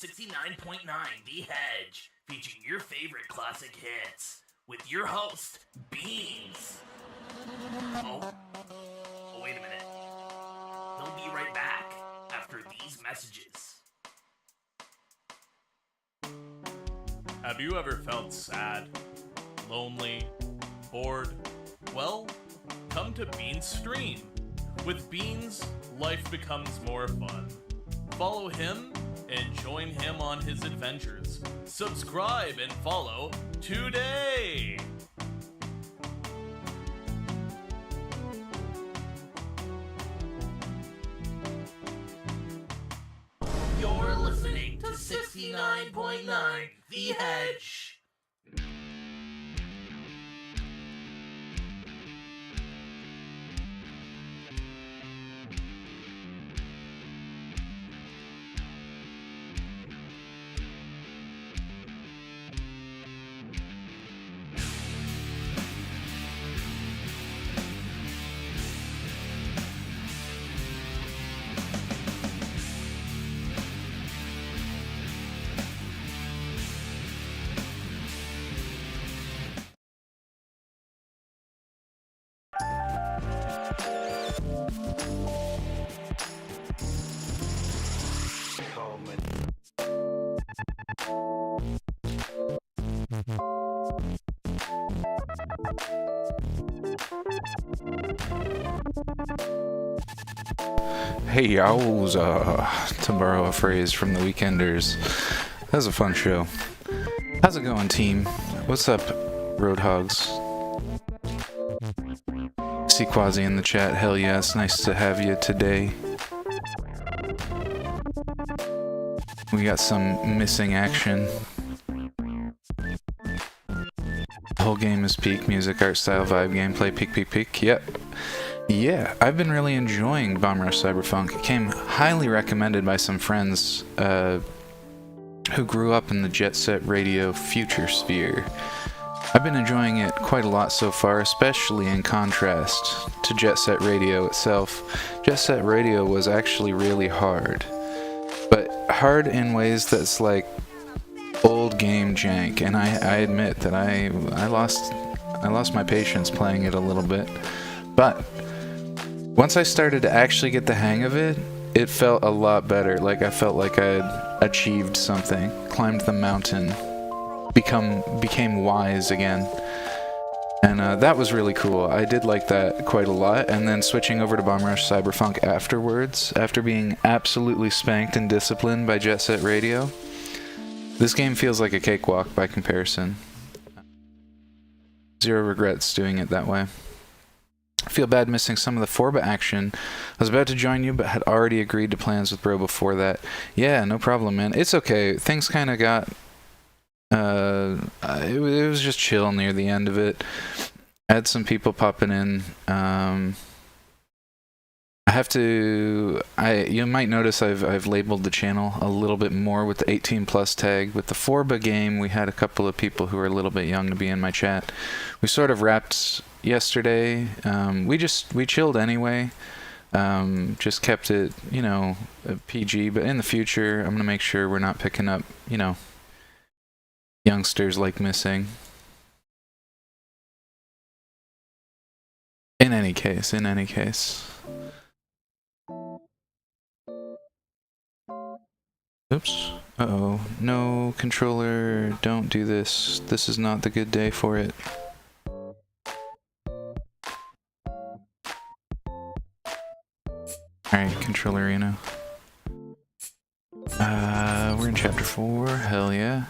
69.9 The Hedge, featuring your favorite classic hits, with your host, Beans. Oh, wait a minute. He'll be right back after these messages. Have you ever felt sad, lonely, bored? Well, come to Beans' stream. With Beans, life becomes more fun. Follow him and join him on his adventures. Subscribe and follow today! You're listening to 69.9 The Hedge. Hey y'all, to borrow a phrase from the Weekenders, that was a fun show. How's it going, team? What's up, Roadhogs? See Quasi in the chat, hell yes, nice to have you today. We got some missing action. The whole game is peak, music, art style, vibe, gameplay, peak, yep. Yeah, I've been really enjoying Bomb Rush Cyberpunk. It came highly recommended by some friends who grew up in the Jet Set Radio future sphere. I've been enjoying it quite a lot so far, especially in contrast to Jet Set Radio itself. Jet Set Radio was actually really hard, but hard in ways that's like old game jank, and I admit that I lost my patience playing it a little bit, but once I started to actually get the hang of it, it felt a lot better. Like I felt like I had achieved something, climbed the mountain, became wise again. And that was really cool. I did like that quite a lot. And then switching over to Bomb Rush Cyberpunk afterwards, after being absolutely spanked and disciplined by Jet Set Radio, this game feels like a cakewalk by comparison. Zero regrets doing it that way. I feel bad missing some of the Forba action. I was about to join you, but had already agreed to plans with Bro before that. Yeah, no problem, man. It's okay. Things kind of got... it was just chill near the end of it. I had some people popping in. You might notice I've labeled the channel a little bit more with the 18 plus tag. With the Forba game, we had a couple of people who were a little bit young to be in my chat. We sort of wrapped yesterday. We chilled anyway. Just kept it, PG, but in the future, I'm gonna make sure we're not picking up, youngsters like missing. In any case. Oops. Uh-oh. No, controller, don't do this. This is not the good day for it. Alright, controller Reno. We're in chapter 4. Hell yeah.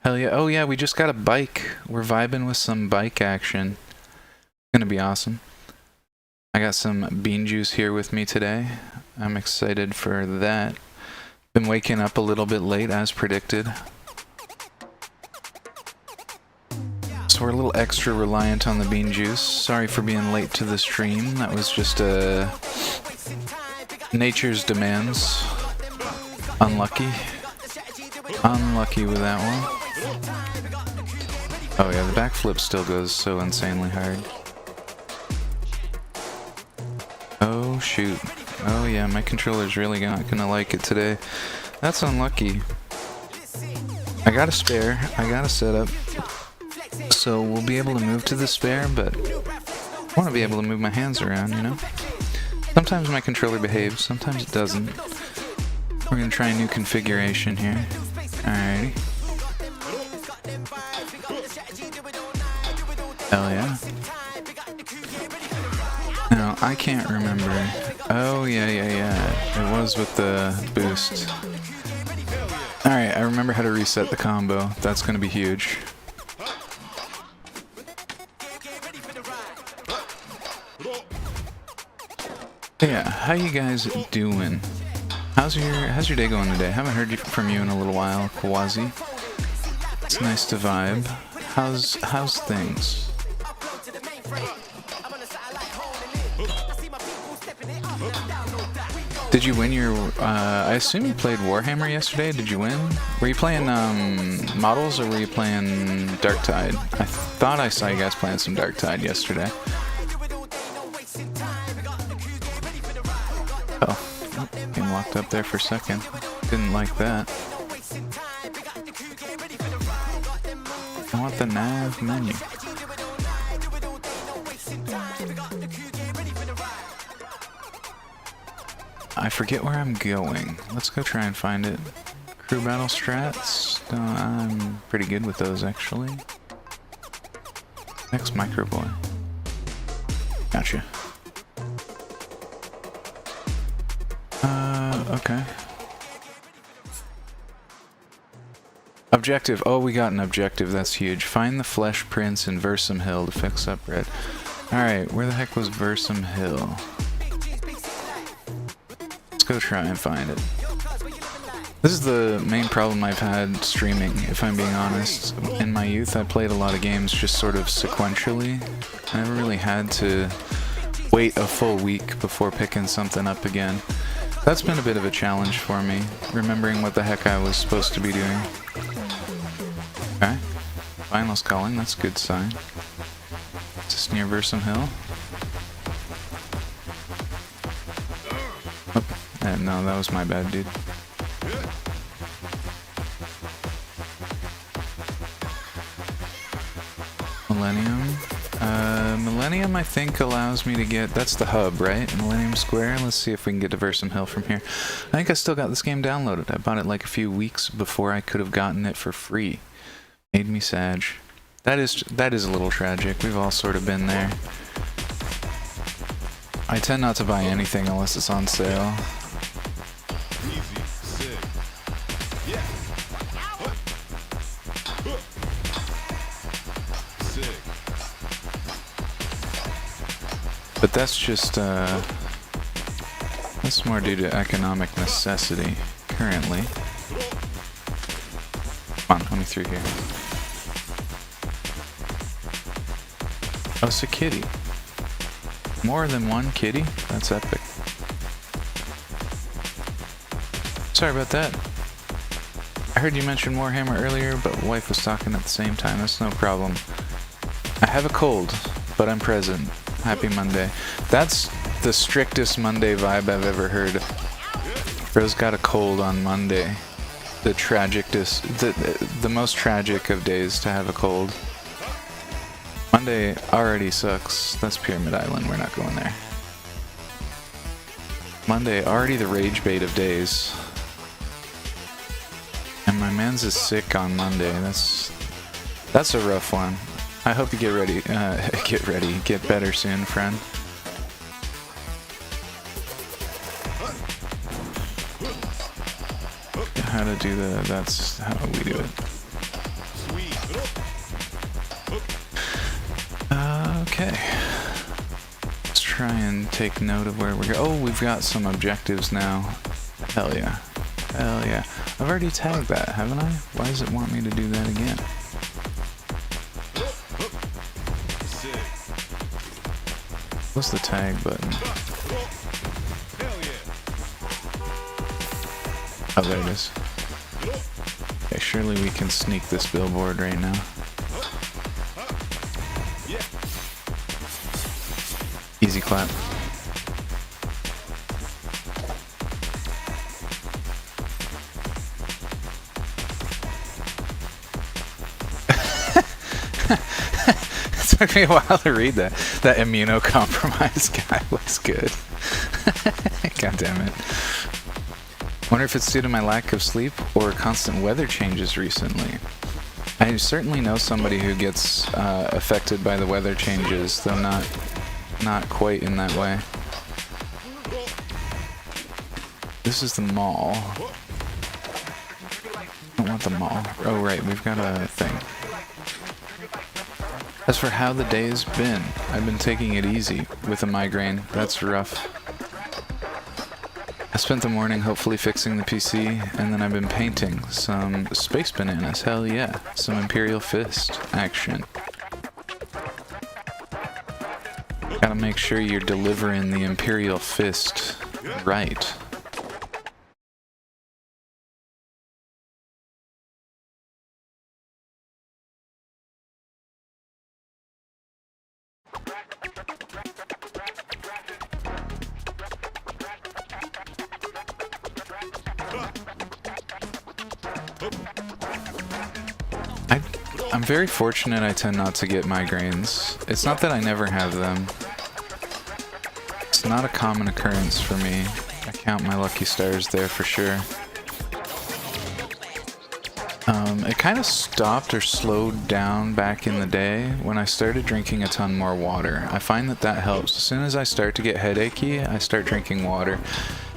Oh yeah, we just got a bike. We're vibing with some bike action. Gonna be awesome. I got some bean juice here with me today. I'm excited for that. Been waking up a little bit late as predicted. So we're a little extra reliant on the bean juice. Sorry for being late to the stream. That was just nature's demands. Unlucky with that one. Oh yeah, the backflip still goes so insanely hard. Oh shoot. Oh yeah, my controller's really not gonna like it today. That's unlucky. I got a spare, I got a setup, so we'll be able to move to the spare, but I want to be able to move my hands around, you know? Sometimes my controller behaves, sometimes it doesn't. We're gonna try a new configuration here. Alrighty. Hell yeah. Now, I can't remember. Oh, yeah. It was with the boost. Alright, I remember how to reset the combo. That's gonna be huge. Yeah, how you guys doing? How's your day going today? Haven't heard from you in a little while, Kawazi. It's nice to vibe. How's things? Did you win your, I assume you played Warhammer yesterday, did you win? Were you playing, models, or were you playing Dark Tide? I thought I saw you guys playing some Dark Tide yesterday. Oh, getting locked up there for a second. Didn't like that. I want the nav menu. I forget where I'm going. Let's go try and find it. Crew battle strats? I'm pretty good with those, actually. Next micro boy. Gotcha. Okay. Objective. Oh, we got an objective. That's huge. Find the Flesh Prince in Versum Hill to fix up red. Alright, where the heck was Versum Hill? Let's go try and find it. This is the main problem I've had streaming, if I'm being honest. In my youth, I played a lot of games just sort of sequentially. I never really had to wait a full week before picking something up again. That's been a bit of a challenge for me, remembering what the heck I was supposed to be doing. Okay. Final's calling, that's a good sign. Is this near Versum Hill? Oh, no, that was my bad, dude. Millennium. Millennium, I think, allows me to get... That's the hub, right? Millennium Square. Let's see if we can get to Versum Hill from here. I think I still got this game downloaded. I bought it like a few weeks before I could have gotten it for free. Made me sad. That is a little tragic. We've all sort of been there. I tend not to buy anything unless it's on sale. But that's just, that's more due to economic necessity, currently. Come on, let me through here. Oh, it's a kitty. More than one kitty? That's epic. Sorry about that. I heard you mention Warhammer earlier, but wife was talking at the same time. That's no problem. I have a cold, but I'm present. Happy Monday. That's the strictest Monday vibe I've ever heard. Bro's got a cold on Monday. The the most tragic of days to have a cold. Monday already sucks. That's Pyramid Island. We're not going there. Monday, already the rage bait of days. And my man's is sick on Monday. That's a rough one. I hope you get ready, get better soon, friend. How to do that's how we do it. Okay. Let's try and take note of where we're going. Oh, we've got some objectives now. Hell yeah. Hell yeah. I've already tagged that, haven't I? Why does it want me to do that again? What's the tag button? Oh, there it is. Okay, surely we can sneak this billboard right now. Easy clap. took me a while to read that. That immunocompromised guy was good. God damn it. Wonder if it's due to my lack of sleep or constant weather changes recently. I certainly know somebody who gets affected by the weather changes, though not quite in that way. This is the mall. I don't want the mall. Oh right, we've got a thing. As for how the day has been, I've been taking it easy with a migraine. That's rough. I spent the morning hopefully fixing the PC, and then I've been painting some space bananas. Hell yeah. Some Imperial Fist action. Gotta make sure you're delivering the Imperial Fist right. I'm very fortunate I tend not to get migraines. It's not that I never have them. It's not a common occurrence for me. I count my lucky stars there for sure. It kind of stopped or slowed down back in the day when I started drinking a ton more water. I find that helps. As soon as I start to get headachy, I start drinking water.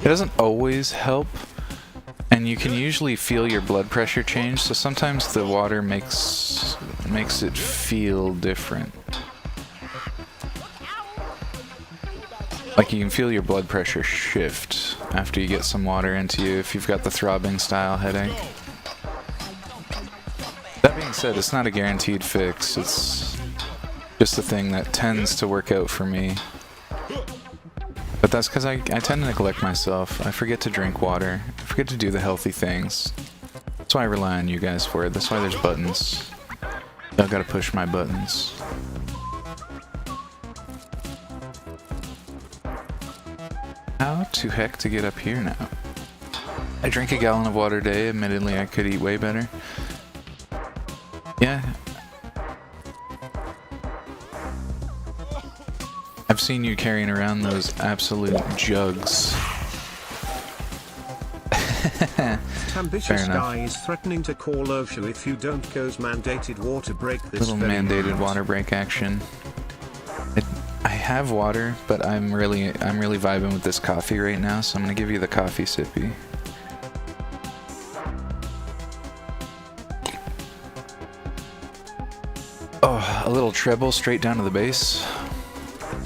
It doesn't always help. And you can usually feel your blood pressure change, so sometimes the water makes it feel different. Like you can feel your blood pressure shift after you get some water into you if you've got the throbbing style headache. That being said, it's not a guaranteed fix, it's just a thing that tends to work out for me. But that's because I tend to neglect myself. I forget to drink water. I forget to do the healthy things. That's why I rely on you guys for it. That's why there's buttons. I've got to push my buttons. How to heck to get up here now? I drink a gallon of water a day. Admittedly, I could eat way better. Yeah. I've seen you carrying around those absolute jugs. Ambitious guy is threatening to call OSHA if you don't go's mandated water break this Little mandated water break action. I have water, but I'm really vibing with this coffee right now, so I'm gonna give you the coffee sippy. Oh, a little treble straight down to the bass.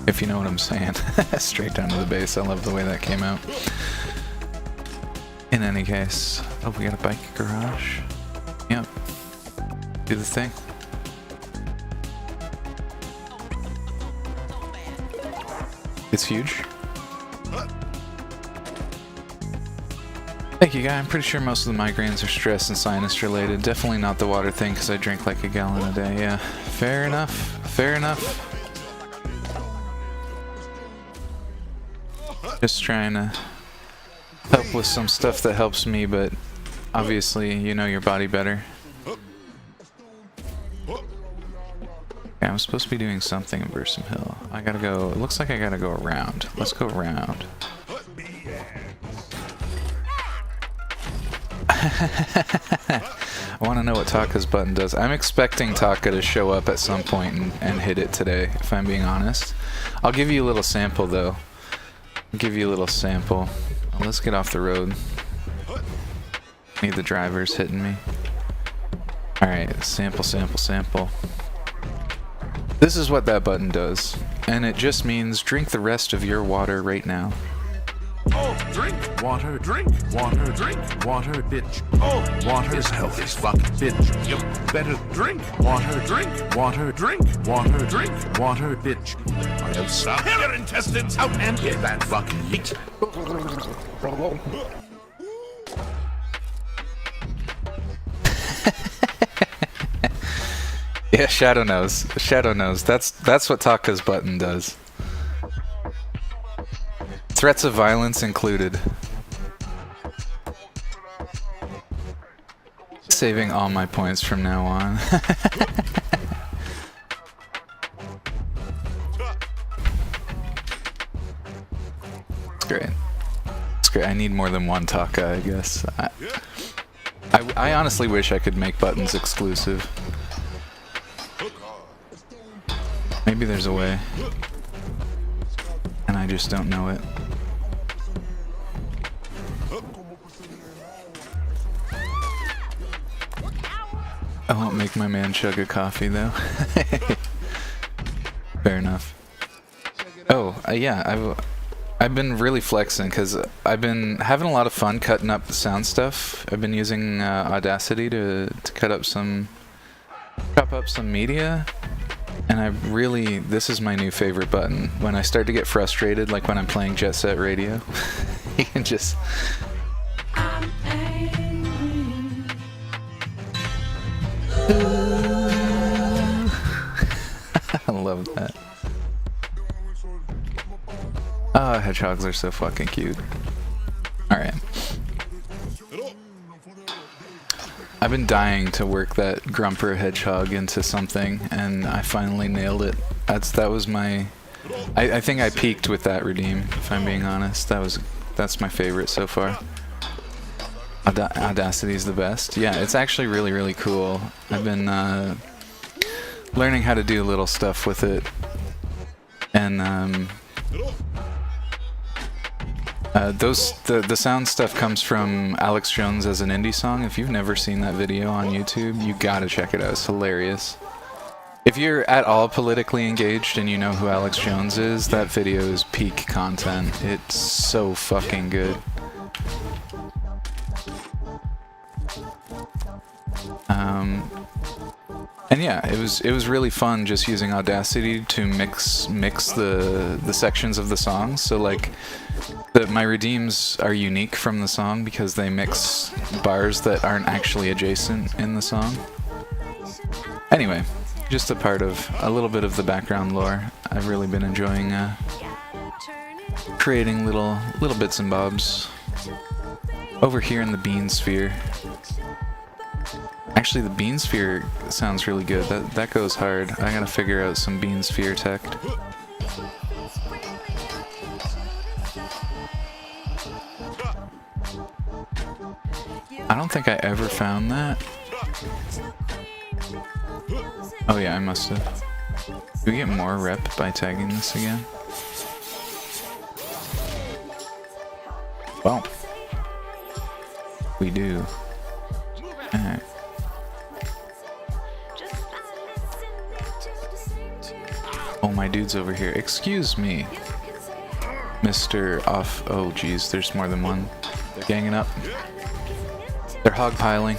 If you know what I'm saying. Straight down to the bass. I love the way that came out. In any case. Oh, we got a bike garage. Yep. Do the thing. It's huge. Thank you, guy. I'm pretty sure most of the migraines are stress and sinus related. Definitely not the water thing because I drink like a gallon a day. Yeah. Fair enough. Fair enough. Just trying to help with some stuff that helps me, but obviously you know your body better. Okay, I'm supposed to be doing something in Bursum Hill. I gotta go, it looks like I gotta go around. Let's go around. I want to know what Taka's button does. I'm expecting Taka to show up at some point and hit it today, if I'm being honest. I'll give you a little sample though. I'll give you a little sample. Let's get off the road. Need the drivers hitting me. Alright, sample, sample, sample. This is what that button does. And it just means drink the rest of your water right now. Oh, drink water, drink water, drink water, bitch. Oh, water is healthy as fuck, bitch. You better drink water, drink water, drink water, drink water, bitch. I have sucked your intestines out and get that fucking meat. Yeah, Shadow knows. Shadow knows. That's what Taka's button does. Threats of violence included. Saving all my points from now on. great. I need more than one Taka, I guess. I honestly wish I could make buttons exclusive. Maybe there's a way. And I just don't know it. I won't make my man chug a coffee though. Fair enough. Oh, yeah, I've been really flexing because I've been having a lot of fun cutting up the sound stuff. I've been using Audacity to chop up some media, and this is my new favorite button. When I start to get frustrated, like when I'm playing Jet Set Radio, you can just... I love that. Oh, hedgehogs are so fucking cute. Alright. I've been dying to work that Grumper hedgehog into something, and I finally nailed it. That was my... I think I peaked with that redeem, if I'm being honest. That's my favorite so far. Audacity's the best. Yeah, it's actually really, really cool. I've been learning how to do little stuff with it. And the sound stuff comes from Alex Jones as an indie song. If you've never seen that video on YouTube, you gotta check it out. It's hilarious. If you're at all politically engaged and you know who Alex Jones is, that video is peak content. It's so fucking good. And yeah, it was really fun just using Audacity to mix the sections of the songs. So like, my redeems are unique from the song because they mix bars that aren't actually adjacent in the song. Anyway, just a little bit of the background lore. I've really been enjoying creating little bits and bobs over here in the Bean Sphere. Actually, the Bean Sphere sounds really good. That goes hard. I gotta figure out some Bean Sphere tech. I don't think I ever found that. Oh yeah, I must have. Do we get more rep by tagging this again? Well, we do. Alright. Oh, my dude's over here. Excuse me, Mr. Off. Oh, geez, there's more than one. They're ganging up. They're hogpiling.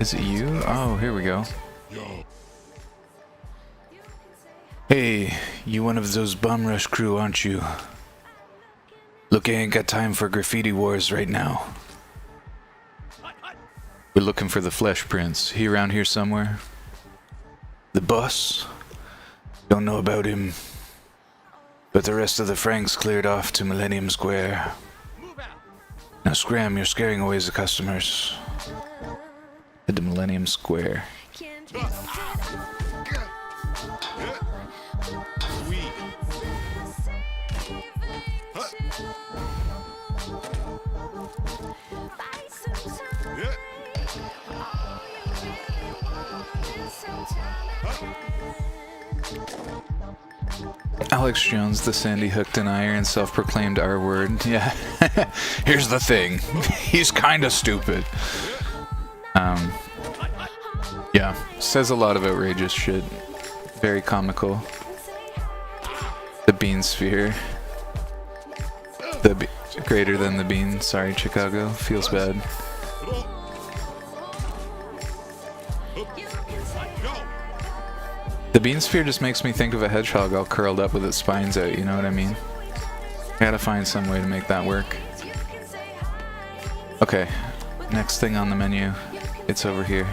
Is it you? Oh, here we go. Hey, you one of those bum rush crew, aren't you? Look, I ain't got time for graffiti wars right now. We're looking for the Flesh Prince. He around here somewhere? The boss? Don't know about him. But the rest of the Franks cleared off to Millennium Square. Now scram, you're scaring away the customers. Head to Millennium Square. Alex Jones, the Sandy Hook denier and self-proclaimed R-word. Yeah. Here's the thing. He's kinda stupid. Yeah. Says a lot of outrageous shit. Very comical. The Bean Sphere. Greater than the bean. Sorry, Chicago. Feels bad. The Bean Sphere just makes me think of a hedgehog all curled up with its spines out, you know what I mean? Gotta find some way to make that work. Okay, next thing on the menu. It's over here.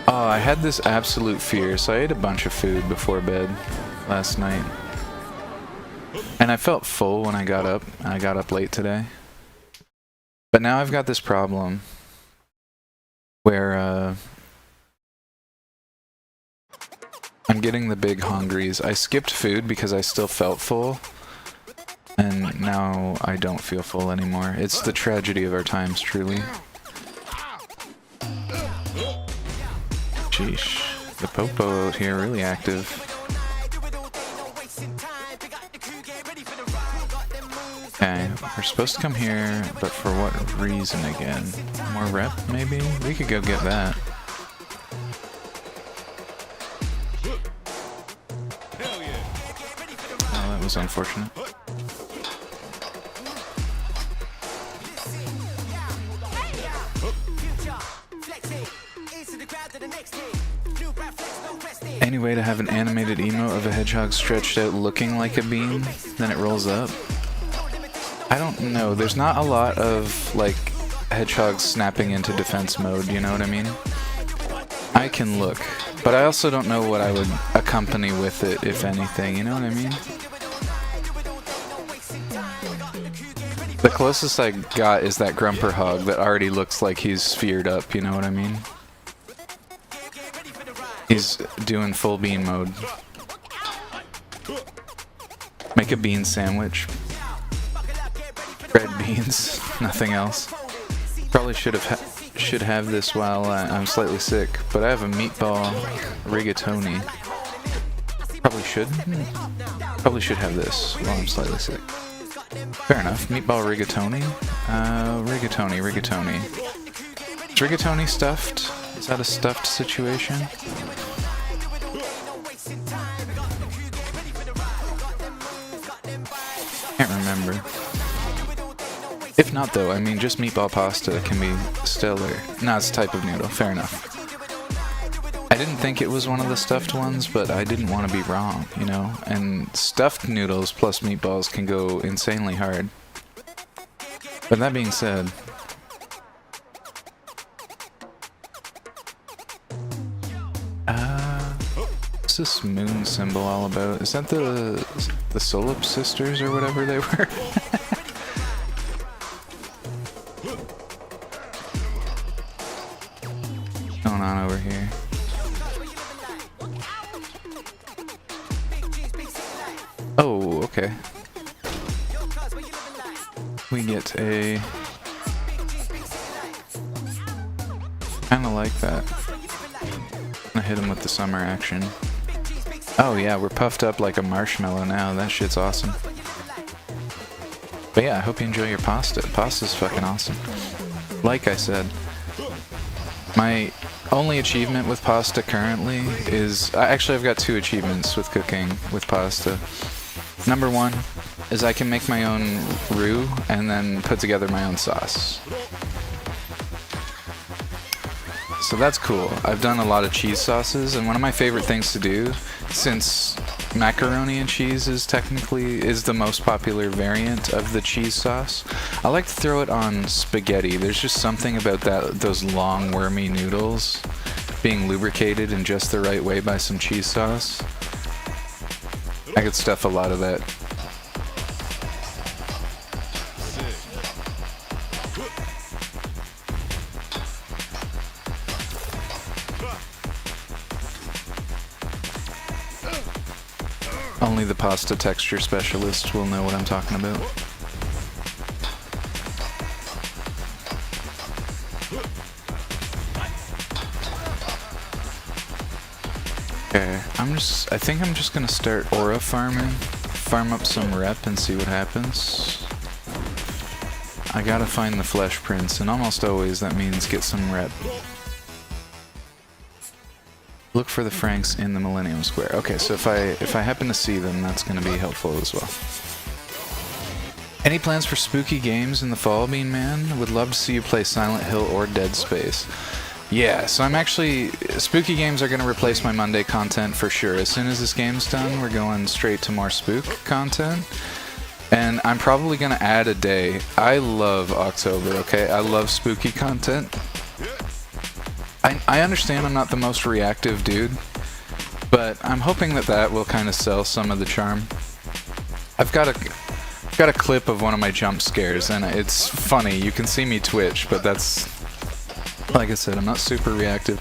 Oh, I had this absolute fear, so I ate a bunch of food before bed last night. And I felt full when I got up. I got up late today. But now I've got this problem where I'm getting the big hungries. I skipped food because I still felt full, and now I don't feel full anymore. It's the tragedy of our times, truly. Sheesh. The popo out here really active. Okay, we're supposed to come here, but for what reason again? More rep, maybe? We could go get that. Oh, that was unfortunate. Any way to have an animated emote of a hedgehog stretched out looking like a bean, then it rolls up? I don't know. There's not a lot of, like, hedgehogs snapping into defense mode, you know what I mean? I can look, but I also don't know what I would accompany with it, if anything, you know what I mean? The closest I got is that Grumper Hog that already looks like he's feared up, you know what I mean? He's doing full bean mode. Make a bean sandwich. Red beans, nothing else. Probably should have this while I'm slightly sick, but I have a meatball rigatoni. Probably should have this while I'm slightly sick. Fair enough. Meatball rigatoni. Rigatoni. Is rigatoni stuffed? Is that a stuffed situation? Can't remember. If not though, I mean just meatball pasta can be stellar. No, it's a type of noodle. Fair enough. I didn't think it was one of the stuffed ones, but I didn't want to be wrong, you know? And stuffed noodles plus meatballs can go insanely hard. But that being said, what's this moon symbol all about? Is that the Solip sisters or whatever they were? What's going on over here? Oh, okay. We get a... kinda like that. I'm gonna hit him with the summer action. Oh yeah, we're puffed up like a marshmallow now. That shit's awesome. But yeah, I hope you enjoy your pasta. Pasta's fucking awesome. Like I said, my only achievement with pasta currently is... actually, I've got 2 achievements with cooking with pasta. Number 1 is I can make my own roux and then put together my own sauce. So that's cool. I've done a lot of cheese sauces, and one of my favorite things to do, since macaroni and cheese is the most popular variant of the cheese sauce, I like to throw it on spaghetti. There's just something about those long wormy noodles being lubricated in just the right way by some cheese sauce. I could stuff a lot of that. Only the pasta texture specialist will know what I'm talking about. Okay, I think I'm just gonna start aura farming, farm up some rep and see what happens. I gotta find the flesh prints, and almost always that means get some rep. Look for the Franks in the Millennium Square. Okay, so if I happen to see them, that's going to be helpful as well. Any plans for spooky games in the fall, Bean Man? Would love to see you play Silent Hill or Dead Space. Yeah, so I'm actually... spooky games are going to replace my Monday content for sure. As soon as this game's done, we're going straight to more spook content. And I'm probably going to add a day. I love October, okay? I love spooky content. I understand I'm not the most reactive dude, but I'm hoping that will kind of sell some of the charm. I've got got a clip of one of my jump scares, and it's funny. You can see me twitch, but that's, like I said, I'm not super reactive.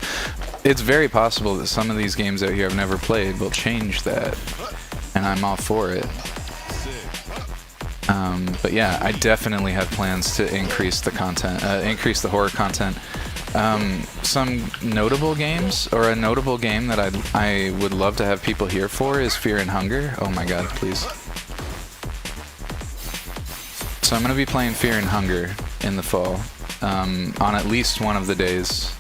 It's very possible that some of these games out here I've never played will change that, and I'm all for it. But yeah, I definitely have plans to increase the content, increase the horror content. Some notable games, or a notable game that I would love to have people here for is Fear and Hunger. Oh my god, please. So I'm going to be playing Fear and Hunger in the fall, on at least one of the days.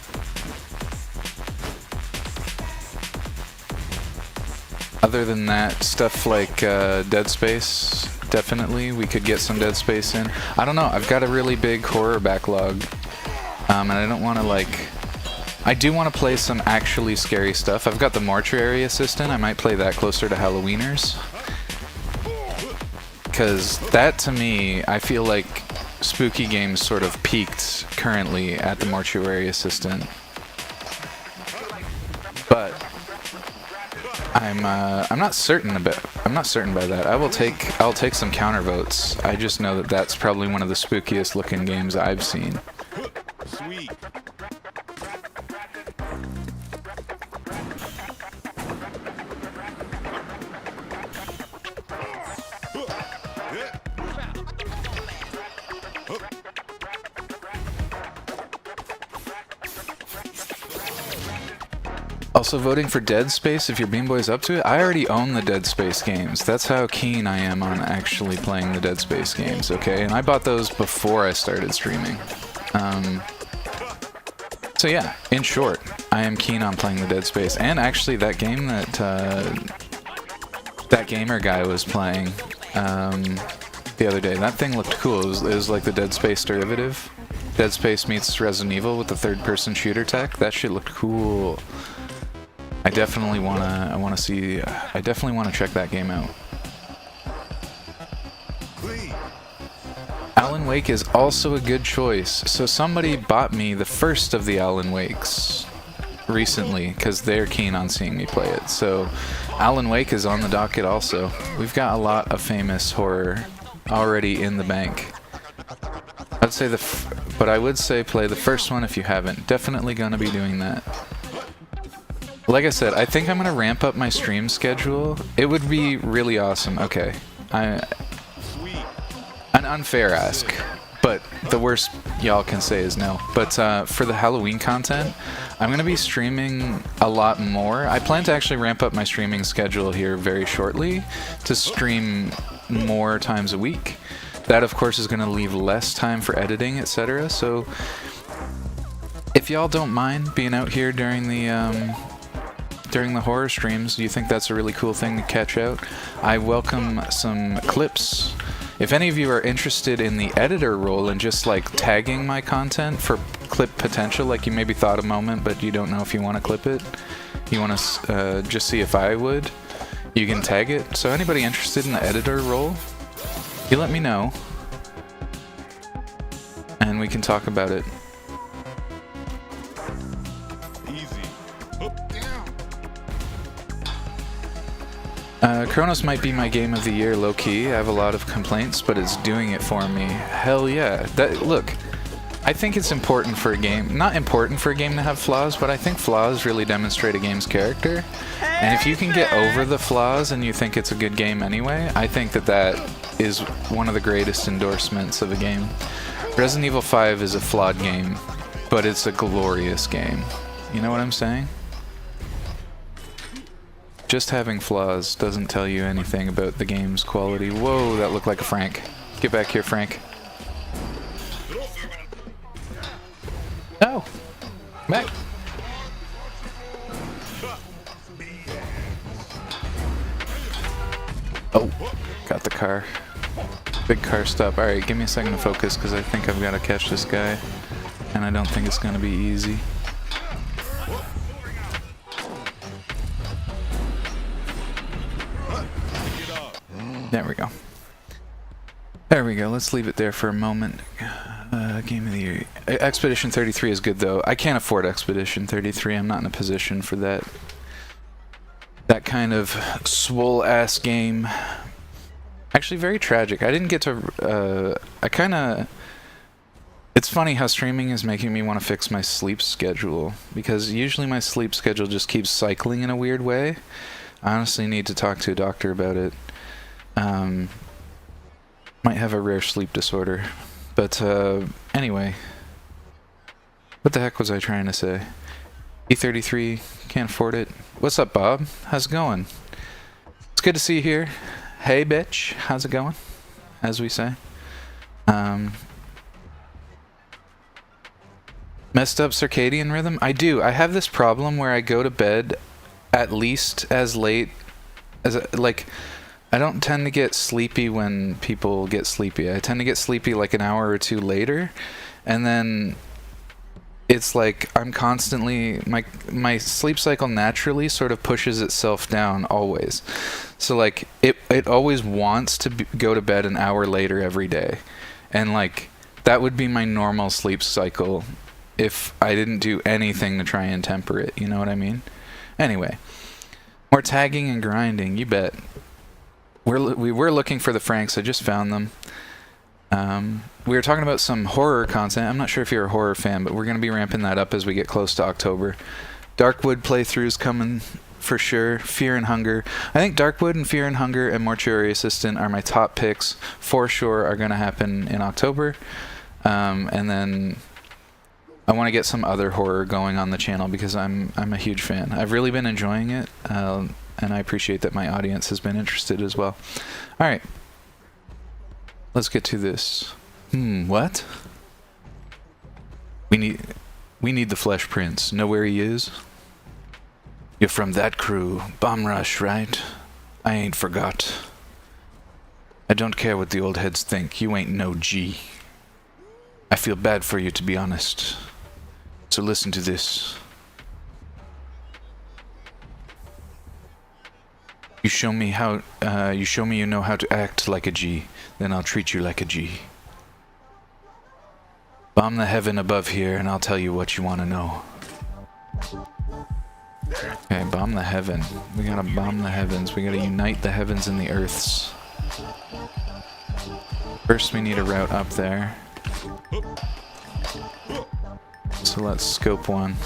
Other than that, stuff like Dead Space, definitely. We could get some Dead Space in. I don't know, I've got a really big horror backlog. And I don't want to, like... I do want to play some actually scary stuff. I've got the Mortuary Assistant. I might play that closer to Halloweeners. Because that, to me, I feel like spooky games sort of peaked currently at the Mortuary Assistant. But I'm not certain about that. I'll take some counter votes. I just know that that's probably one of the spookiest looking games I've seen. Sweet. Also, voting for Dead Space, if your Bean Boy's up to it. I already own the Dead Space games. That's how keen I am on actually playing the Dead Space games, okay? And I bought those before I started streaming. So yeah, in short, I am keen on playing the Dead Space. And actually, that game that that gamer guy was playing the other day, that thing looked cool. It was like the Dead Space derivative. Dead Space meets Resident Evil with the third-person shooter tech. That shit looked cool. I definitely wanna check that game out. Alan Wake is also a good choice. So somebody bought me the first of the Alan Wakes recently because they're keen on seeing me play it. So Alan Wake is on the docket also. We've got a lot of famous horror already in the bank. I'd say but I would say play the first one if you haven't. Definitely gonna be doing that. Like I said, I think I'm gonna ramp up my stream schedule. It would be really awesome. Okay, an unfair ask, but the worst y'all can say is no. But for the Halloween content, I'm gonna be streaming a lot more. I plan to actually ramp up my streaming schedule here very shortly to stream more times a week. That, of course, is gonna leave less time for editing, etc. So if y'all don't mind being out here during the horror streams, you think that's a really cool thing to catch out, I welcome some clips. If any of you are interested in the editor role and just like tagging my content for clip potential, like you maybe thought a moment but you don't know if you want to clip it, you want to just see if I would, you can tag it. So anybody interested in the editor role, you let me know and we can talk about it. Chronos might be my game of the year, low-key. I have a lot of complaints, but it's doing it for me. Hell yeah. Look, I think it's important for a game, not important for a game to have flaws, but I think flaws really demonstrate a game's character. And if you can get over the flaws and you think it's a good game anyway, I think that is one of the greatest endorsements of a game. Resident Evil 5 is a flawed game, but it's a glorious game. You know what I'm saying? Just having flaws doesn't tell you anything about the game's quality. Whoa, that looked like a Frank. Get back here, Frank. No! Back! Oh, got the car. Big car stop. Alright, give me a second to focus because I think I've got to catch this guy. And I don't think it's going to be easy. There we go. There we go. Let's leave it there for a moment. Game of the year. Expedition 33 is good though. I can't afford Expedition 33. I'm not in a position for that. That kind of swole ass game. Actually, very tragic. I didn't get to. I kind of. It's funny how streaming is making me want to fix my sleep schedule, because usually my sleep schedule just keeps cycling in a weird way. I honestly need to talk to a doctor about it. Might have a rare sleep disorder. But anyway. What the heck was I trying to say? E33, can't afford it. What's up, Bob? How's it going? It's good to see you here. Hey, bitch. How's it going? As we say. Messed up circadian rhythm? I do. I have this problem where I go to bed at least as late as, like, I don't tend to get sleepy when people get sleepy. I tend to get sleepy like an hour or two later, and then it's like I'm constantly, my sleep cycle naturally sort of pushes itself down always. So like it always wants to go to bed an hour later every day, and like that would be my normal sleep cycle if I didn't do anything to try and temper it, you know what I mean? Anyway, more tagging and grinding, you bet. We were looking for the Franks, I just found them. We were talking about some horror content. I'm not sure if you're a horror fan, but we're going to be ramping that up as we get close to October. Darkwood playthroughs coming for sure. Fear and Hunger. I think Darkwood and Fear and Hunger and Mortuary Assistant are my top picks for sure, are going to happen in October. And then I want to get some other horror going on the channel because I'm a huge fan. I've really been enjoying it, and I appreciate that my audience has been interested as well. All right, let's get to this. What? We need the Flesh Prince. Know where he is? You're from that crew, Bomb Rush, right? I ain't forgot. I don't care what the old heads think. You ain't no G. I feel bad for you, to be honest. So listen to this. You show me you know how to act like a G, then I'll treat you like a G. Bomb the heaven above here, and I'll tell you what you want to know. Okay, bomb the heaven. We gotta bomb the heavens. We gotta unite the heavens and the earths. First, we need a route up there. So let's scope one.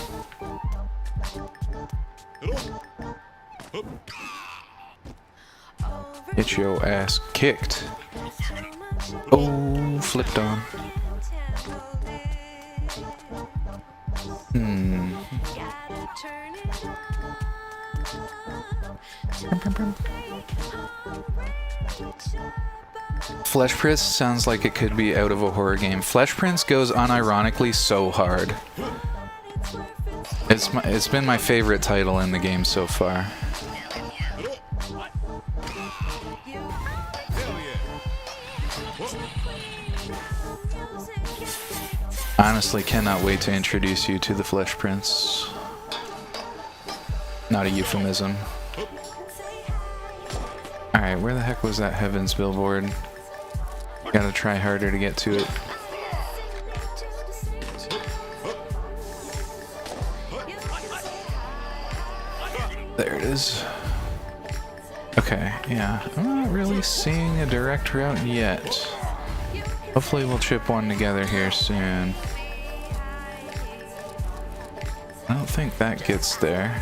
Get your ass kicked. Oh, flipped on. Flesh Prince sounds like it could be out of a horror game. Flesh Prince goes unironically so hard. It's been my favorite title in the game so far. Honestly, cannot wait to introduce you to the Flesh Prince. Not a euphemism. Alright, where the heck was that Heavens billboard? Gotta try harder to get to it. There it is. Okay, yeah. I'm not really seeing a direct route yet. Hopefully we'll chip one together here soon. I don't think that gets there.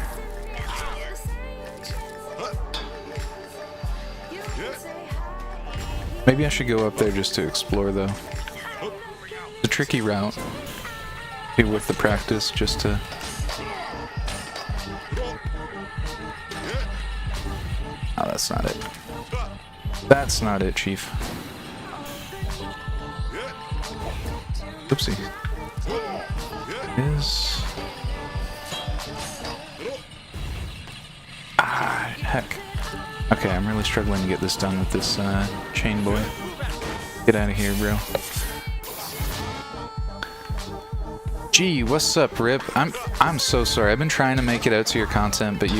Maybe I should go up there just to explore though. It's a tricky route. Be worth the practice just to... Oh, that's not it. That's not it, Chief. Oopsie. Is... Ah, heck. Okay, I'm really struggling to get this done with this chain boy. Get out of here, bro. Gee, what's up, Rip? I'm so sorry. I've been trying to make it out to your content, but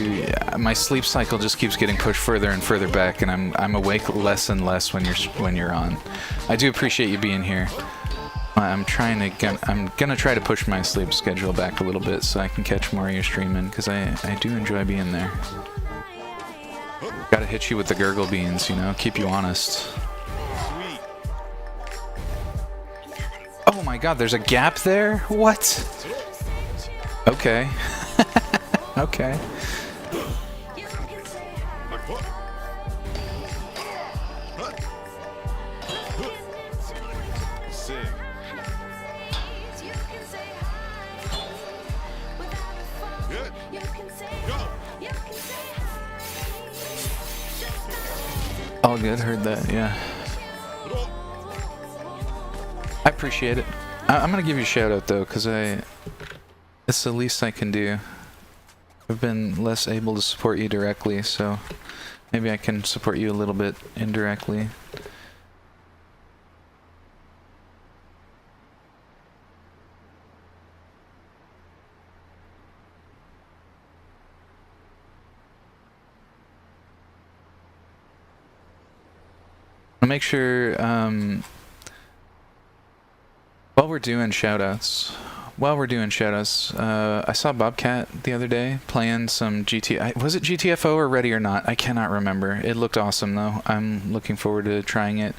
my sleep cycle just keeps getting pushed further and further back, and I'm awake less and less when you're on. I do appreciate you being here. I'm gonna try to push my sleep schedule back a little bit so I can catch more of your streaming, because I do enjoy being there. Gotta hit you with the gurgle beans, you know, keep you honest. Oh my god, there's a gap there? What? Okay. Okay. All good, heard that, yeah. I appreciate it. I'm gonna give you a shout out though, because it's the least I can do. I've been less able to support you directly, so maybe I can support you a little bit indirectly. I'll make sure, while we're doing shoutouts, I saw Bobcat the other day playing some was it GTFO or Ready or Not? I cannot remember. It looked awesome though. I'm looking forward to trying it.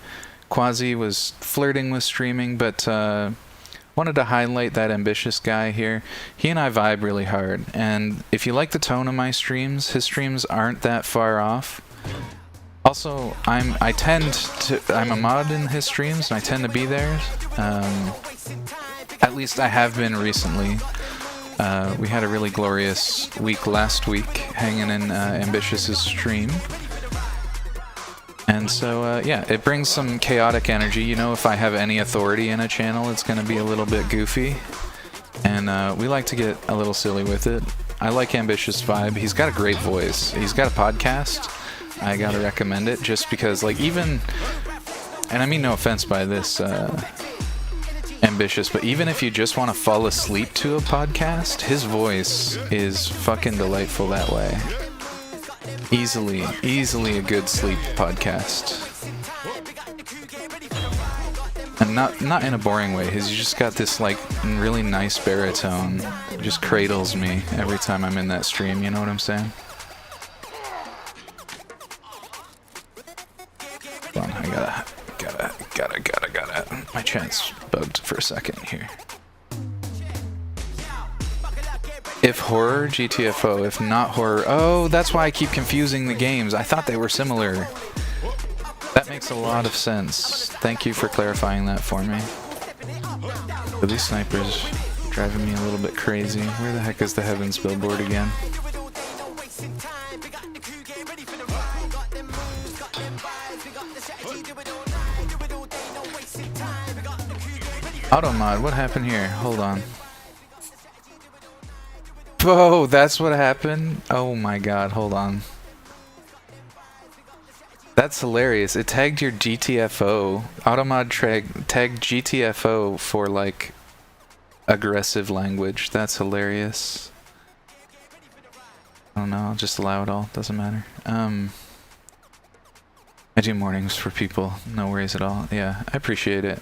Quasi was flirting with streaming, but wanted to highlight that ambitious guy here. He and I vibe really hard, and if you like the tone of my streams, his streams aren't that far off. Also, I'm a mod in his streams, and I tend to be there. At least I have been recently. We had a really glorious week last week, hanging in Ambitious's stream. And so, yeah, it brings some chaotic energy. You know, if I have any authority in a channel, it's going to be a little bit goofy. And we like to get a little silly with it. I like Ambitious vibe. He's got a great voice. He's got a podcast. I gotta recommend it just because, like, even, and I mean no offense by this, Ambitious, but even if you just want to fall asleep to a podcast, his voice is fucking delightful that way. Easily a good sleep podcast. And not in a boring way. He's just got this, like, really nice baritone. It just cradles me every time I'm in that stream, you know what I'm saying? Hold on, I gotta. My chat's bugged for a second here. If horror, GTFO. If not horror, oh, that's why I keep confusing the games. I thought they were similar. That makes a lot of sense. Thank you for clarifying that for me. But these snipers driving me a little bit crazy. Where the heck is the Heavens billboard again? Automod, what happened here? Hold on. Oh, that's what happened? Oh my god, hold on. That's hilarious. It tagged your GTFO. Automod tagged GTFO for, like, aggressive language. That's hilarious. I don't know, I'll just allow it all. Doesn't matter. I do mornings for people. No worries at all. Yeah, I appreciate it.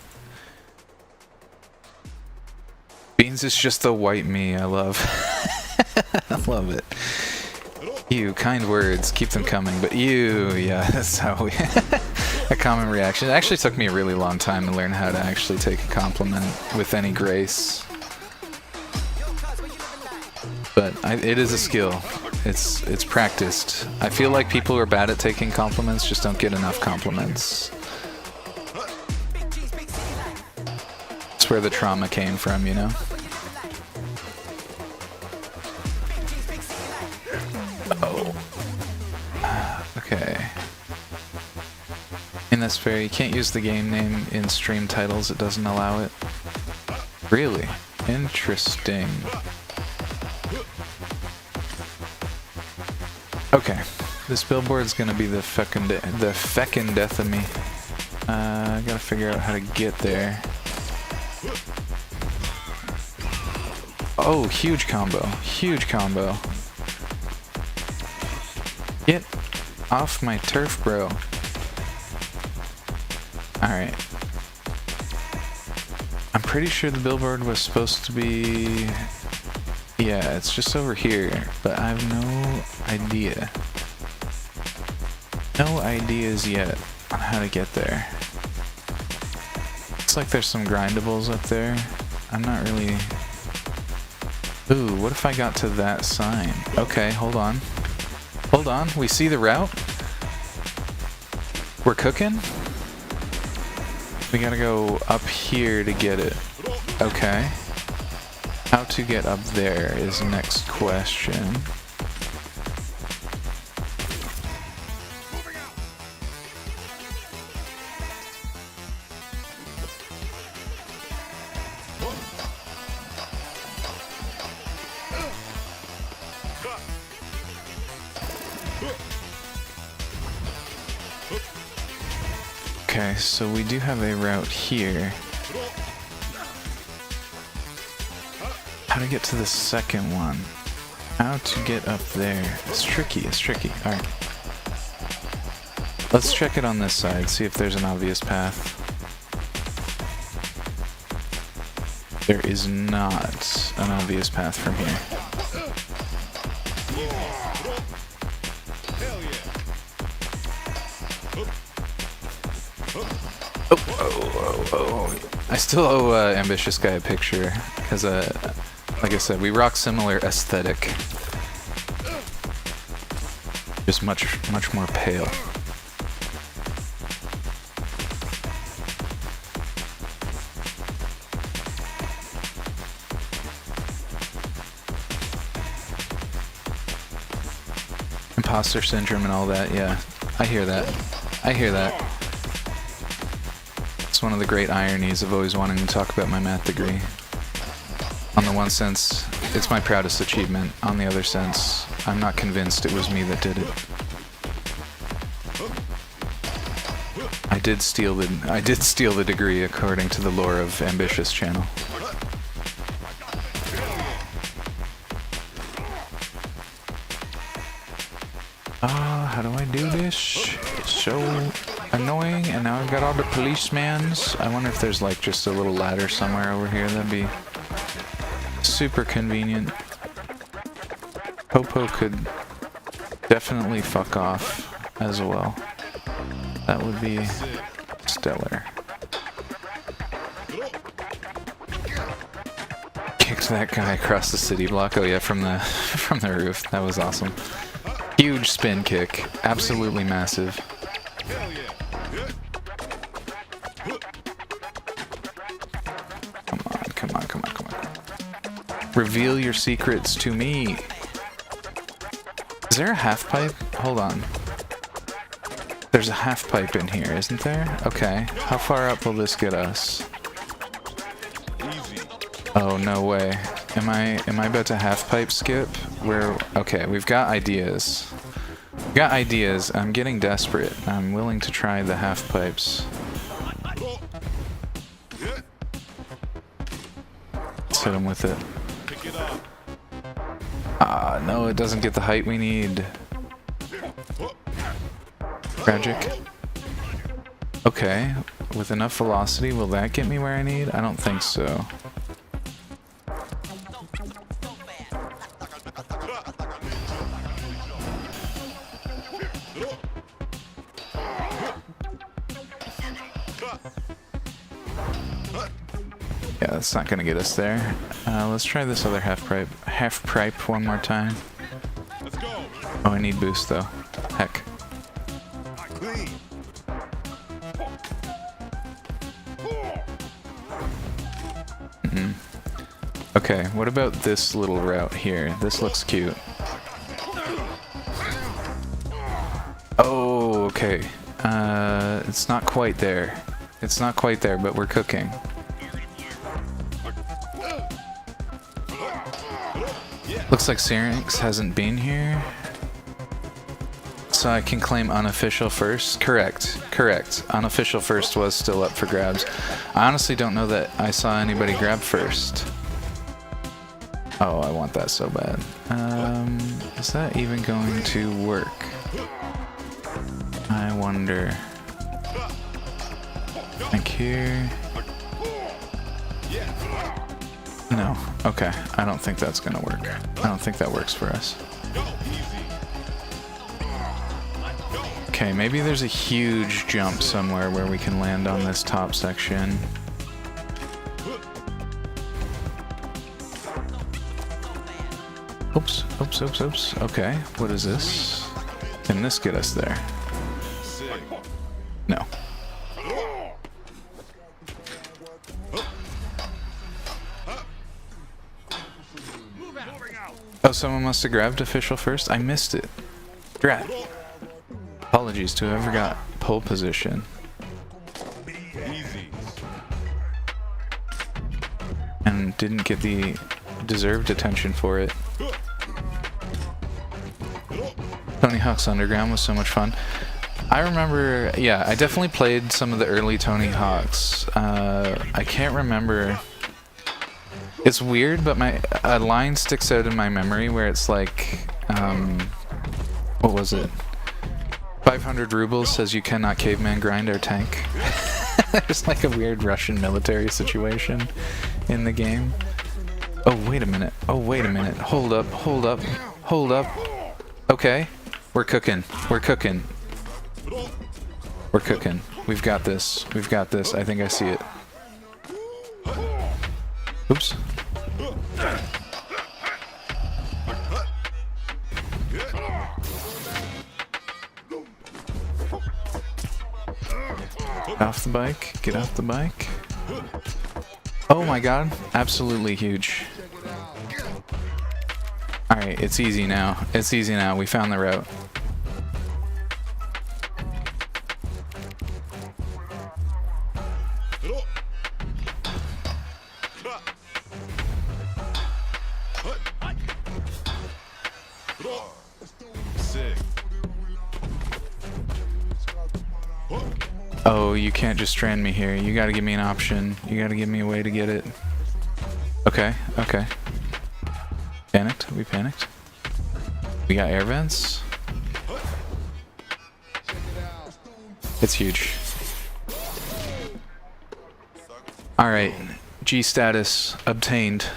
Beans is just the white me I love. I love it. You, kind words, keep them coming, but you, yeah, that's how we... a common reaction. It actually took me a really long time to learn how to actually take a compliment with any grace. But it is a skill. It's practiced. I feel like people who are bad at taking compliments just don't get enough compliments. That's where the trauma came from, you know? Oh. Okay. And that's fair. You can't use the game name in stream titles. It doesn't allow it. Really? Interesting. Okay. This billboard's gonna be the feckin' death of me. I gotta figure out how to get there. Oh, huge combo. Huge combo. Get off my turf, bro. Alright. I'm pretty sure the billboard was supposed to be... Yeah, it's just over here, but I have no idea. No ideas yet on how to get there. Looks like there's some grindables up there. I'm not really... Ooh, what if I got to that sign? Okay, hold on. Hold on, we see the route? We're cooking? We gotta go up here to get it. Okay. How to get up there is the next question. Okay, so we do have a route here. How to get to the second one? How to get up there? It's tricky, it's tricky. Alright. Let's check it on this side, see if there's an obvious path. There is not an obvious path from here. Oh. I still owe Ambitious Guy a picture, because, like I said, we rock similar aesthetic. Just much more pale. Imposter syndrome and all that, yeah. I hear that. I hear that. It's one of the great ironies of always wanting to talk about my math degree. On the one sense, it's my proudest achievement. On the other sense, I'm not convinced it was me that did it. I did steal the degree according to the lore of Ambitious channel. How do I do this? It's so annoying, and now I've got all the policemen's. I wonder if there's like just a little ladder somewhere over here. That'd be super convenient. Popo could definitely fuck off as well. That would be stellar. Kicked that guy across the city block. Oh yeah, from the roof. That was awesome. Huge spin kick. Absolutely massive. Come on. Reveal your secrets to me. Is there a half pipe? Hold on. There's a half pipe in here, isn't there? Okay. How far up will this get us? Oh, no way. Am I about to half pipe skip? Okay, we've got ideas. I'm getting desperate. I'm willing to try the half pipes. Let's hit him with it. Ah, no, it doesn't get the height we need. Tragic. Okay, with enough velocity, will that get me where I need? I don't think so. Yeah, that's not gonna get us there. Let's try this other half pipe one more time. Oh, I need boost though. Heck. Okay, what about this little route here? This looks cute. Oh, okay. It's not quite there. It's not quite there, but we're cooking. Looks like Syrinx hasn't been here. So I can claim unofficial first? Correct. Unofficial first was still up for grabs. I honestly don't know that I saw anybody grab first. Oh, I want that so bad. Is that even going to work? I wonder. Like here. No. Okay. I don't think that's gonna work. I don't think that works for us. Okay, maybe there's a huge jump somewhere where we can land on this top section. Oops, oops, oops, oops. Okay, what is this? Can this get us there? No. Oh, someone must have grabbed official first? I missed it. Drat. Apologies to whoever got pole position. And didn't get the deserved attention for it. Tony Hawk's Underground was so much fun. I remember, yeah, I definitely played some of the early Tony Hawk's. I can't remember. It's weird, but a line sticks out in my memory where it's like, what was it? 500 rubles says you cannot caveman grind our tank. There's like a weird Russian military situation in the game. Oh, wait a minute. Oh, wait a minute. Hold up, hold up, hold up. Okay. We're cooking. We're cooking. We're cooking. We've got this. We've got this. I think I see it. Oops. Off the bike. Get off the bike. Oh my god. Absolutely huge. Alright, it's easy now. It's easy now. We found the route. Oh, you can't just strand me here. You gotta give me an option. You gotta give me a way to get it. Okay, okay. Panicked? We panicked? We got air vents? It's huge. Alright. G status obtained.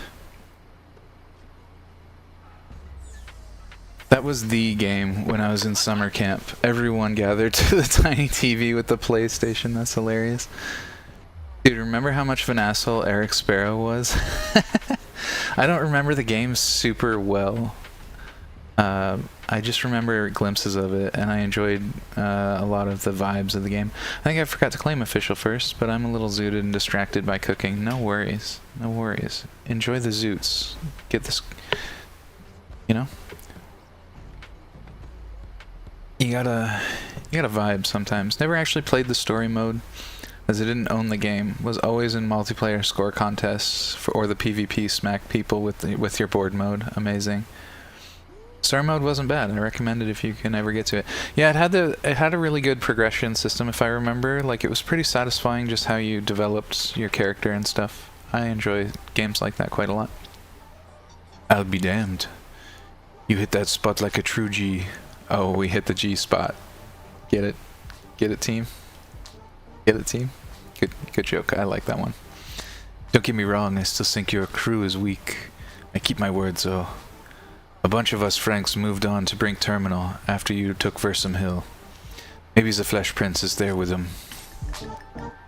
That was the game when I was in summer camp. Everyone gathered to the tiny TV with the PlayStation. That's hilarious. Dude, remember how much of an asshole Eric Sparrow was? I don't remember the game super well. I just remember glimpses of it, and I enjoyed a lot of the vibes of the game. I think I forgot to claim official first, but I'm a little zooted and distracted by cooking. No worries. No worries. Enjoy the zoots. Get this... You know? You gotta vibe sometimes. Never actually played the story mode, as I didn't own the game. Was always in multiplayer score contests or the PvP smack people with your board mode. Amazing. Story mode wasn't bad. I recommend it if you can ever get to it. Yeah, it had a really good progression system if I remember. Like, it was pretty satisfying just how you developed your character and stuff. I enjoy games like that quite a lot. I'll be damned. You hit that spot like a true G. Oh, we hit the G spot. Get it? Get it, team? Get it, team? Good joke. I like that one. Don't get me wrong, I still think your crew is weak. I keep my word, though. A bunch of us Franks moved on to Brink Terminal after you took Versum Hill. Maybe the Flesh Prince is there with him.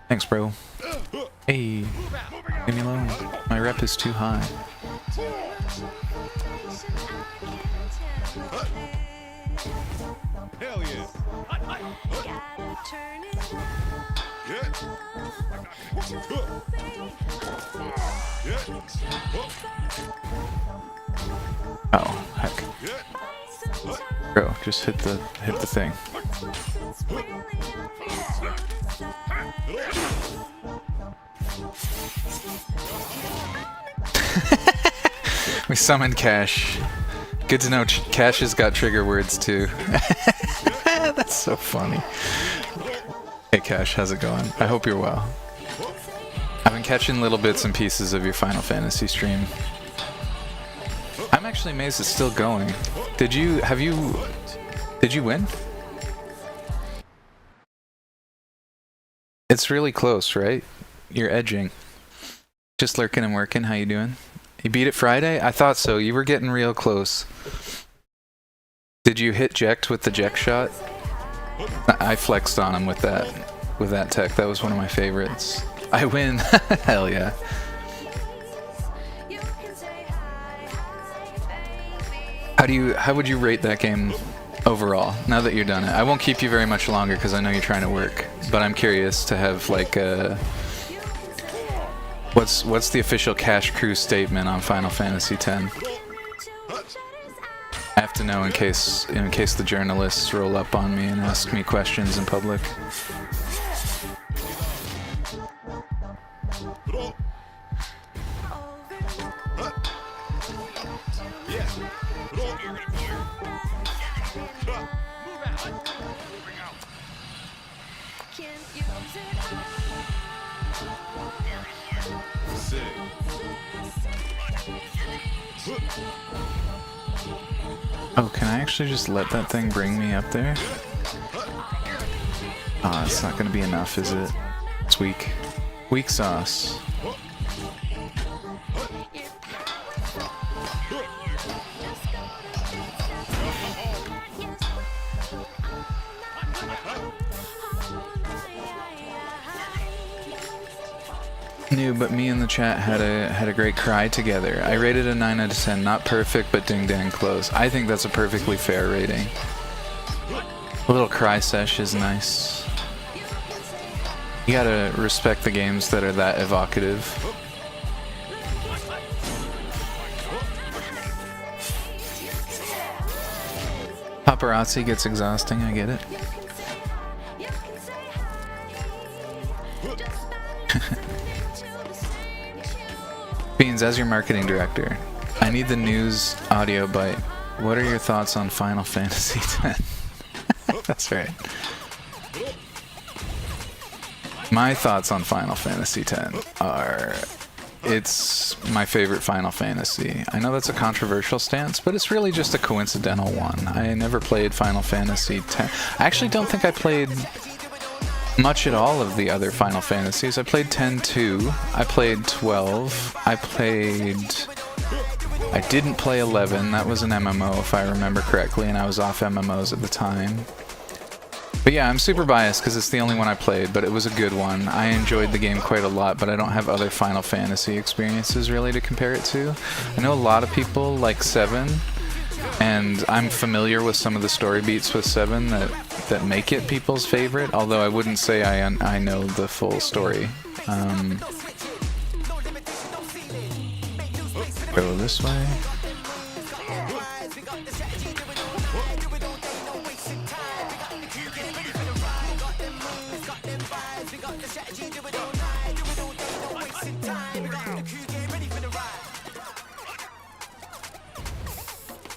Thanks, bro. Hey, leave me alone. My rep is too high. Hell yeah. Oh, heck. Bro, just hit the thing. We summoned Cash. Good to know Cash has got trigger words too. That's so funny. Hey Cash, how's it going? I hope you're well. I've been catching little bits and pieces of your Final Fantasy stream. I'm actually amazed it's still going. Did you win? It's really close, right? You're edging. Just lurking and working, how you doing? You beat it Friday? I thought so, you were getting real close. Did you hit Jekt with the Jekt shot? I flexed on him with that tech. That was one of my favorites. I win. Hell yeah. How would you rate that game overall, now that you're done it? I won't keep you very much longer because I know you're trying to work, but I'm curious to have like what's the official Cash Crew statement on Final Fantasy X? I have to know in case the journalists roll up on me and ask me questions in public. Oh, can I actually just let that thing bring me up there? Ah, it's not gonna be enough, is it? It's weak. Weak sauce. New, but me and the chat had a great cry together. I rated a 9 out of 10. Not perfect, but ding dang close. I think that's a perfectly fair rating. A little cry sesh is nice. You gotta respect the games that are that evocative. Paparazzi gets exhausting, I get it. Beans, as your marketing director, I need the news audio bite. What are your thoughts on Final Fantasy X? That's right. My thoughts on Final Fantasy X are, it's my favorite Final Fantasy. I know that's a controversial stance, but it's really just a coincidental one. I never played Final Fantasy X. I actually don't think I played much at all of the other Final Fantasies. I played 10-2, I played 12, I didn't play 11, that was an MMO if I remember correctly, and I was off MMOs at the time. But yeah, I'm super biased because it's the only one I played, but it was a good one. I enjoyed the game quite a lot, but I don't have other Final Fantasy experiences really to compare it to. I know a lot of people like 7, and I'm familiar with some of the story beats with 7 that make it people's favorite, although I wouldn't say I know the full story. Go this way.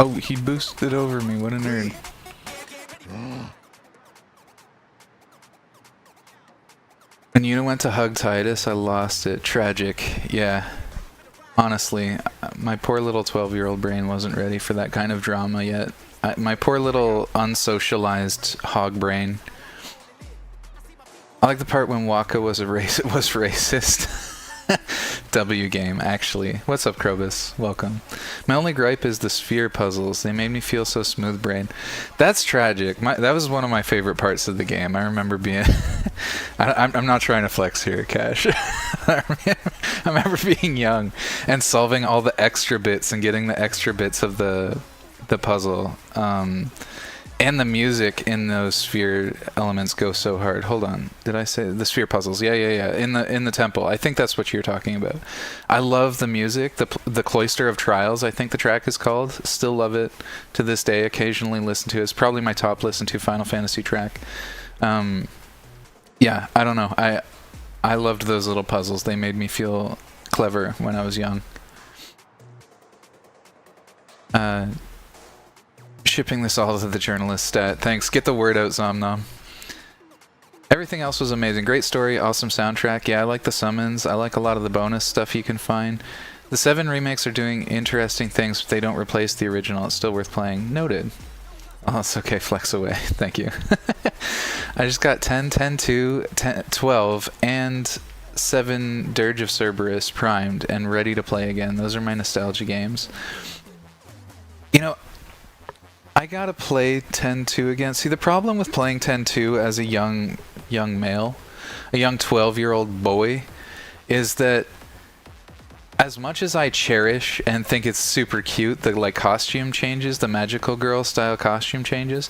Oh, he boosted over me, what a nerd. When Una went to hug Titus, I lost it. Tragic, yeah. Honestly, my poor little 12-year-old brain wasn't ready for that kind of drama yet. My poor little unsocialized hog brain. I like the part when Waka was racist. W game, actually. What's up, Krobus? Welcome. My only gripe is the sphere puzzles. They made me feel so smooth-brained. That's tragic. That was one of my favorite parts of the game. I remember being... I'm not trying to flex here, Cash. I remember being young and solving all the extra bits and getting the extra bits of the puzzle. And the music in those sphere elements go so hard. Hold on, did I say the sphere puzzles? Yeah. In the temple. I think that's what you're talking about. I love the music. The Cloister of Trials, I think the track is called. Still love it to this day. Occasionally listen to it. It's probably my top listen to Final Fantasy track. Yeah, I don't know. I loved those little puzzles. They made me feel clever when I was young. Shipping this all to the journalist stat. Thanks. Get the word out, Zomnom. Everything else was amazing. Great story, awesome soundtrack. Yeah, I like the summons. I like a lot of the bonus stuff you can find. The 7 remakes are doing interesting things, but they don't replace the original. It's still worth playing. Noted. Oh, it's okay. Flex away. Thank you. I just got 10, 10, 2, 10, 12, and 7 Dirge of Cerberus primed and ready to play again. Those are my nostalgia games. You know, I gotta play 10-2 again. See, the problem with playing 10-2 as a young male, a young 12-year-old boy, is that as much as I cherish and think it's super cute, the like costume changes, the magical girl style costume changes,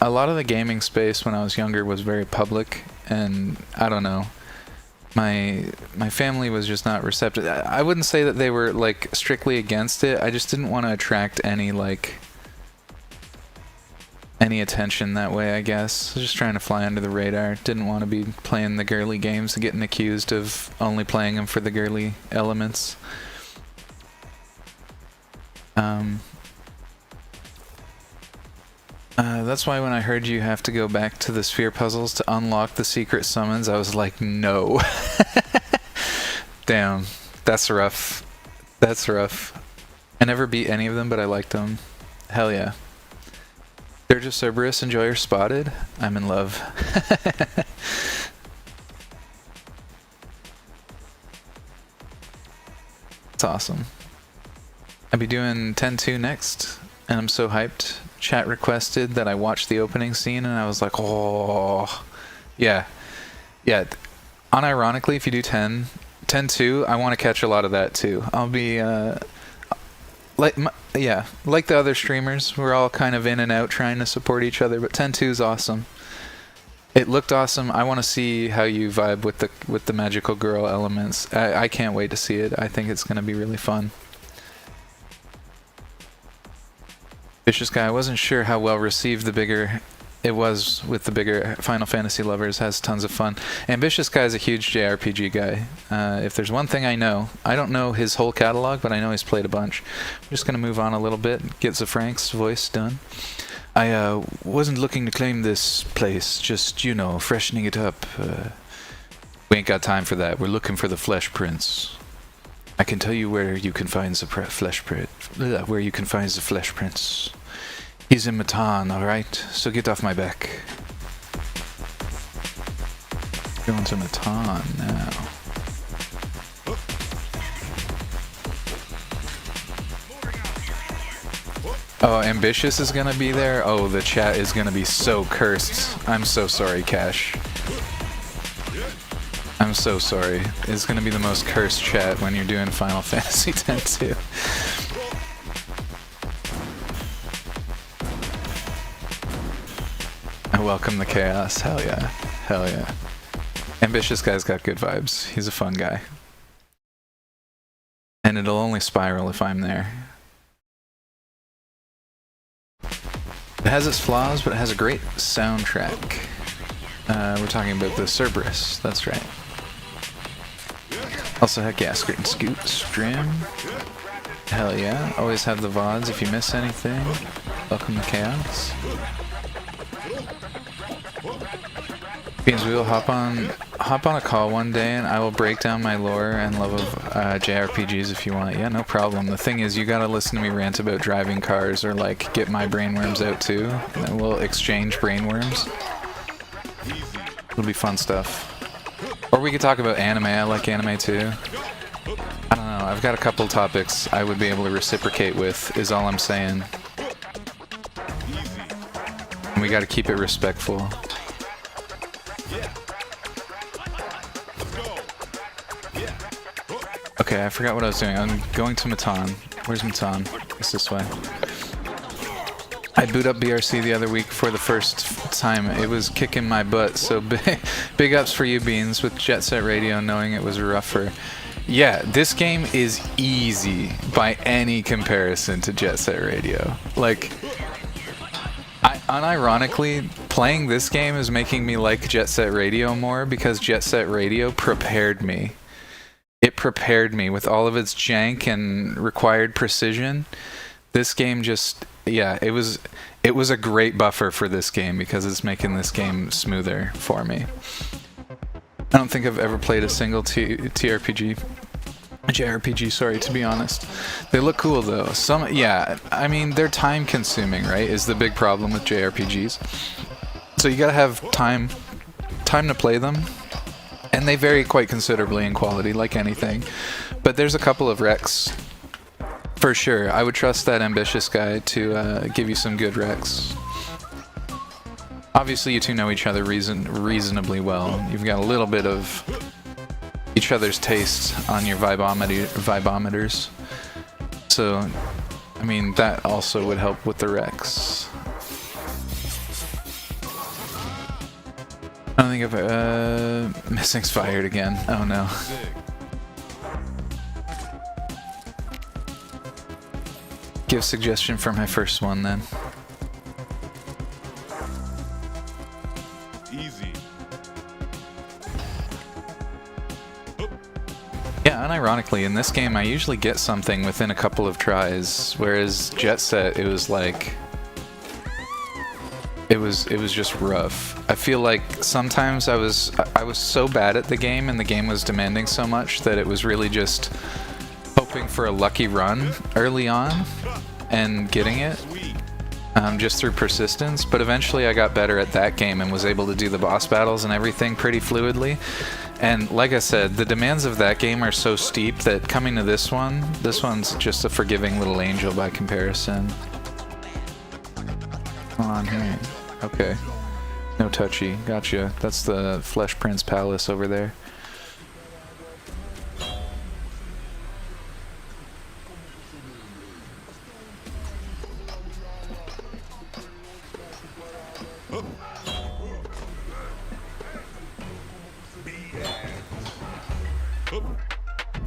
a lot of the gaming space when I was younger was very public, and I don't know. My family was just not receptive. I wouldn't say that they were like strictly against it. I just didn't want to attract any attention that way, I guess. Just trying to fly under the radar. Didn't want to be playing the girly games and getting accused of only playing them for the girly elements. That's why when I heard you have to go back to the sphere puzzles to unlock the secret summons, I was like, no. Damn, that's rough. That's rough. I never beat any of them, but I liked them. Hell yeah. Sturgis Cerberus, enjoyer spotted. I'm in love. It's awesome. I'll be doing 10-2 next, and I'm so hyped. Chat requested that I watch the opening scene, and I was like, oh, yeah. Yeah, unironically, if you do 10-2, I want to catch a lot of that too. I'll be, like the other streamers, we're all kind of in and out trying to support each other, but 10-2 is awesome. It looked awesome. I want to see how you vibe with the magical girl elements. I can't wait to see it. I think it's going to be really fun. Vicious Guy, I wasn't sure how well received it was with the bigger Final Fantasy lovers. Has tons of fun. Ambitious Guy is a huge JRPG guy. If there's one thing I know, I don't know his whole catalog, but I know he's played a bunch. I'm just going to move on a little bit, get Zafrank's voice done. I wasn't looking to claim this place, just, you know, freshening it up. We ain't got time for that. We're looking for the Flesh Prince. I can tell you where you can find the Flesh Prince. He's in Matan, alright? So get off my back. Going to Matan now. Oh, Ambitious is gonna be there? Oh, the chat is gonna be so cursed. I'm so sorry, Cash. I'm so sorry. It's gonna be the most cursed chat when you're doing Final Fantasy X too. I welcome the chaos. Hell yeah. Hell yeah. Ambitious Guy's got good vibes. He's a fun guy. And it'll only spiral if I'm there. It has its flaws, but it has a great soundtrack. We're talking about the Cerberus, that's right. Also, heck yeah, Skirt and Scoot stream. Hell yeah, always have the VODs if you miss anything. Welcome to Chaos. Beans, we will hop on a call one day and I will break down my lore and love of JRPGs if you want. Yeah, no problem. The thing is, you gotta listen to me rant about driving cars or like get my brainworms out too. And we'll exchange brainworms. It'll be fun stuff. Or we could talk about anime. I like anime too. I don't know. I've got a couple topics I would be able to reciprocate with, is all I'm saying. And we gotta keep it respectful. Okay, I forgot what I was doing. I'm going to Matan. Where's Matan? It's this way. I boot up BRC the other week for the first time. It was kicking my butt, so big ups for you, Beans, with Jet Set Radio, knowing it was rougher. Yeah, this game is easy by any comparison to Jet Set Radio. Like, unironically, playing this game is making me like Jet Set Radio more because Jet Set Radio prepared me. It prepared me with all of its jank and required precision. This game just, yeah, it was a great buffer for this game because it's making this game smoother for me. I don't think I've ever played a single JRPG, sorry, to be honest. They look cool though. Yeah, I mean, they're time consuming, right, is the big problem with JRPGs. So you gotta have time to play them. And they vary quite considerably in quality, like anything. But there's a couple of recs For sure, I would trust that ambitious guy to give you some good recs. Obviously, you two know each other reasonably well. You've got a little bit of each other's tastes on your vibometers. So, I mean, that also would help with the recs. I don't think I've, Missing's fired again. Oh no. Give suggestion for my first one then. Easy. Yeah, unironically, in this game I usually get something within a couple of tries, whereas Jet Set, it was like... It was just rough. I feel like sometimes I was so bad at the game and the game was demanding so much that it was really just hoping for a lucky run early on and getting it just through persistence, but eventually I got better at that game and was able to do the boss battles and everything pretty fluidly. And like I said, the demands of that game are so steep that coming to this one's just a forgiving little angel by comparison. Come on here. Okay. No touchy. Gotcha. That's the Flesh Prince Palace over there.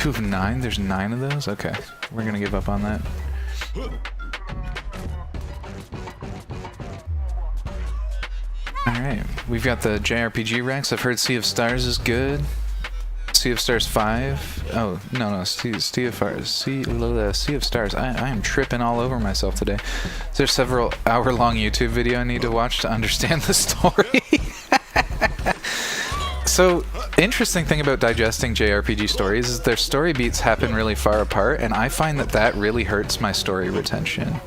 Two of 9? There's 9 of those? Okay. We're gonna give up on that. Alright, we've got the JRPG ranks. I've heard Sea of Stars is good. Sea of Stars 5. Oh, no, Sea of Stars. I am tripping all over myself today. There's several hour-long YouTube video I need to watch to understand the story. So, interesting thing about digesting JRPG stories is their story beats happen really far apart, and I find that that really hurts my story retention.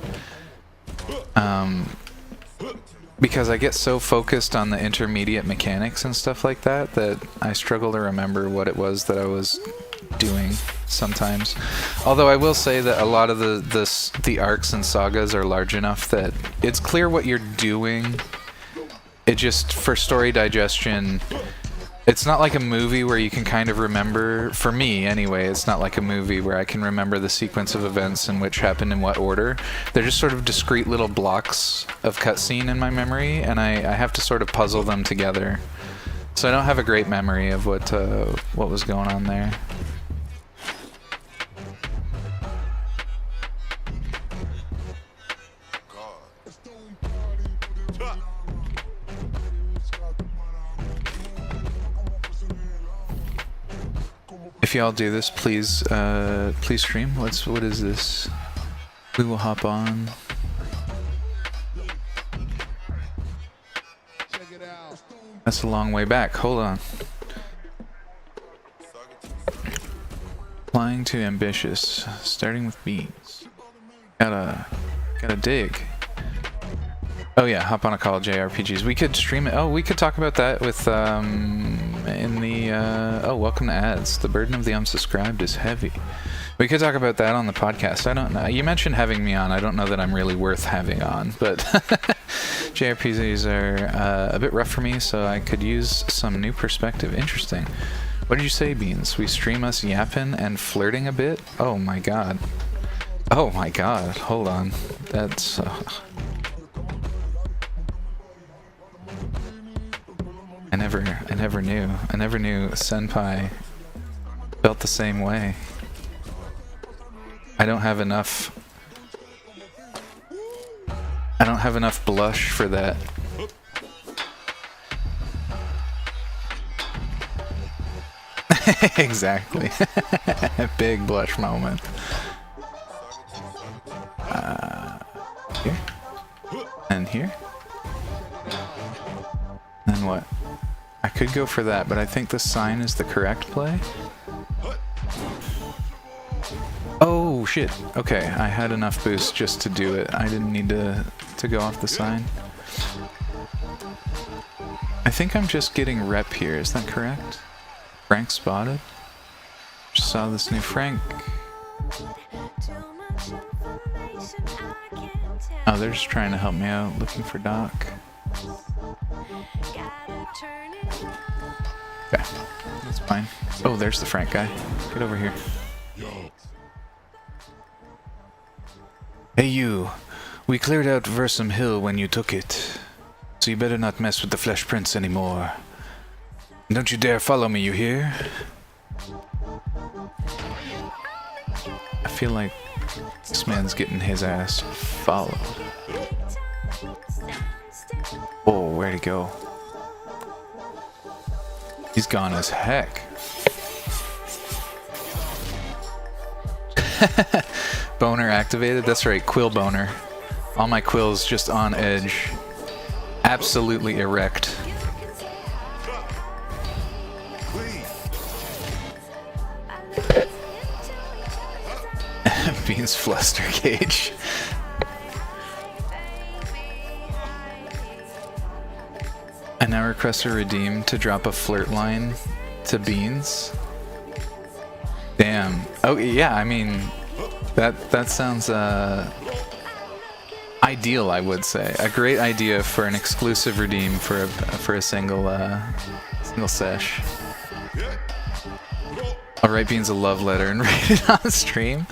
Because I get so focused on the intermediate mechanics and stuff like that that I struggle to remember what it was that I was doing sometimes. Although I will say that a lot of the arcs and sagas are large enough that it's clear what you're doing. It just, for story digestion, it's not like a movie where you can kind of remember, for me anyway, it's not like a movie where I can remember the sequence of events and which happened in what order. They're just sort of discrete little blocks of cutscene in my memory, and I have to sort of puzzle them together. So I don't have a great memory of what was going on there. If y'all do this, please please stream. What is this? We will hop on. That's a long way back. Hold on. Flying to ambitious, starting with beans. Gotta dig. Oh yeah, hop on a call, JRPGs. We could stream it. Oh, we could talk about that with in the oh, welcome to ads. The burden of the unsubscribed is heavy. We could talk about that on the podcast. I don't know. You mentioned having me on. I don't know that I'm really worth having on, but JRPGs are a bit rough for me, so I could use some new perspective. Interesting. What did you say, Beans? We stream us yapping and flirting a bit? Oh my god. Oh my god. Hold on. That's... I never knew. I never knew Senpai felt the same way. I don't have enough blush for that. Exactly. Big blush moment. Here. And here. Then what? I could go for that, but I think the sign is the correct play. Oh shit. Okay, I had enough boost just to do it. I didn't need to go off the sign. I think I'm just getting rep here, is that correct? Frank spotted? Just saw this new Frank. Oh, they're just trying to help me out, looking for Doc. Okay, that's fine. Oh, there's the Frank guy. Get over here. Hey you, we cleared out Versum Hill when you took it, so you better not mess with the Flesh Prince anymore. Don't you dare follow me, you hear? I feel like this man's getting his ass followed. Oh, where'd he go? He's gone as heck. Boner activated? That's right, quill boner. All my quills just on edge. Absolutely erect. Beans fluster cage. I now request a redeem to drop a flirt line to Beans. Damn. Oh yeah, I mean that sounds ideal, I would say. A great idea for an exclusive redeem for a single sesh. I'll write Beans a love letter and read it on stream.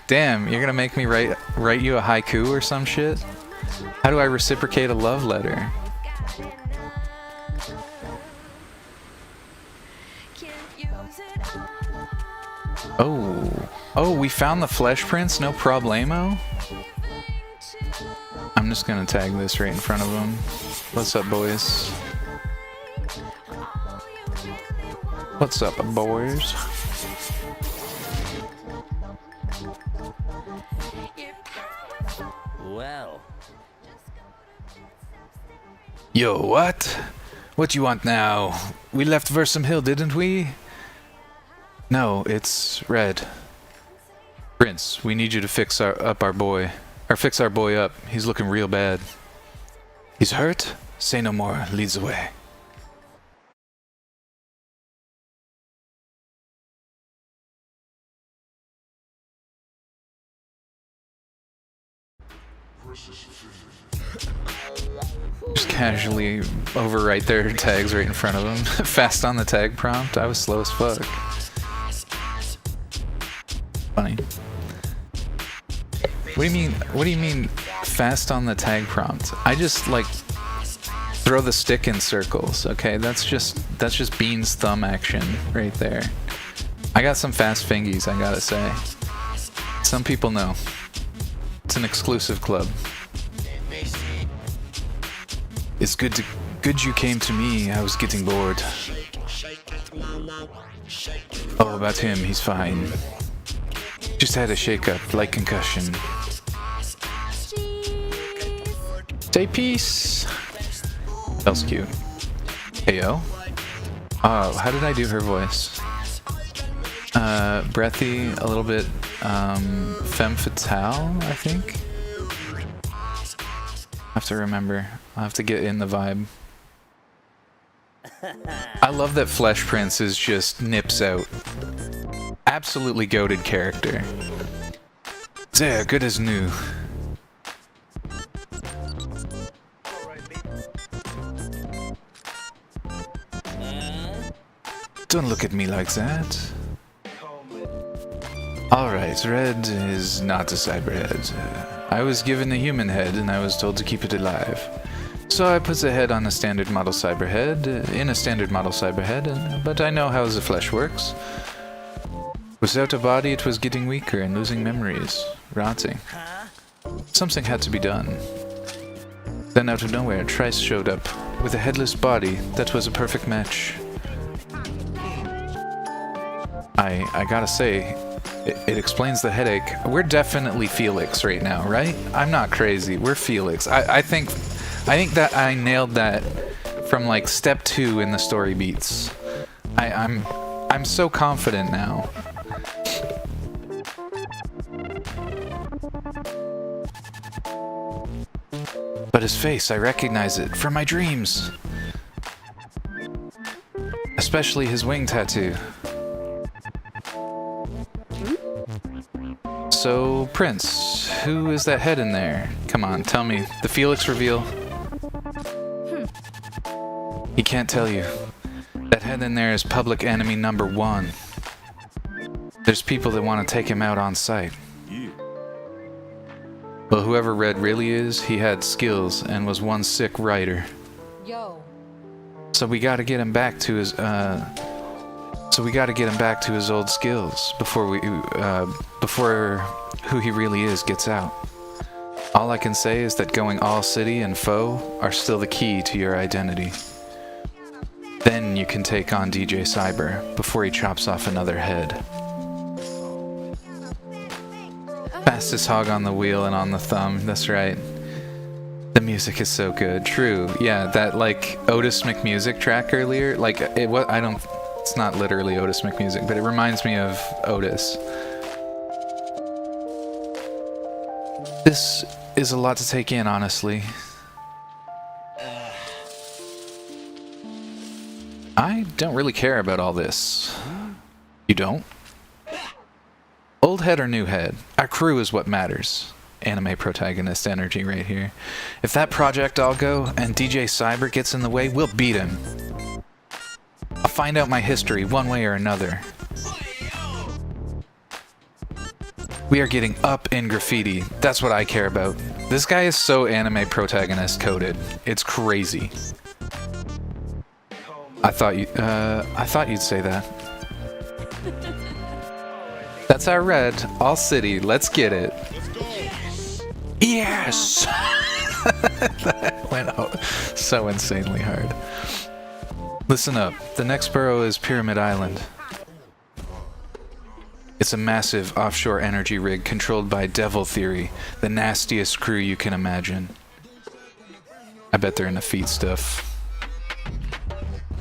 Damn, you're gonna make me write you a haiku or some shit? How do I reciprocate a love letter? Oh, we found the Flesh Prince, no problemo? I'm just gonna tag this right in front of him. What's up, boys? What's up, boys? Well. Yo, what? What you want now? We left Versum Hill, didn't we? No, it's Red. Prince, we need you to fix our boy up. He's looking real bad. He's hurt? Say no more. Leads the way. Just casually overwrite their tags right in front of them. Fast on the tag prompt. I was slow as fuck. Funny. What do you mean fast on the tag prompt? I just like throw the stick in circles, okay? That's just Bean's thumb action right there. I got some fast fingies, I gotta say. Some people know. It's an exclusive club. It's good you came to me. I was getting bored. Oh, about him, he's fine. Just had a shake-up, like concussion. Say peace. That was cute. Heyo. Oh, how did I do her voice? Breathy, a little bit, femme fatale, I think? I have to remember. I'll have to get in the vibe. I love that Flesh Prince is just nips out. Absolutely goated character. There, good as new. Don't look at me like that. Alright, Red is not a cyberhead. I was given a human head and I was told to keep it alive. So I put the head on a standard model cyberhead, in a standard model cyberhead, but I know how the flesh works. Without a body, it was getting weaker and losing memories, rotting. Something had to be done. Then out of nowhere, Trice showed up, with a headless body that was a perfect match. I gotta say, it explains the headache. We're definitely Felix right now, right? I'm not crazy. We're Felix. I think that I nailed that from like step 2 in the story beats. I'm so confident now. But his face, I recognize it from my dreams. Especially his wing tattoo. So, Prince, who is that head in there? Come on, tell me. The Felix reveal? He can't tell you. That head in there is public enemy number 1. There's people that want to take him out on sight. Well, whoever Red really is, he had skills and was one sick writer. Yo. So we gotta get him back to his, old skills before who he really is gets out. All I can say is that going all city and foe are still the key to your identity. Then you can take on DJ Cyber before he chops off another head. Fastest hog on the wheel and on the thumb, that's right. The music is so good. True. Yeah, that like Otis McMusic track earlier, like it's not literally Otis McMusic, but it reminds me of Otis. This is a lot to take in, honestly. I don't really care about all this. You don't? Old head or new head? Our crew is what matters. Anime protagonist energy right here. If that project all go and DJ Cyber gets in the way, we'll beat him. I'll find out my history one way or another. We are getting up in graffiti. That's what I care about. This guy is so anime protagonist coded. It's crazy. I thought you'd say that. That's our red. All city. Let's get it. Yes! That went out so insanely hard. Listen up. The next borough is Pyramid Island. It's a massive offshore energy rig controlled by Devil Theory, the nastiest crew you can imagine. I bet they're into feet stuff.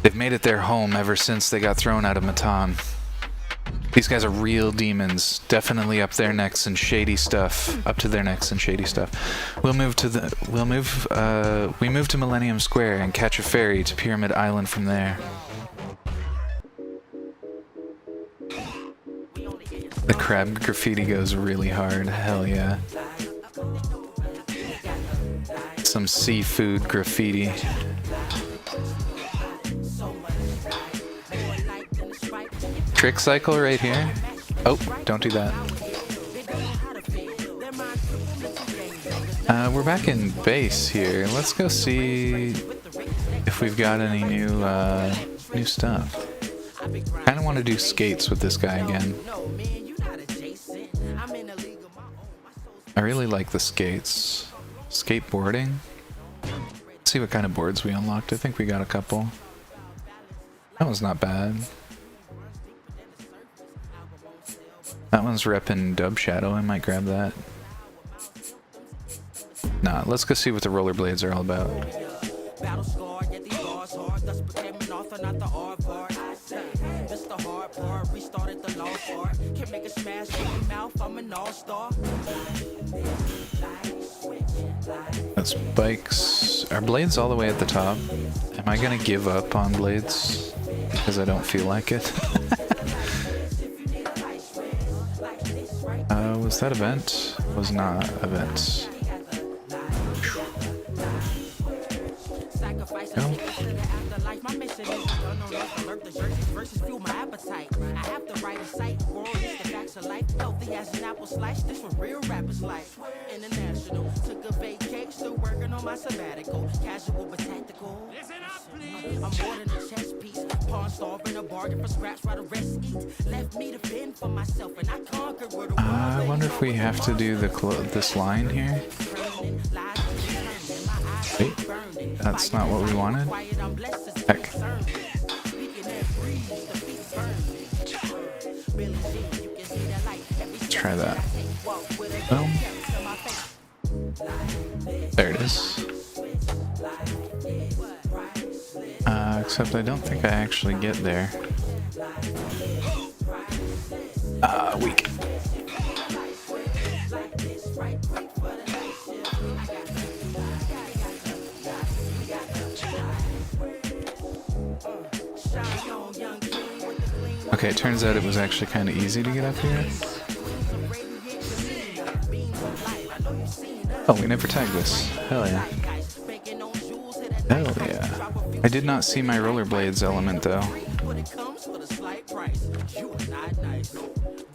They've made it their home ever since they got thrown out of Matan. These guys are real demons, definitely up their necks in shady stuff. Up to their necks in shady stuff. We move to Millennium Square and catch a ferry to Pyramid Island from there. The crab graffiti goes really hard. Hell yeah. Some seafood graffiti. Trick cycle right here. Oh, don't do that. We're back in base here. Let's go see if we've got any new stuff. Kind of want to do skates with this guy again. I really like the skates. Skateboarding. Let's see what kind of boards we unlocked. I think we got a couple. That was not bad. That one's repping Dub Shadow. I might grab that. Nah, let's go see what the rollerblades are all about. That's bikes. Are blades all the way at the top? Am I gonna give up on blades? Because I don't feel like it. Was that event? Was not event. No. I wonder if we have to do this line here. Wait, that's not what we wanted. Heck. Let's try that. Boom. There it is. Except I don't think I actually get there. Weak. Okay, it turns out it was actually kind of easy to get up here. Oh, we never tagged this. Hell yeah. Hell yeah. I did not see my rollerblades element though.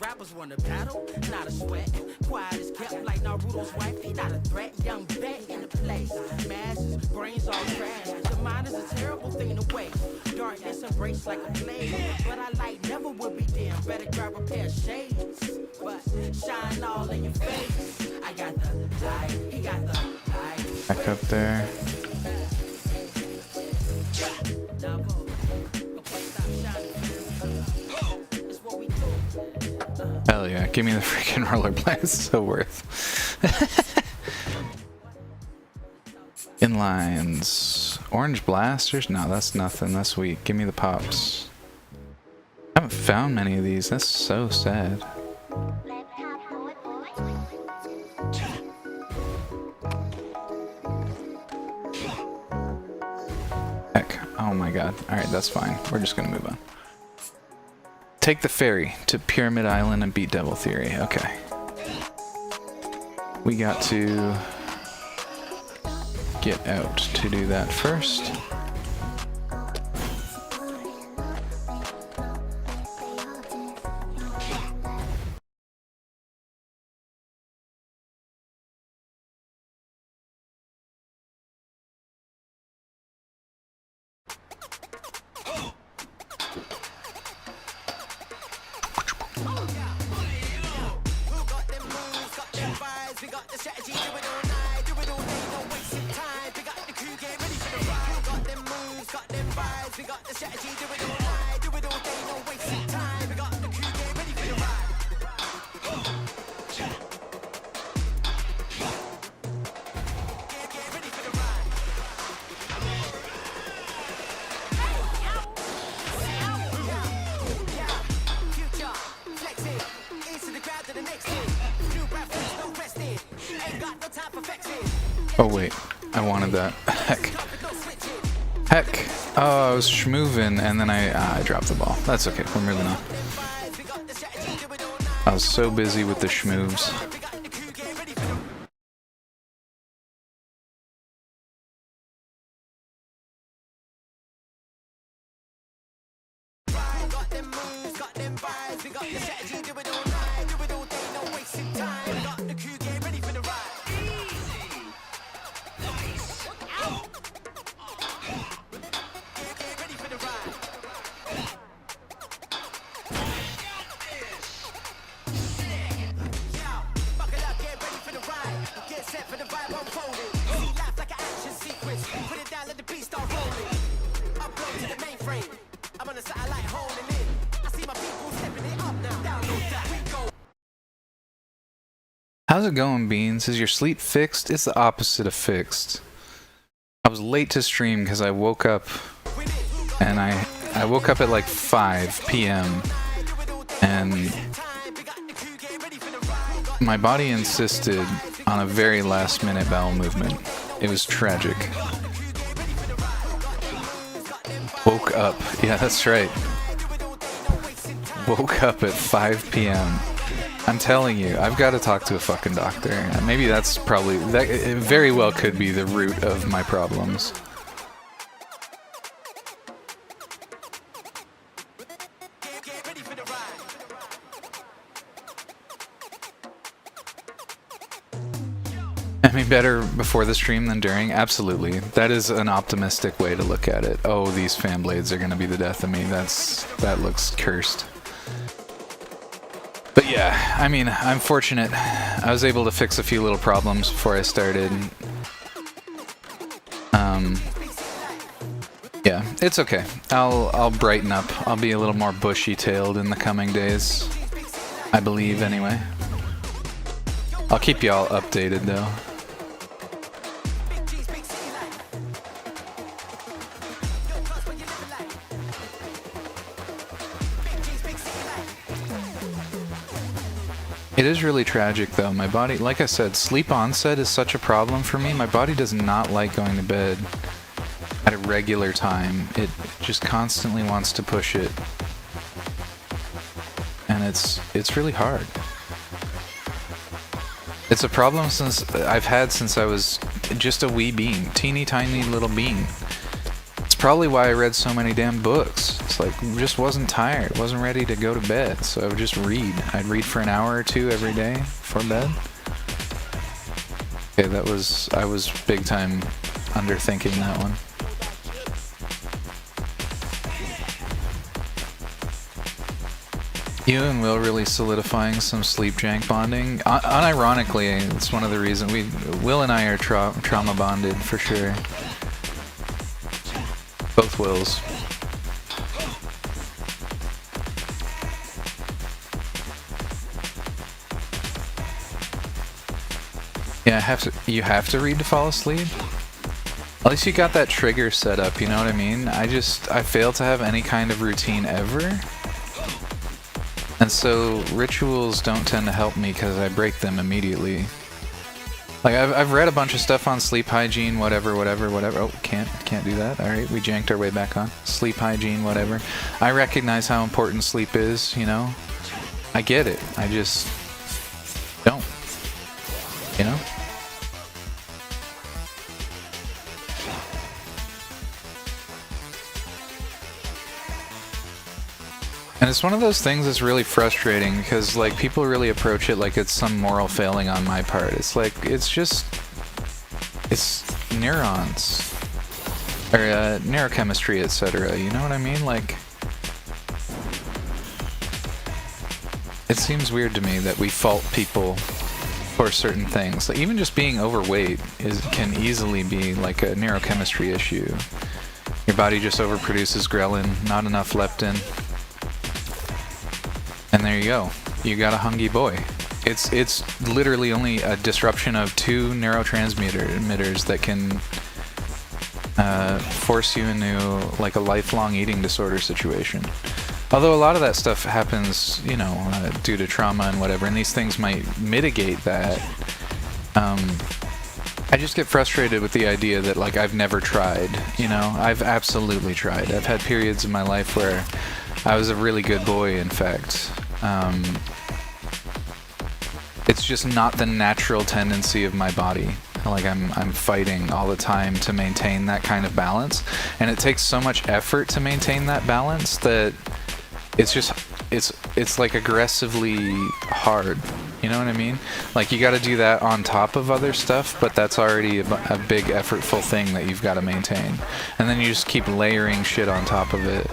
Rappers want to battle, not a sweat. Quiet is kept like Naruto's wife. He not a threat. Young vet in the place. Masses, brains all trash. The mind is a terrible thing to waste. Darkness embraced like a plague. But I like never would be dim. Better grab a pair of shades. But shine all in your face. I got the light. He got the light. Back up there. Hell yeah, give me the freaking rollerblades, so worth. Inlines. Orange blasters? No, that's nothing, that's weak. Give me the pops. I haven't found many of these, that's so sad. Heck, oh my god. Alright, that's fine. We're just gonna move on. Take the ferry to Pyramid Island and beat Devil Theory. Okay. We got to get out to do that first. Oh wait, I wanted that. Heck. Heck. Oh, I was schmoovin' and then I dropped the ball. That's okay, we're moving on. I was so busy with the schmoves. How's it going, Beans? Is your sleep fixed? It's the opposite of fixed. I was late to stream because I woke up and I woke up at like 5 p.m. and my body insisted on a very last minute bowel movement. It was tragic. Woke up. Yeah, that's right. Woke up at 5 p.m. I'm telling you, I've got to talk to a fucking doctor. Maybe that's probably, that it very well could be the root of my problems. I mean, better before the stream than during? Absolutely. That is an optimistic way to look at it. Oh, these fan blades are gonna be the death of me. That looks cursed. But yeah, I mean, I'm fortunate. I was able to fix a few little problems before I started. Yeah, it's okay. I'll brighten up. I'll be a little more bushy-tailed in the coming days. I believe, anyway. I'll keep y'all updated, though. It is really tragic though. My body, like I said, sleep onset is such a problem for me. My body does not like going to bed at a regular time. It just constantly wants to push it. And it's really hard. It's a problem I've had since I was just a wee bean, teeny tiny little bean. It's probably why I read so many damn books. It's like, just wasn't tired, wasn't ready to go to bed, so I would just read. I'd read for an hour or two every day before bed. Okay, I was big time underthinking that one. You and Will really solidifying some sleep jank bonding. Unironically, it's one of the reasons Will and I are trauma bonded for sure. Both Wills. Yeah, you have to read to fall asleep. At least you got that trigger set up, you know what I mean? I fail to have any kind of routine ever. And so rituals don't tend to help me because I break them immediately. Like I've read a bunch of stuff on sleep hygiene, whatever. Oh, can't do that. All right, we janked our way back on sleep hygiene, whatever. I recognize how important sleep is. You know, I get it. I just don't. You know. And it's one of those things that's really frustrating because, like, people really approach it like it's some moral failing on my part. It's like, it's neurons, or neurochemistry, etc. You know what I mean? Like, it seems weird to me that we fault people for certain things. Like, even just being overweight can easily be like a neurochemistry issue. Your body just overproduces ghrelin, not enough leptin. And there you go. You got a hungry boy. It's literally only a disruption of 2 neurotransmitters that can force you into like a lifelong eating disorder situation. Although a lot of that stuff happens, you know, due to trauma and whatever, and these things might mitigate that. I just get frustrated with the idea that, like, I've never tried, you know? I've absolutely tried. I've had periods in my life where I was a really good boy, in fact. It's just not the natural tendency of my body. Like, I'm fighting all the time to maintain that kind of balance, and it takes so much effort to maintain that balance that it's like aggressively hard. You know what I mean? Like, you got to do that on top of other stuff, but that's already a big effortful thing that you've got to maintain, and then you just keep layering shit on top of it.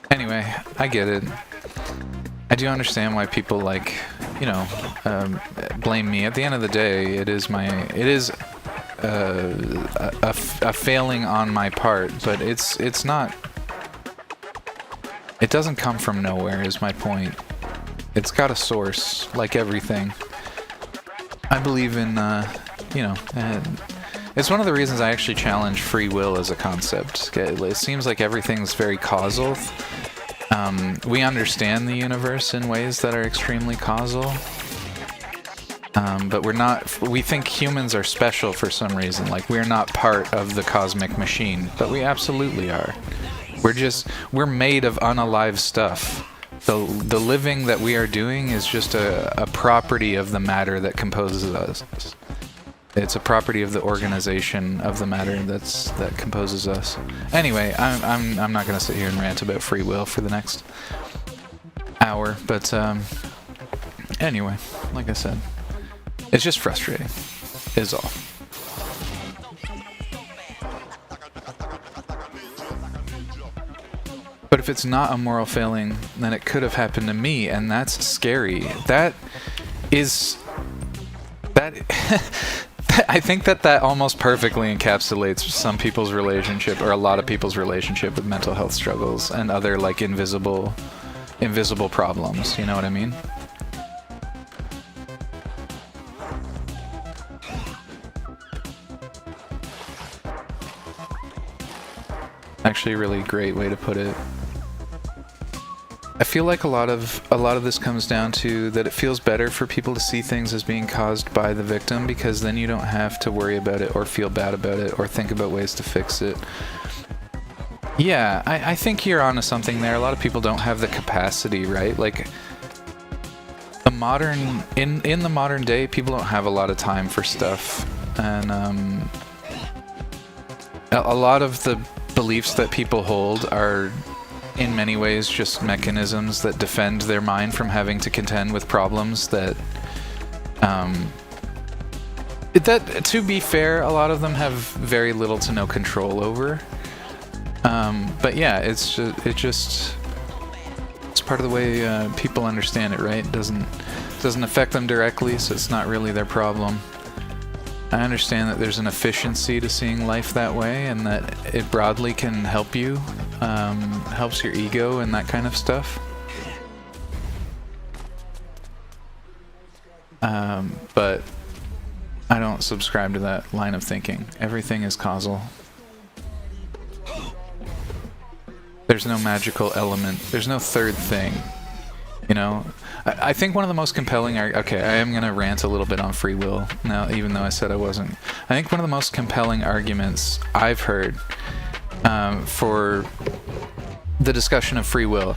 Anyway, I get it. I do understand why people, like, you know, blame me. At the end of the day, it is a failing on my part, but it's not. It doesn't come from nowhere, is my point. It's got a source, like everything. I believe in, you know. It's one of the reasons I actually challenge free will as a concept. It seems like everything's very causal. We understand the universe in ways that are extremely causal. But we think humans are special for some reason. Like, we're not part of the cosmic machine, but we absolutely are. We're made of unalive stuff. The living that we are doing is just a property of the matter that composes us. It's a property of the organization of the matter that composes us. Anyway, I'm not gonna sit here and rant about free will for the next hour, but anyway, like I said, it's just frustrating, is all. But if it's not a moral failing, then it could have happened to me, and that's scary. That I think that almost perfectly encapsulates some people's relationship, or a lot of people's relationship, with mental health struggles and other, like, invisible problems. You know what I mean? Actually, a really great way to put it. I feel like a lot of this comes down to that it feels better for people to see things as being caused by the victim, because then you don't have to worry about it or feel bad about it or think about ways to fix it. Yeah, I think you're onto something there. A lot of people don't have the capacity, right? Like the modern in the modern day, people don't have a lot of time for stuff, and a lot of the beliefs that people hold are in many ways just mechanisms that defend their mind from having to contend with problems that to be fair, a lot of them have very little to no control over. But yeah, it's part of the way people understand it, right? It doesn't affect them directly, so it's not really their problem. I understand that there's an efficiency to seeing life that way, and that it broadly can help you, helps your ego and that kind of stuff. But I don't subscribe to that line of thinking. Everything is causal. There's no magical element. There's no third thing. You know? I think one of the most compelling... Okay, I am going to rant a little bit on free will now, even though I said I wasn't. I think one of the most compelling arguments I've heard for the discussion of free will,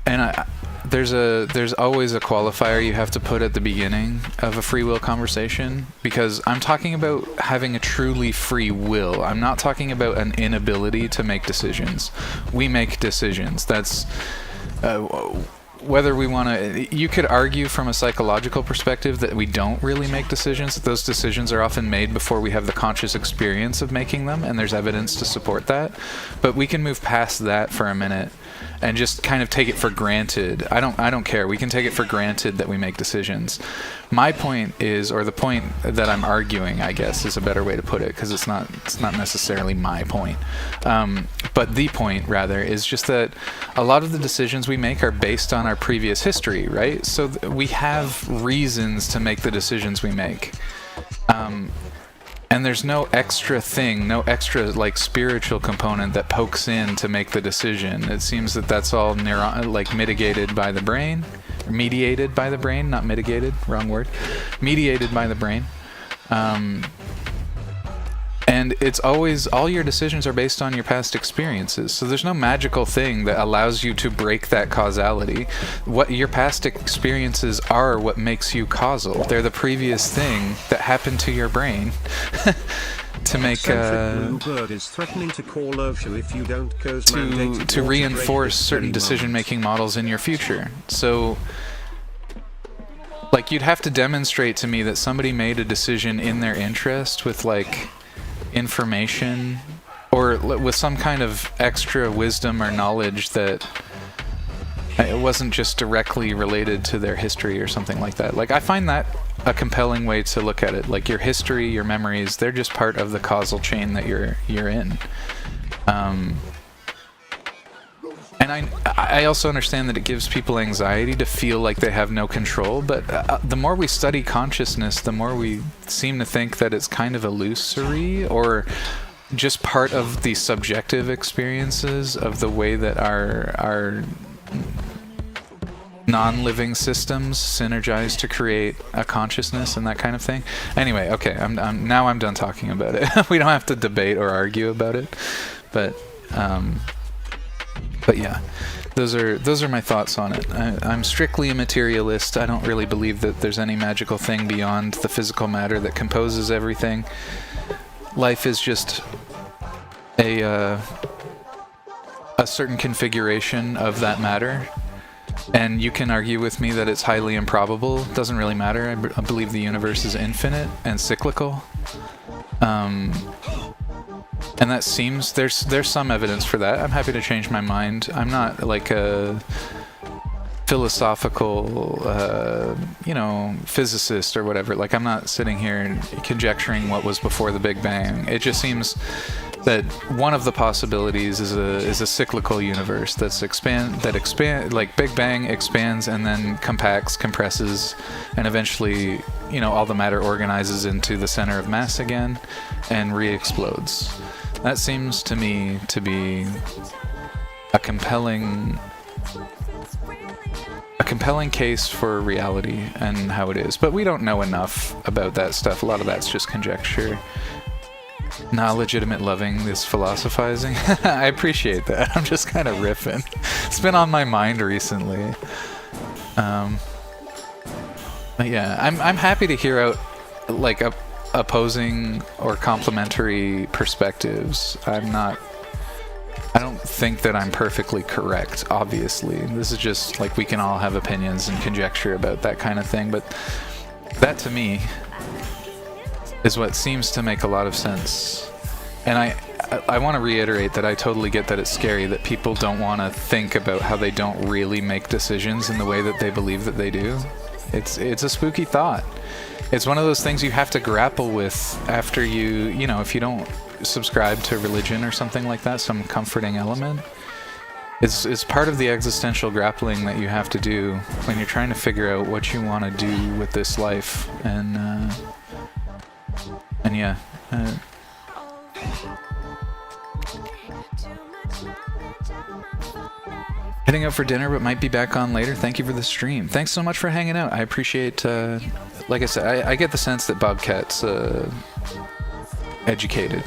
and there's always a qualifier you have to put at the beginning of a free will conversation, because I'm talking about having a truly free will. I'm not talking about an inability to make decisions. We make decisions. That's whether we want to... You could argue from a psychological perspective that we don't really make decisions, that those decisions are often made before we have the conscious experience of making them, and there's evidence to support that. But we can move past that for a minute and just kind of take it for granted. I don't care. We can take it for granted that we make decisions. My point is, or the point that I'm arguing, I guess, is a better way to put it, because it's not necessarily my point. But the point, rather, is just that a lot of the decisions we make are based on our previous history, right? So we have reasons to make the decisions we make. And there's no extra thing, no extra like spiritual component that pokes in to make the decision. It seems that that's all mitigated by the brain, or mediated by the brain, not mitigated, wrong word, mediated by the brain. And it's always, all your decisions are based on your past experiences. So there's no magical thing that allows you to break that causality. What your past experiences are what makes you causal. They're the previous thing that happened to your brain to make Bluebird is threatening to call OSHA if you don't to reinforce certain decision-making models in your future. So like, you'd have to demonstrate to me that somebody made a decision in their interest with like information or with some kind of extra wisdom or knowledge that it wasn't just directly related to their history or something like that. Like, I find that a compelling way to look at it. Like, your history, your memories, they're just part of the causal chain that you're in. And I also understand that it gives people anxiety to feel like they have no control, but the more we study consciousness, the more we seem to think that it's kind of illusory or just part of the subjective experiences of the way that our non-living systems synergize to create a consciousness and that kind of thing. Anyway, okay, I'm done talking about it. We don't have to debate or argue about it, but yeah, those are my thoughts on it. I'm strictly a materialist. I don't really believe that there's any magical thing beyond the physical matter that composes everything. Life is just a certain configuration of that matter, and you can argue with me that it's highly improbable. It doesn't really matter. I believe the universe is infinite and cyclical. And that seems, there's some evidence for that. I'm happy to change my mind. I'm not like a philosophical, physicist or whatever. Like, I'm not sitting here and conjecturing what was before the Big Bang. It just seems that one of the possibilities is a cyclical universe that like Big Bang expands and then compacts, compresses, and eventually, all the matter organizes into the center of mass again and re-explodes. That seems to me to be a compelling case for reality and how it is. But we don't know enough about that stuff. A lot of that's just conjecture. not legitimate loving, this philosophizing. I appreciate that. I'm just kind of riffing. It's been on my mind recently. But yeah, I'm happy to hear out like opposing or complementary perspectives. I don't think that I'm perfectly correct, obviously. This is just like we can all have opinions and conjecture about that kind of thing, but that to me is what seems to make a lot of sense. And I want to reiterate that I totally get that it's scary that people don't want to think about how they don't really make decisions in the way that they believe that they do. It's a spooky thought. It's one of those things you have to grapple with after you know, if you don't subscribe to religion or something like that, some comforting element. It's part of the existential grappling that you have to do when you're trying to figure out what you want to do with this life. And yeah. Heading out for dinner, but might be back on later. Thank you for the stream. Thanks so much for hanging out. I appreciate, like I said, I get the sense that Bobcat's educated.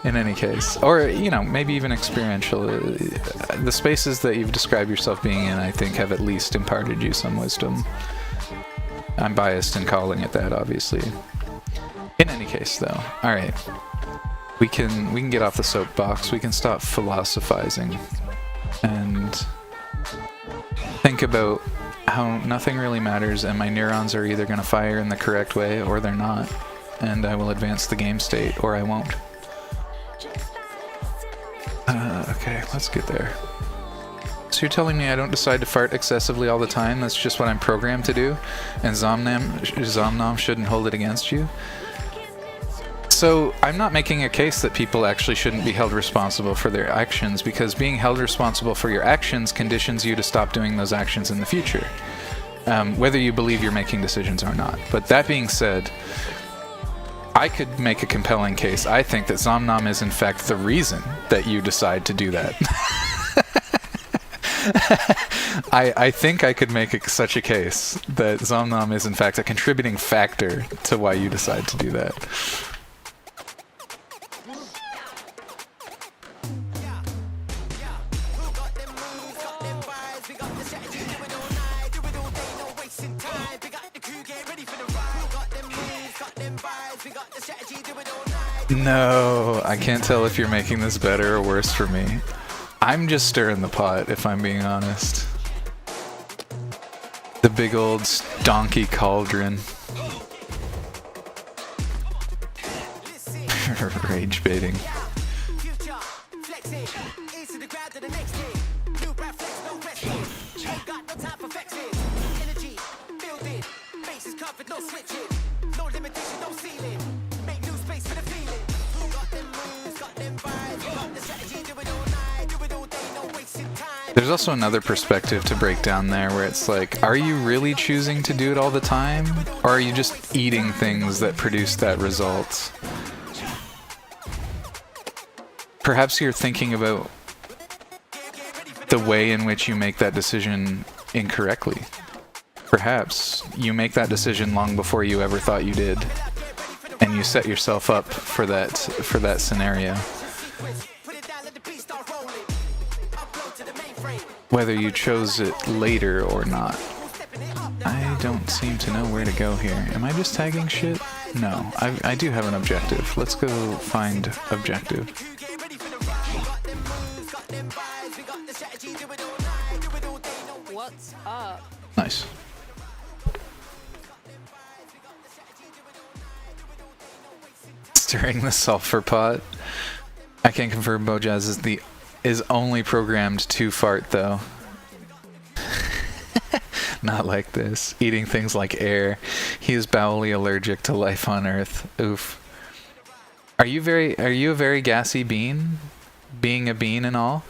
In any case. Or, you know, maybe even experiential. The spaces that you've described yourself being in, I think, have at least imparted you some wisdom. I'm biased in calling it that, obviously. In any case, though. Alright. We can get off the soapbox. We can stop philosophizing. And think about how nothing really matters, and my neurons are either going to fire in the correct way or they're not. And I will advance the game state, or I won't. Okay, let's get there. So you're telling me I don't decide to fart excessively all the time, that's just what I'm programmed to do, and Zomnom shouldn't hold it against you? So I'm not making a case that people actually shouldn't be held responsible for their actions, because being held responsible for your actions conditions you to stop doing those actions in the future, whether you believe you're making decisions or not. But that being said, I could make a compelling case. I think that Zomnom is in fact the reason that you decide to do that. I think I could make such a case that Zomnom is in fact a contributing factor to why you decide to do that. No, I can't tell if you're making this better or worse for me. I'm just stirring the pot, if I'm being honest. The big old donkey cauldron. Rage baiting. There's also another perspective to break down there where it's like, are you really choosing to do it all the time? Or are you just eating things that produce that result? Perhaps you're thinking about the way in which you make that decision incorrectly. Perhaps you make that decision long before you ever thought you did, and you set yourself up for that scenario. Whether you chose it later or not. I don't seem to know where to go here. Am I just tagging shit? No, I do have an objective. Let's go find objective. What's up? Nice. Stirring the sulfur pot. I can confirm Bojazz is only programmed to fart, though. Not like this. Eating things like air. He is bowelly allergic to life on Earth. Oof. Are you a very gassy bean? Being a bean and all?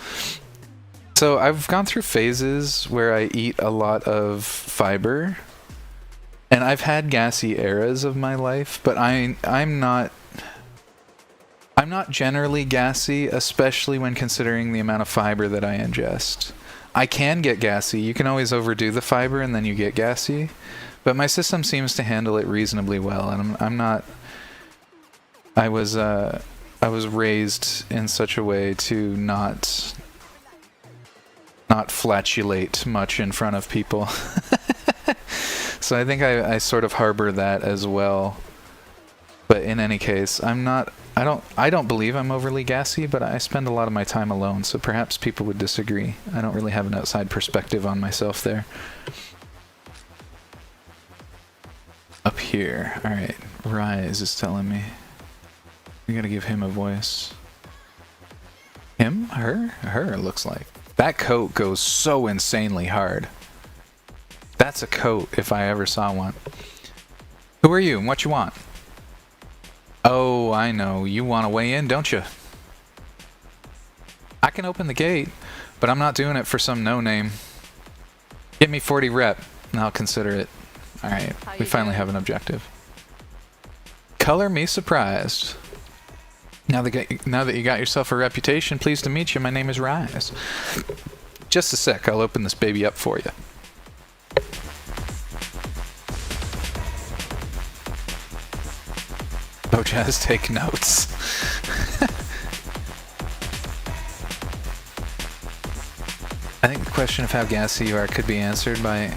So I've gone through phases where I eat a lot of fiber. And I've had gassy eras of my life, but I'm not generally gassy, especially when considering the amount of fiber that I ingest. I can get gassy. You can always overdo the fiber and then you get gassy. But my system seems to handle it reasonably well, and I'm not I was raised in such a way to not flatulate much in front of people. So I think I sort of harbor that as well. But in any case, I don't believe I'm overly gassy, but I spend a lot of my time alone, so perhaps people would disagree. I don't really have an outside perspective on myself there. Up here. Alright. Rise is telling me. We gotta give him a voice. Him? Her? Her, it looks like. That coat goes so insanely hard. That's a coat, if I ever saw one. Who are you and what you want? Oh, I know. You want to weigh in, don't you? I can open the gate, but I'm not doing it for some no-name. Give me 40 rep, and I'll consider it. Alright, we finally have an objective. Color me surprised. Now that you got yourself a reputation, pleased to meet you. My name is Rise. Just a sec, I'll open this baby up for you. Bojaz, take notes. I think the question of how gassy you are could be answered by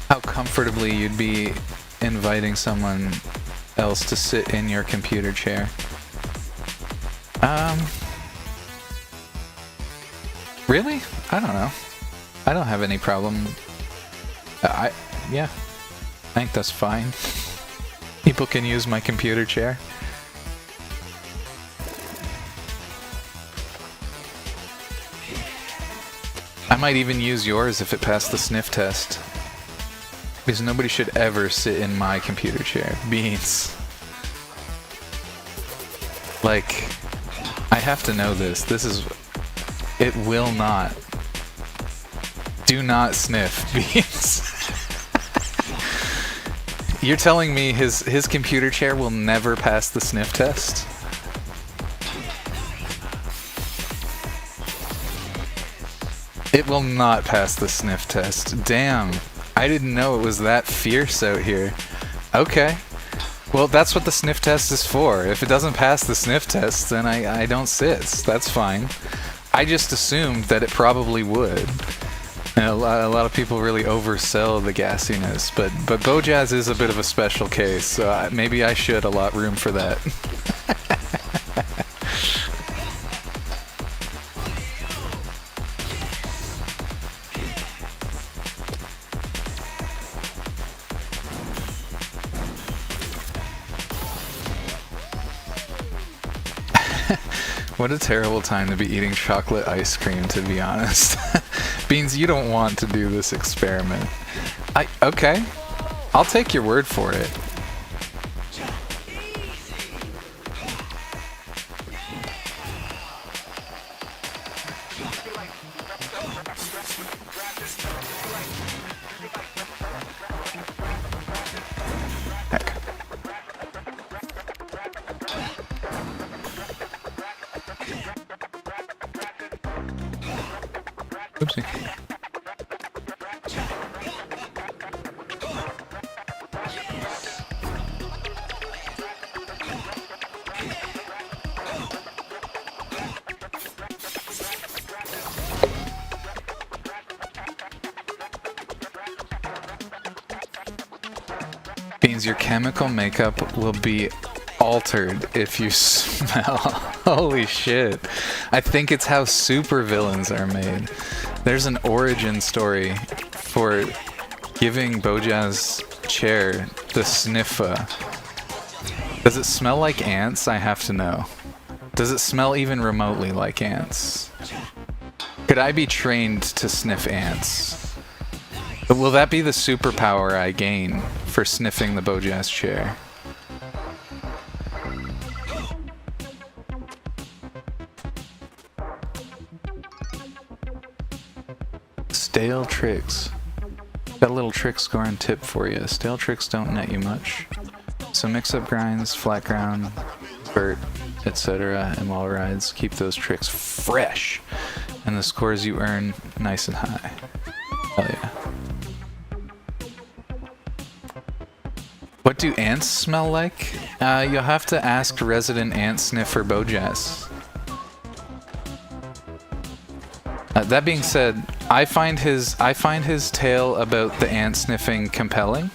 how comfortably you'd be inviting someone else to sit in your computer chair. Really? I don't know. I don't have any problem. Yeah. I think that's fine. People can use my computer chair. I might even use yours if it passed the sniff test. Because nobody should ever sit in my computer chair. Beans. Like, I have to know this. This is... It will not. Do not sniff, Beans. You're telling me his computer chair will never pass the sniff test? It will not pass the sniff test. Damn. I didn't know it was that fierce out here. Okay. Well, that's what the sniff test is for. If it doesn't pass the sniff test, then I don't sit. That's fine. I just assumed that it probably would. And a lot of people really oversell the gassiness, but Bojaz is a bit of a special case, so maybe I should allot room for that. What a terrible time to be eating chocolate ice cream, to be honest. Beans, you don't want to do this experiment. Okay. I'll take your word for it. Heck. Oopsie. Beans, your chemical makeup will be altered if you smell. Holy shit. I think it's how supervillains are made. There's an origin story for giving Bojaz's chair the sniffa. Does it smell like ants? I have to know. Does it smell even remotely like ants? Could I be trained to sniff ants? Will that be the superpower I gain for sniffing the Bojaz chair? Stale tricks. Got a little trick scoring tip for you. Stale tricks don't net you much. So mix up grinds, flat ground, vert, etc. and wall rides. Keep those tricks fresh. And the scores you earn nice and high. Hell yeah. What do ants smell like? You'll have to ask resident ant sniffer Bojazz. That being said, I find his tale about the ant sniffing compelling.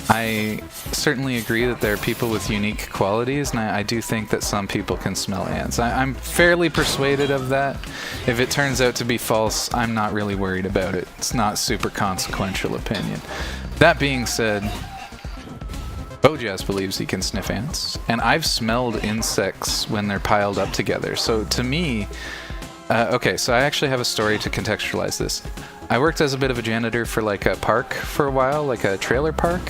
I certainly agree that there are people with unique qualities, and I do think that some people can smell ants. I'm fairly persuaded of that. If it turns out to be false, I'm not really worried about it. It's not super consequential opinion. That being said, Bojazz believes he can sniff ants, and I've smelled insects when they're piled up together. So to me, okay, so I actually have a story to contextualize this. I worked as a bit of a janitor for like a park for a while, like a trailer park.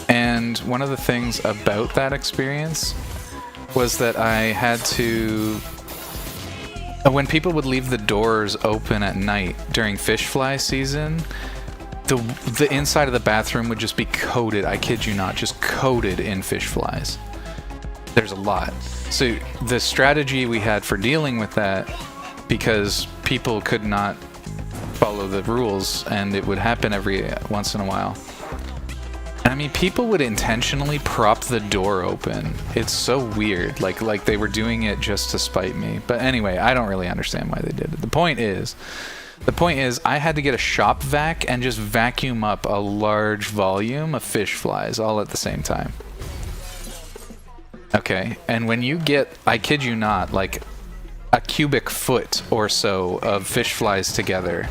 And one of the things about that experience was that I had to... When people would leave the doors open at night during fish fly season, the inside of the bathroom would just be coated, I kid you not, just coated in fish flies. There's a lot. So the strategy we had for dealing with that, because people could not follow the rules and it would happen every once in a while. I mean, people would intentionally prop the door open. It's so weird, like they were doing it just to spite me. But anyway, I don't really understand why they did it. The point is I had to get a shop vac and just vacuum up a large volume of fish flies all at the same time. Okay, and when you get, I kid you not, like a cubic foot or so of fish flies together,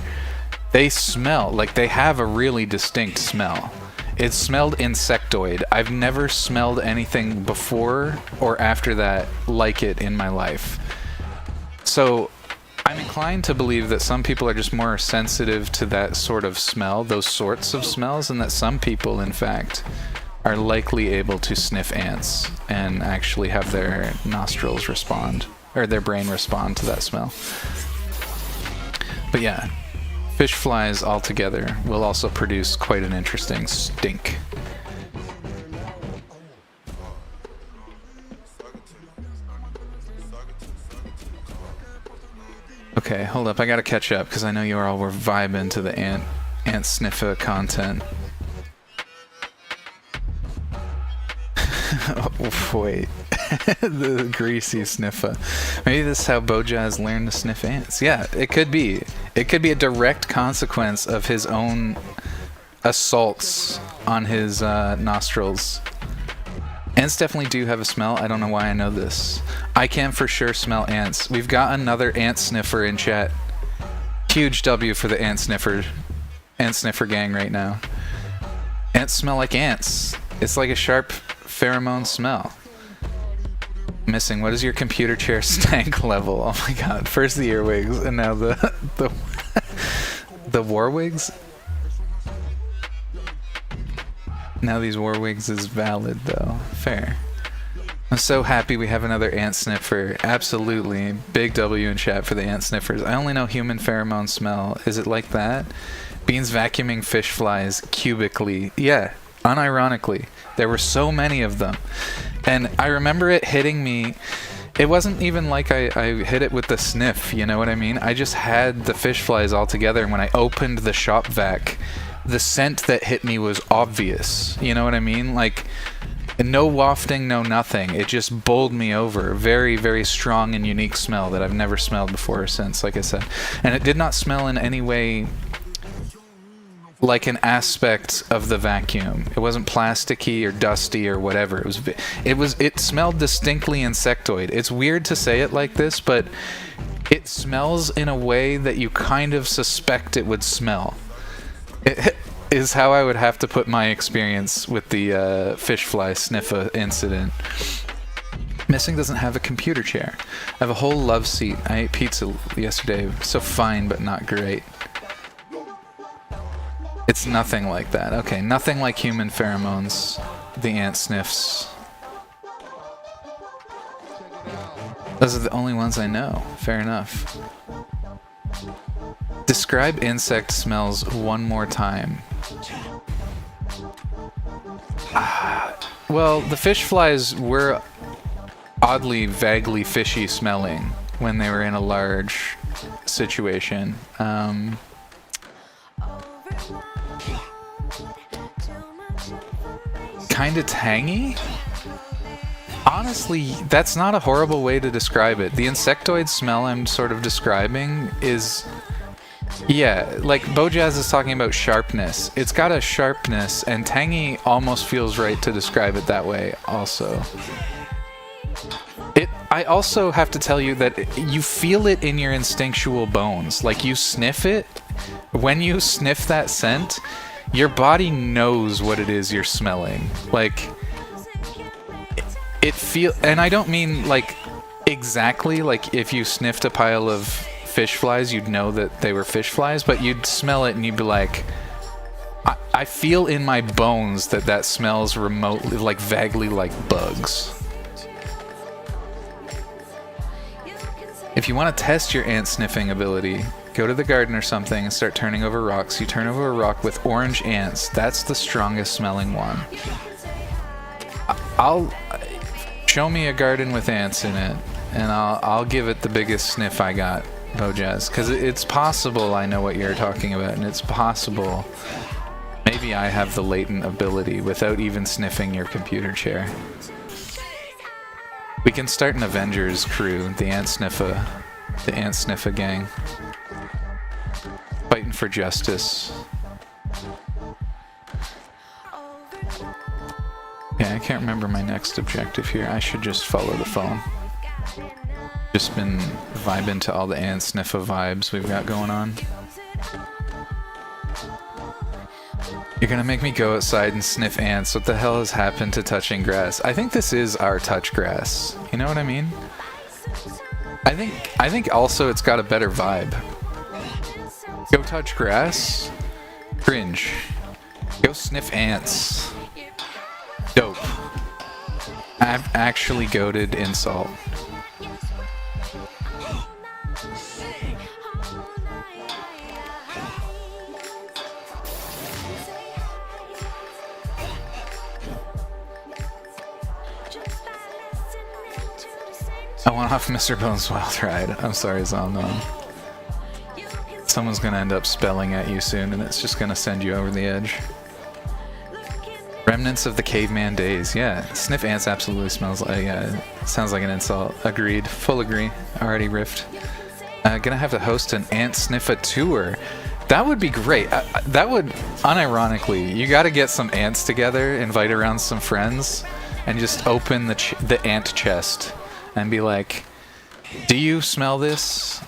they smell, like they have a really distinct smell. It smelled insectoid. I've never smelled anything before or after that like it in my life. So I'm inclined to believe that some people are just more sensitive to that sort of smell, those sorts of smells, and that some people, in fact, are likely able to sniff ants and actually have their nostrils respond, or their brain respond to that smell. But yeah, fish flies altogether will also produce quite an interesting stink. Okay, hold up, I gotta catch up because I know you all were vibing to the ant sniffer content. Oh, wait. The greasy sniffer. Maybe this is how Bojazz learned to sniff ants. Yeah, it could be. It could be a direct consequence of his own assaults on his nostrils. Ants definitely do have a smell. I don't know why I know this. I can for sure smell ants. We've got another ant sniffer in chat. Huge W for the ant sniffer gang right now. Ants smell like ants. It's like a sharp pheromone smell. Missing. What is your computer chair stank level? Oh my god. First the earwigs and now the the warwigs. Now these warwigs is valid though. Fair. I'm so happy we have another ant sniffer. Absolutely. Big W in chat for the ant sniffers. I only know human pheromone smell. Is it like that? Beans vacuuming fish flies cubically. Yeah, unironically. There were so many of them. And I remember it hitting me. It wasn't even like I hit it with the sniff, you know what I mean? I just had the fish flies all together, and when I opened the shop vac, the scent that hit me was obvious. You know what I mean? Like, no wafting, no nothing. It just bowled me over. Very, very strong and unique smell that I've never smelled before or since, like I said. And it did not smell in any way like an aspect of the vacuum. It wasn't plasticky or dusty or whatever. It smelled distinctly insectoid. It's weird to say it like this, but it smells in a way that you kind of suspect it would smell. It is how I would have to put my experience with the fish fly sniffer incident. Missing doesn't have a computer chair. I have a whole love seat. I ate pizza yesterday. So fine, but not great. It's nothing like that. Okay, nothing like human pheromones. The ant sniffs. Those are the only ones I know. Fair enough. Describe insect smells one more time. Well, the fish flies were oddly, vaguely fishy smelling when they were in a large situation. kind of tangy. Honestly, that's not a horrible way to describe it. The insectoid smell I'm sort of describing is, yeah, like Bojazz is talking about sharpness. It's got a sharpness, and tangy almost feels right to describe it that way also. I also have to tell you that you feel it in your instinctual bones. Like, you sniff it. When you sniff that scent, your body knows what it is you're smelling. Like, it feel, and I don't mean like exactly like if you sniffed a pile of fish flies, you'd know that they were fish flies, but you'd smell it and you'd be like, I feel in my bones that that smells remotely, like vaguely like bugs. If you want to test your ant sniffing ability, go to the garden or something and start turning over rocks. You turn over a rock with orange ants. That's the strongest smelling one. I'll show me a garden with ants in it, and I'll give it the biggest sniff I got, Bojazz, because it's possible I know what you're talking about, and it's possible maybe I have the latent ability without even sniffing your computer chair. We can start an Avengers crew, the Ant Sniffa gang, fighting for justice. Yeah, I can't remember my next objective here. I should just follow the phone. Just been vibing to all the Ant Sniffa vibes we've got going on. You're gonna make me go outside and sniff ants. What the hell has happened to touching grass? I think this is our touch grass. You know what I mean? I think also it's got a better vibe. Go touch grass. Cringe. Go sniff ants. Dope. I've actually goated insult. I want off Mr. Bones' Wild Ride. I'm sorry, Zomnom. Someone's gonna end up spelling at you soon, and it's just gonna send you over the edge. Remnants of the caveman days. Yeah, sniff ants absolutely smells like. Sounds like an insult. Agreed. Full agree. Already riffed. Gonna have to host an ant sniffa tour. That would be great. That would, unironically, you gotta get some ants together, invite around some friends, and just open the ant chest and be like, do you smell this?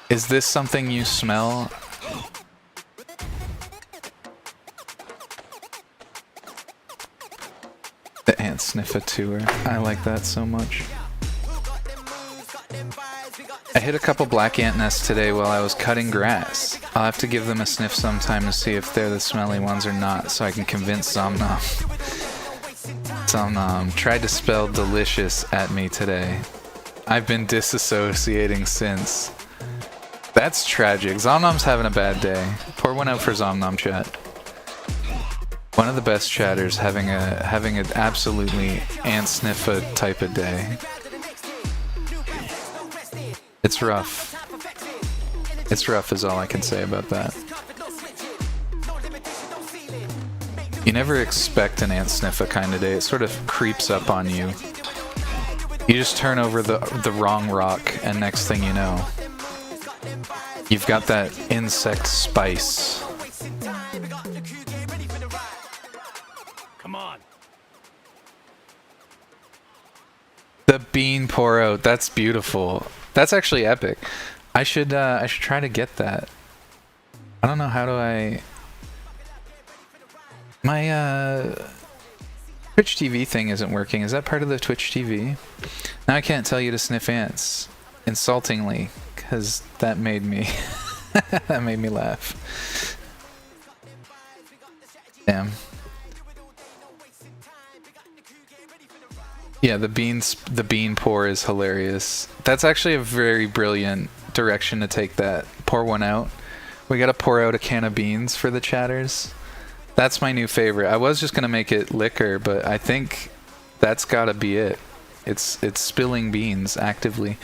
Is this something you smell? The ant sniffa tour. I like that so much. I hit a couple black ant nests today while I was cutting grass. I'll have to give them a sniff sometime to see if they're the smelly ones or not, so I can convince Zomnom. Zomnom tried to spell delicious at me today. I've been disassociating since. That's tragic. Zomnom's having a bad day. Pour one out for Zomnom chat. One of the best chatters having an absolutely ant sniffa type of day. It's rough. It's rough is all I can say about that. You never expect an ant sniffa kind of day. It sort of creeps up on you. You just turn over the wrong rock, and next thing you know, you've got that insect spice. Come on. The bean pour out. That's beautiful. That's actually epic. I should try to get that. I don't know how do I. My Twitch TV thing isn't working. Is that part of the Twitch TV? Now I can't tell you to sniff ants insultingly, because that made me that made me laugh. Damn. Yeah, the bean pour is hilarious. That's actually a very brilliant direction to take that. Pour one out. We gotta pour out a can of beans for the chatters. That's my new favorite. I was just gonna make it liquor, but I think that's gotta be it. It's spilling beans actively.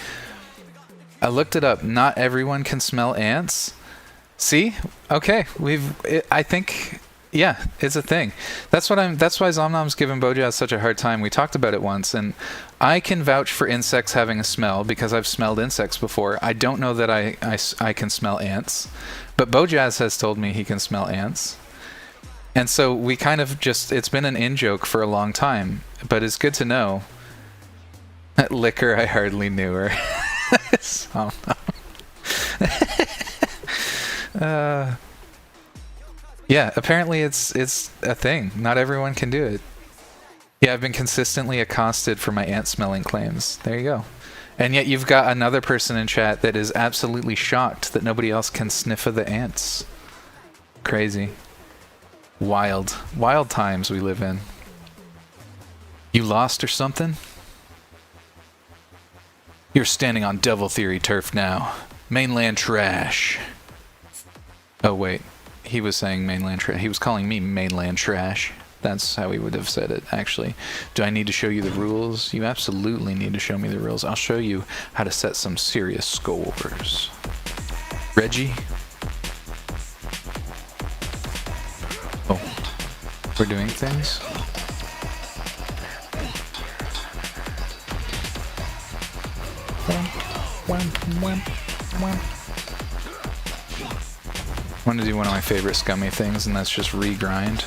I looked it up. Not everyone can smell ants. See? Okay, I think Yeah, it's a thing. That's why Zomnom's giving Bojaz such a hard time. We talked about it once, and I can vouch for insects having a smell because I've smelled insects before. I don't know that I can smell ants, but Bojaz has told me he can smell ants. And so we kind of just, it's been an in-joke for a long time, but it's good to know. Liquor, I hardly knew her. Yeah, apparently it's a thing. Not everyone can do it. Yeah, I've been consistently accosted for my ant smelling claims. There you go. And yet you've got another person in chat that is absolutely shocked that nobody else can sniff of the ants. Crazy. Wild times we live in. You lost or something? You're standing on Devil Theory turf now. Mainland trash. Oh wait, he was saying mainland trash. He was calling me mainland trash. That's how he would have said it, actually. Do I need to show you the rules? You absolutely need to show me the rules. I'll show you how to set some serious scores. Reggie? Oh, we're doing things? I want to do one of my favorite scummy things, and that's just regrind.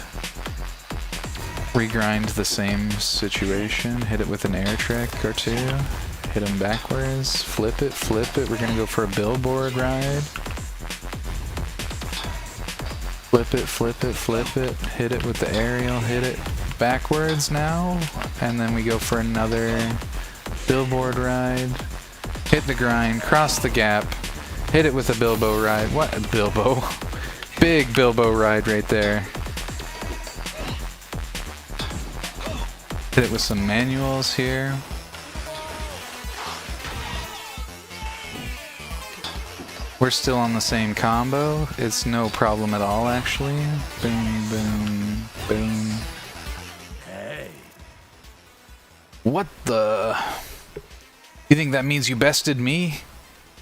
Regrind the same situation, hit it with an air trick or two, hit them backwards, flip it. We're gonna go for a billboard ride. Flip it, hit it with the aerial, hit it backwards now, and then we go for another billboard ride. Hit the grind, cross the gap, hit it with a Bilbo ride. What a Bilbo? Big Bilbo ride right there. Hit it with some manuals here. We're still on the same combo. It's no problem at all, actually. Boom, boom, boom. Hey. What the? You think that means you bested me?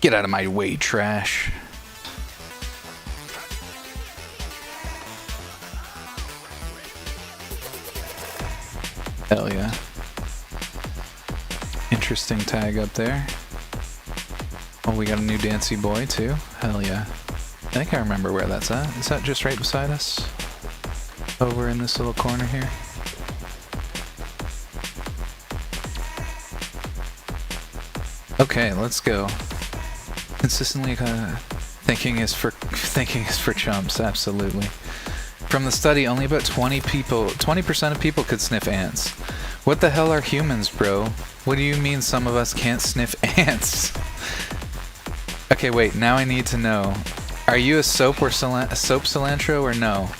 Get out of my way, trash. Hell yeah. Interesting tag up there. Oh, we got a new Dancy Boy too. Hell yeah. I think I remember where that's at. Is that just right beside us? Over in this little corner here? Okay, let's go. Consistently thinking is for chumps, absolutely. From the study, only about 20% of people could sniff ants. What the hell are humans, bro? What do you mean some of us can't sniff ants? Okay, wait, now I need to know. Are you a soap cilantro or no?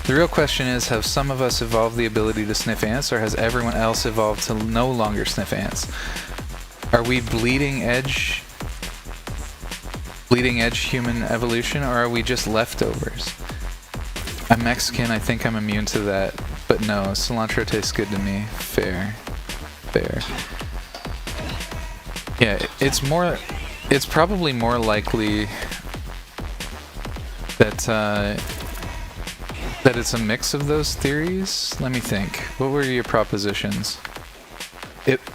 The real question is, have some of us evolved the ability to sniff ants, or has everyone else evolved to no longer sniff ants? Are we bleeding edge human evolution, or are we just leftovers? I'm Mexican, I think I'm immune to that, but no, cilantro tastes good to me. Fair. Yeah, it's probably more likely that it's a mix of those theories. Let me think. What were your propositions?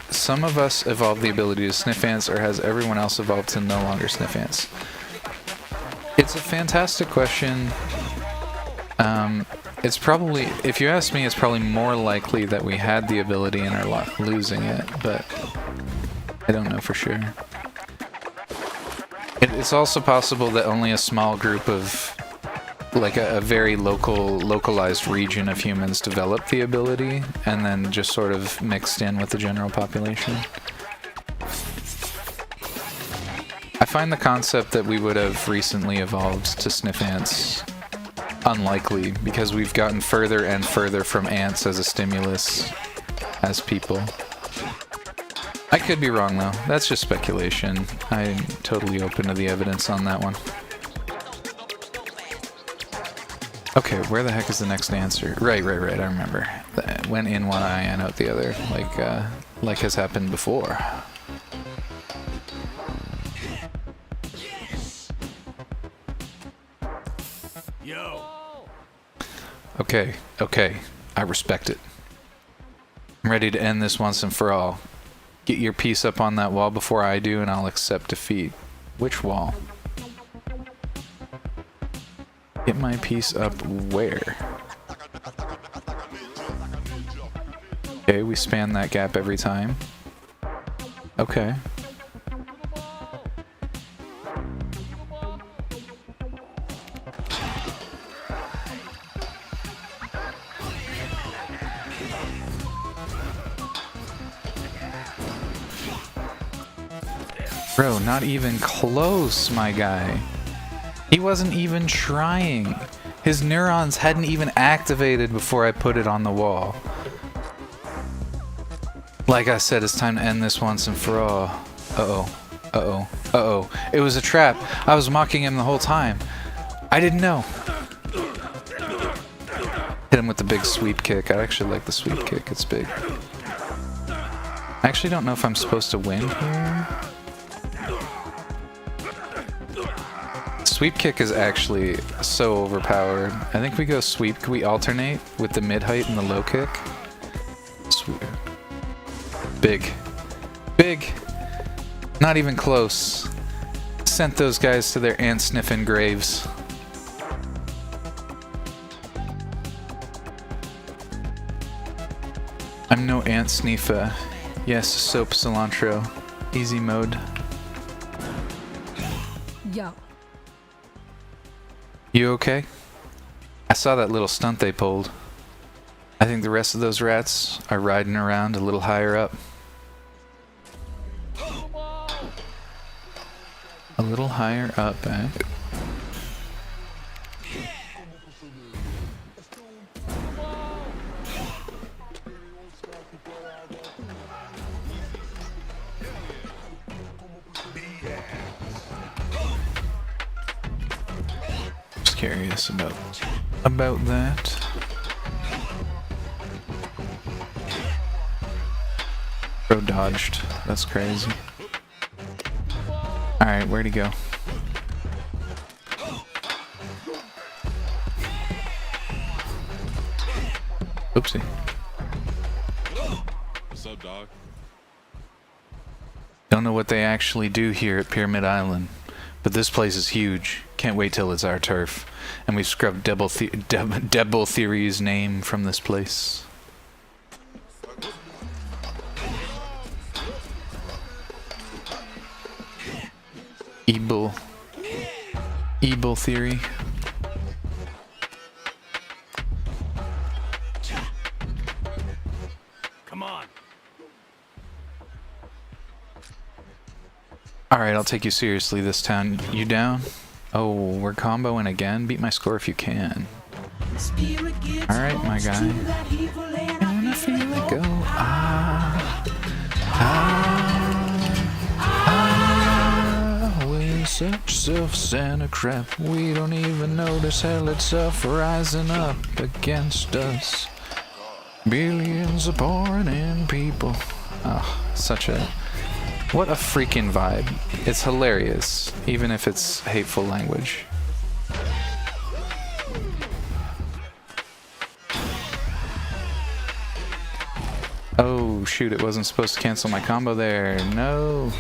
Some of us evolved the ability to sniff ants, or has everyone else evolved to no longer sniff ants? It's a fantastic question. It's probably, if you ask me, it's probably more likely that we had the ability and are losing it, but I don't know for sure. It's also possible that only a small group of, like a very localized region of humans developed the ability, and then just sort of mixed in with the general population. I find the concept that we would have recently evolved to sniff ants unlikely, because we've gotten further and further from ants as a stimulus as people. I could be wrong though. That's just speculation. I'm totally open to the evidence on that one. Okay, where the heck is the next answer? Right, I remember. Went in one eye and out the other, like has happened before. Yo. Okay, okay. I respect it. I'm ready to end this once and for all. Get your piece up on that wall before I do, and I'll accept defeat. Which wall? Get my piece up where? Okay, we span that gap every time. Okay. Bro, not even close, my guy. He wasn't even trying. His neurons hadn't even activated before I put it on the wall. Like I said, it's time to end this once and for all. Uh-oh. Uh-oh. Uh-oh. It was a trap. I was mocking him the whole time. I didn't know. Hit him with the big sweep kick. I actually like the sweep kick. It's big. I actually don't know if I'm supposed to win here. Sweep kick is actually so overpowered. I think we go sweep. Can we alternate with the mid height and the low kick? Sweep. Big. Big. Not even close. Sent those guys to their ant sniffing graves. I'm no ant sniffer. Yes, soap cilantro. Easy mode. Yo. You okay? I saw that little stunt they pulled. I think the rest of those rats are riding around a little higher up. A little higher up, eh? Just curious about that. Bro dodged. That's crazy. Alright, where'd he go? Oopsie. What's up, dog? Don't know what they actually do here at Pyramid Island, but this place is huge. Can't wait till it's our turf. And we've scrubbed Devil Theory's name from this place. Evil Theory. Come on. Alright, I'll take you seriously this time. You down? Oh, we're comboing again? Beat my score if you can. Alright, my guy. Gonna feel it go. We're such self-centered crap. We don't even notice hell itself rising up against us. Billions of pouring in people. Oh, such a... What a freaking vibe. It's hilarious, even if it's hateful language. Oh shoot, it wasn't supposed to cancel my combo there. No.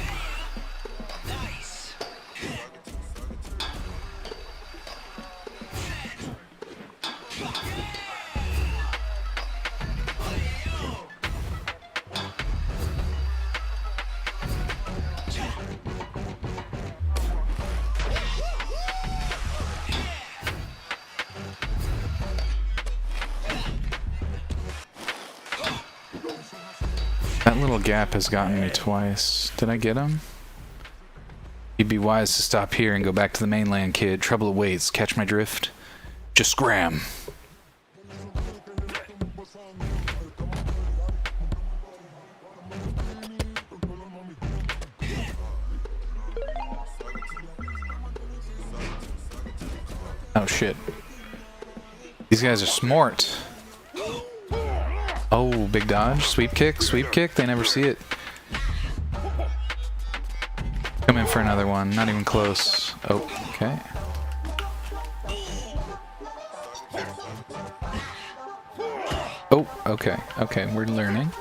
That little gap has gotten me twice. Did I get him? You'd be wise to stop here and go back to the mainland, kid. Trouble awaits. Catch my drift? Just scram. Oh shit. These guys are smart. Oh, big dodge, sweep kick, they never see it. Come in for another one, not even close. Oh, okay. Oh, okay. Okay, we're learning.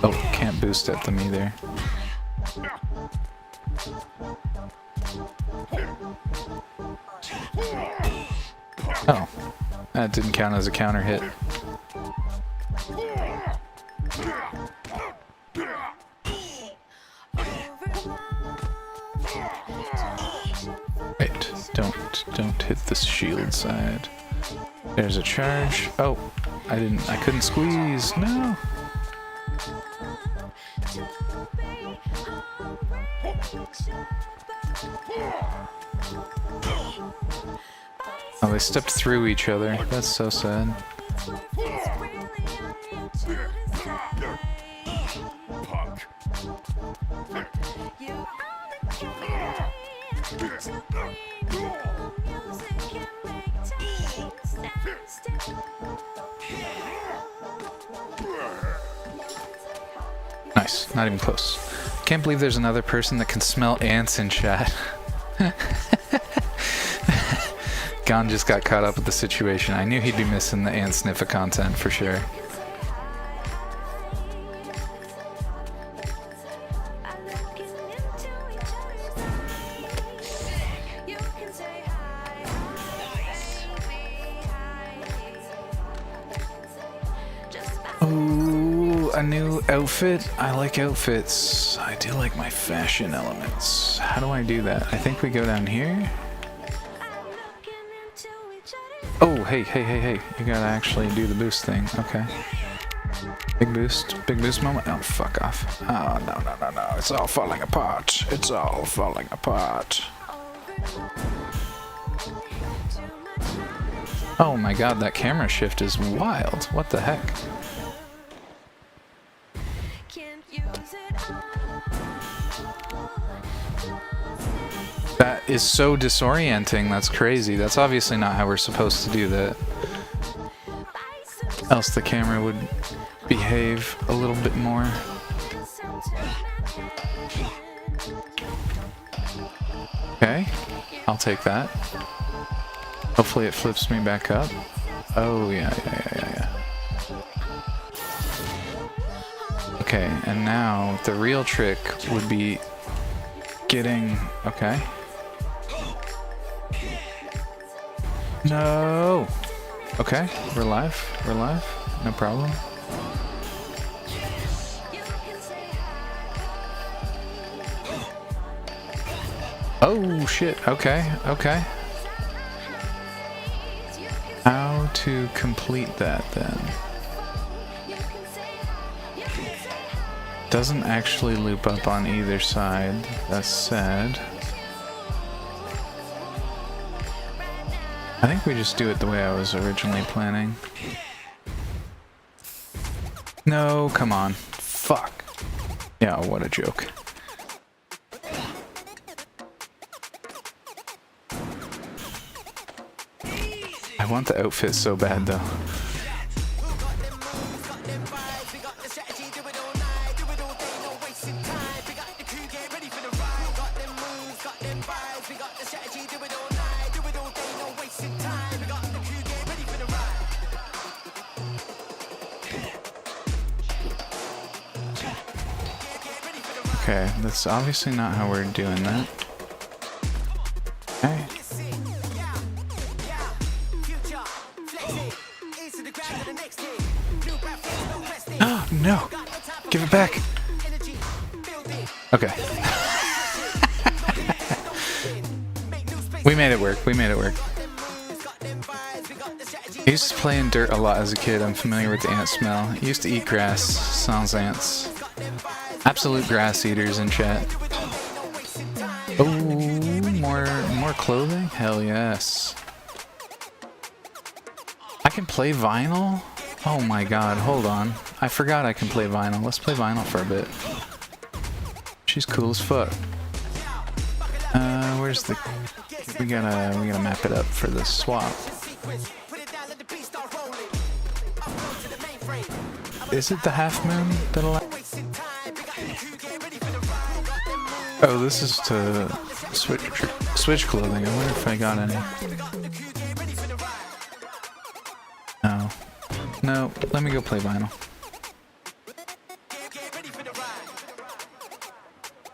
Oh, can't boost at them either. Oh, that didn't count as a counter hit. Wait, don't hit the shield side. There's a charge. Oh, I couldn't squeeze. No. Oh, they stepped through each other. That's so sad. Nice, not even close. Can't believe there's another person that can smell ants in chat. Gon just got caught up with the situation. I knew he'd be missing the ant sniffer content for sure. Ooh, a new outfit? I like outfits. I do like my fashion elements. How do I do that? I think we go down here. Oh, hey. You gotta actually do the boost thing. Okay. Big boost moment. Oh, fuck off. Oh, no. It's all falling apart. It's all falling apart. Oh my god, that camera shift is wild. What the heck? That is so disorienting, that's crazy. That's obviously not how we're supposed to do that. Else the camera would behave a little bit more. Okay, I'll take that. Hopefully it flips me back up. Oh, yeah. Okay, and now the real trick would be getting... Okay. No! Okay, we're live. No problem. Oh, shit. Okay. How to complete that, then? Doesn't actually loop up on either side. That's sad. I think we just do it the way I was originally planning. No, come on. Fuck. Yeah, what a joke. I want the outfit so bad, though. Okay, that's obviously not how we're doing that. Okay. Oh, no! Give it back! Okay. We made it work. I used to play in dirt a lot as a kid. I'm familiar with the ant smell. I used to eat grass. Sans ants. Absolute grass eaters in chat. Oh, more clothing? Hell yes. I can play vinyl? Oh my god, hold on. I forgot I can play vinyl. Let's play vinyl for a bit. She's cool as fuck. Where's the... We gotta map it up for the swap. Is it the half moon that'll... Oh, this is to switch clothing. I wonder if I got any. No, let me go play vinyl.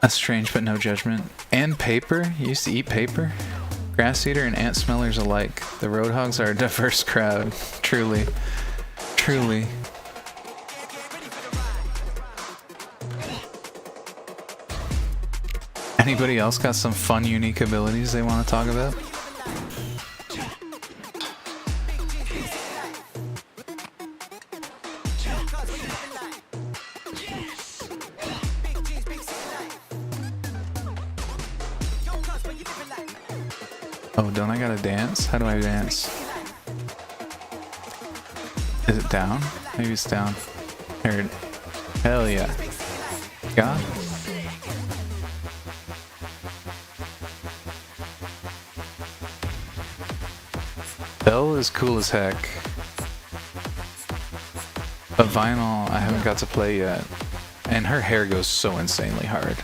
That's strange, but no judgment. And paper? You used to eat paper? Grass eater and ant smellers alike. The roadhogs are a diverse crowd. Truly. Truly. Anybody else got some fun, unique abilities they want to talk about? Oh, don't I gotta dance? How do I dance? Is it down? Maybe it's down. There. Hell yeah. God. Belle is cool as heck. But Vinyl, I haven't got to play yet. And her hair goes so insanely hard.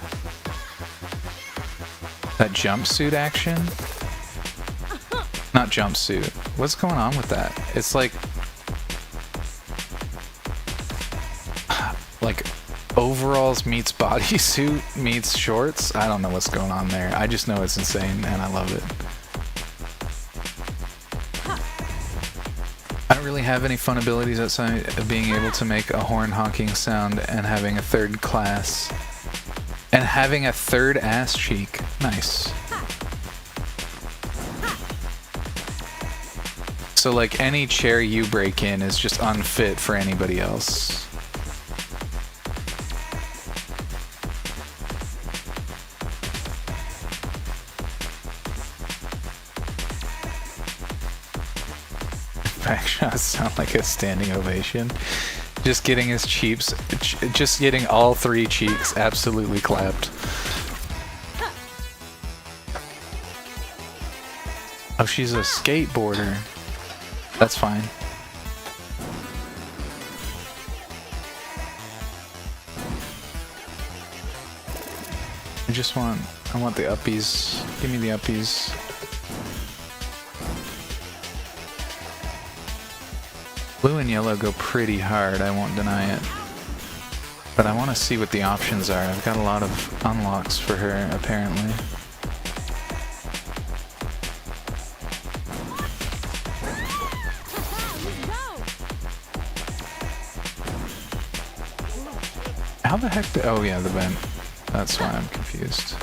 That jumpsuit action? Not jumpsuit. What's going on with that? It's like overalls meets bodysuit meets shorts. I don't know what's going on there. I just know it's insane and I love it. I don't really have any fun abilities outside of being able to make a horn honking sound and having a third class. And having a third ass cheek. Nice. So like any chair you break in is just unfit for anybody else. Backshots sound like a standing ovation. Just getting his cheeks, just getting all three cheeks absolutely clapped. Oh, she's a skateboarder. That's fine. I want the uppies. Give me the uppies. Blue and yellow go pretty hard, I won't deny it. But I want to see what the options are. I've got a lot of unlocks for her, apparently. How the heck did... Oh yeah, the vent. That's why I'm confused.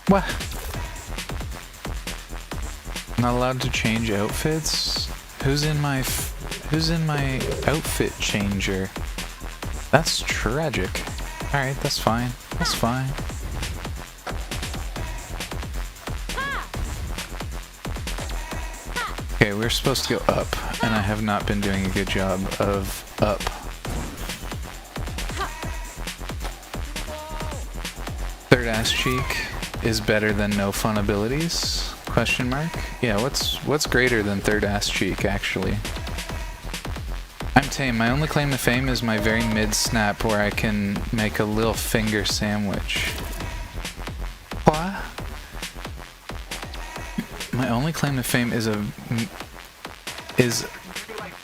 What? I'm not allowed to change outfits? Who's in my outfit changer? That's tragic. Alright, that's fine. That's fine. Okay, we're supposed to go up, and I have not been doing a good job of up. Third ass cheek is better than no fun abilities? Question mark? Yeah, what's greater than third ass cheek, actually? I'm tame. My only claim to fame is my very mid-snap where I can make a little finger sandwich. What? My only claim to fame is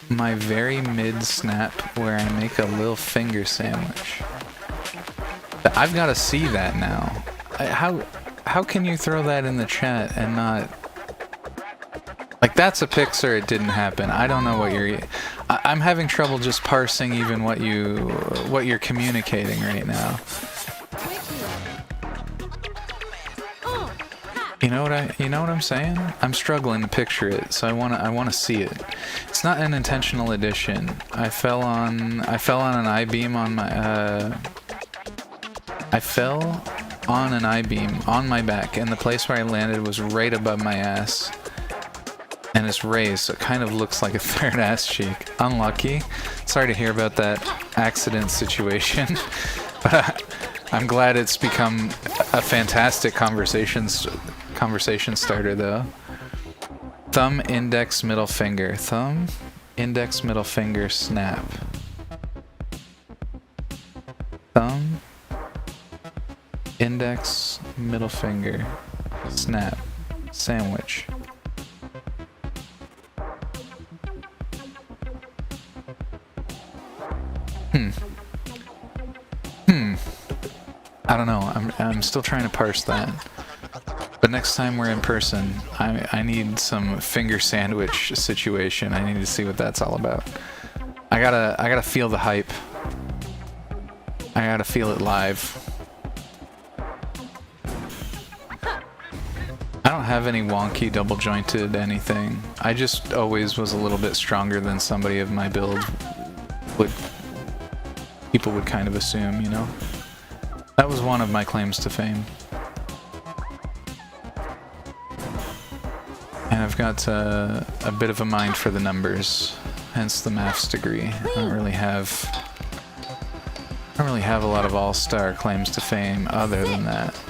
my very mid-snap where I make a little finger sandwich. I've got to see that now. How can you throw that in the chat and not... Like, that's a Pixar, it didn't happen. I don't know what you're... I'm having trouble just parsing even what you're communicating right now. You know what I'm saying? I'm struggling to picture it, so I wanna see it. It's not an intentional addition. I fell on an I-beam on my I fell on an I-beam on my back, and the place where I landed was right above my ass. And it's raised, so it kind of looks like a third ass cheek. Unlucky. Sorry to hear about that accident situation. But I'm glad it's become a fantastic conversation starter, though. Thumb, index, middle finger. Thumb, index, middle finger, snap. Thumb, Index, middle finger, snap, sandwich. I don't know. I'm still trying to parse that. But next time we're in person, I need some finger sandwich situation. I need to see what that's all about. I gotta feel the hype. I gotta feel it live. I don't have any wonky double jointed anything. I just always was a little bit stronger than somebody of my build people would kind of assume, you know? That was one of my claims to fame. And I've got a bit of a mind for the numbers, hence the maths degree. I don't really have a lot of all-star claims to fame other than that.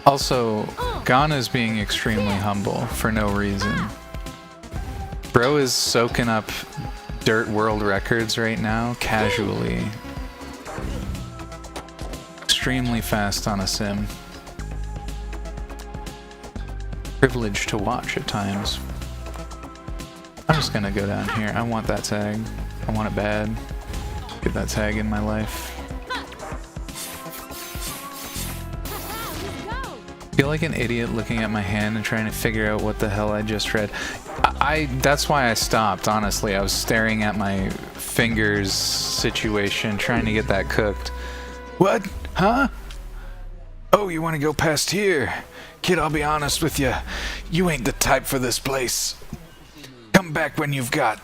Also, Ghana's being extremely humble for no reason. Bro is soaking up dirt world records right now, casually. Extremely fast on a sim. Privileged to watch at times. I'm just gonna go down here. I want that tag. I want it bad. Get that tag in my life. I feel like an idiot looking at my hand and trying to figure out what the hell I just read. That's why I stopped, honestly. I was staring at my fingers situation, trying to get that cooked. What? Huh? Oh, you want to go past here? Kid, I'll be honest with you. You ain't the type for this place. Come back when you've got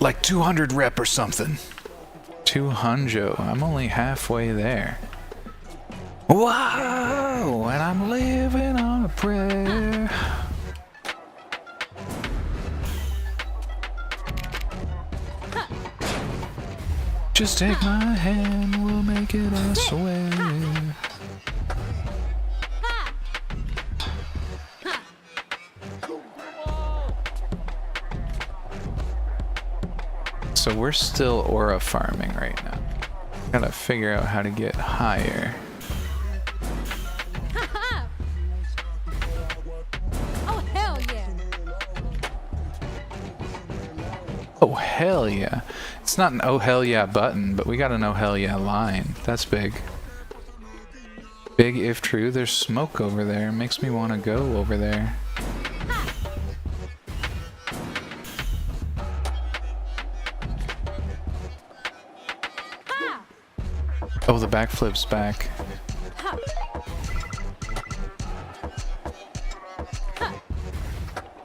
like 200 rep or something. 200? I'm only halfway there. Wow, and I'm living on a prayer. Just take my hand, we'll make it, I swear. So we're still aura farming right now. Gotta figure out how to get higher. Oh hell yeah. It's not an oh hell yeah button, but we got an oh hell yeah line. That's big. Big if true. There's smoke over there. Makes me want to go over there. Oh, the backflip's back.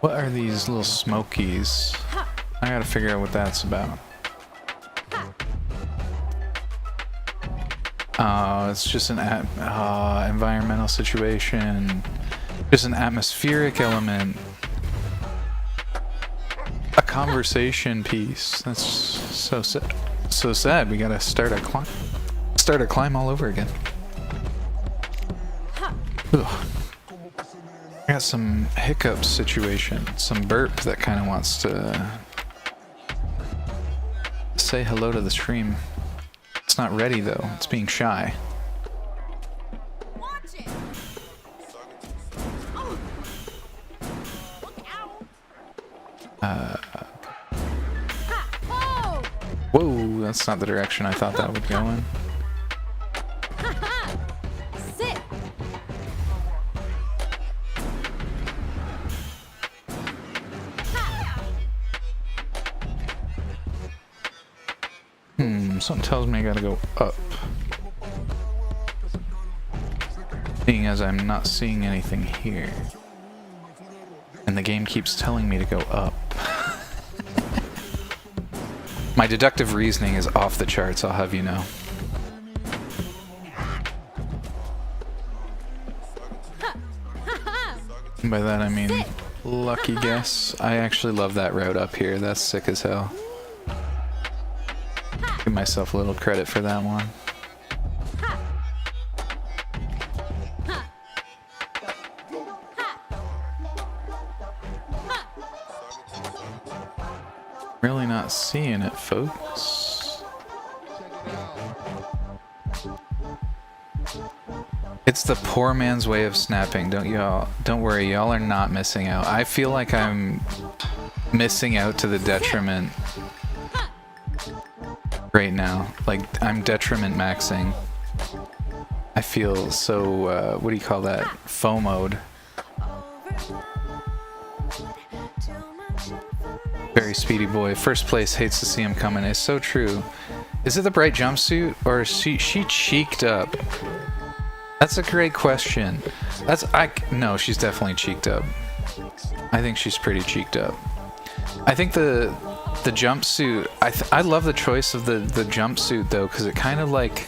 What are these little smokies? I gotta figure out what that's about. Oh, it's just an environmental situation. Just an atmospheric element. A conversation piece. That's so sad. So sad. We gotta start a climb all over again. Ugh. I got some hiccup situation. Some burp that kind of wants to say hello to the stream. It's not ready though. It's being shy. Whoa, that's not the direction I thought that would go in. Something tells me I gotta go up. Seeing as I'm not seeing anything here. And the game keeps telling me to go up. My deductive reasoning is off the charts, I'll have you know. And by that I mean lucky guess. I actually love that route up here. That's sick as hell. Give myself a little credit for that one. Really not seeing it, folks. It's the poor man's way of snapping. Don't worry, y'all are not missing out. I feel like I'm missing out to the detriment right now. Like, I'm detriment maxing. I feel so, what do you call that? FOMO'd. Very speedy boy. First place, hates to see him coming. It's so true. Is it the bright jumpsuit, or is she cheeked up? That's a great question. No, she's definitely cheeked up. I think she's pretty cheeked up. I think the jumpsuit, I love the choice of the jumpsuit though, because it kind of like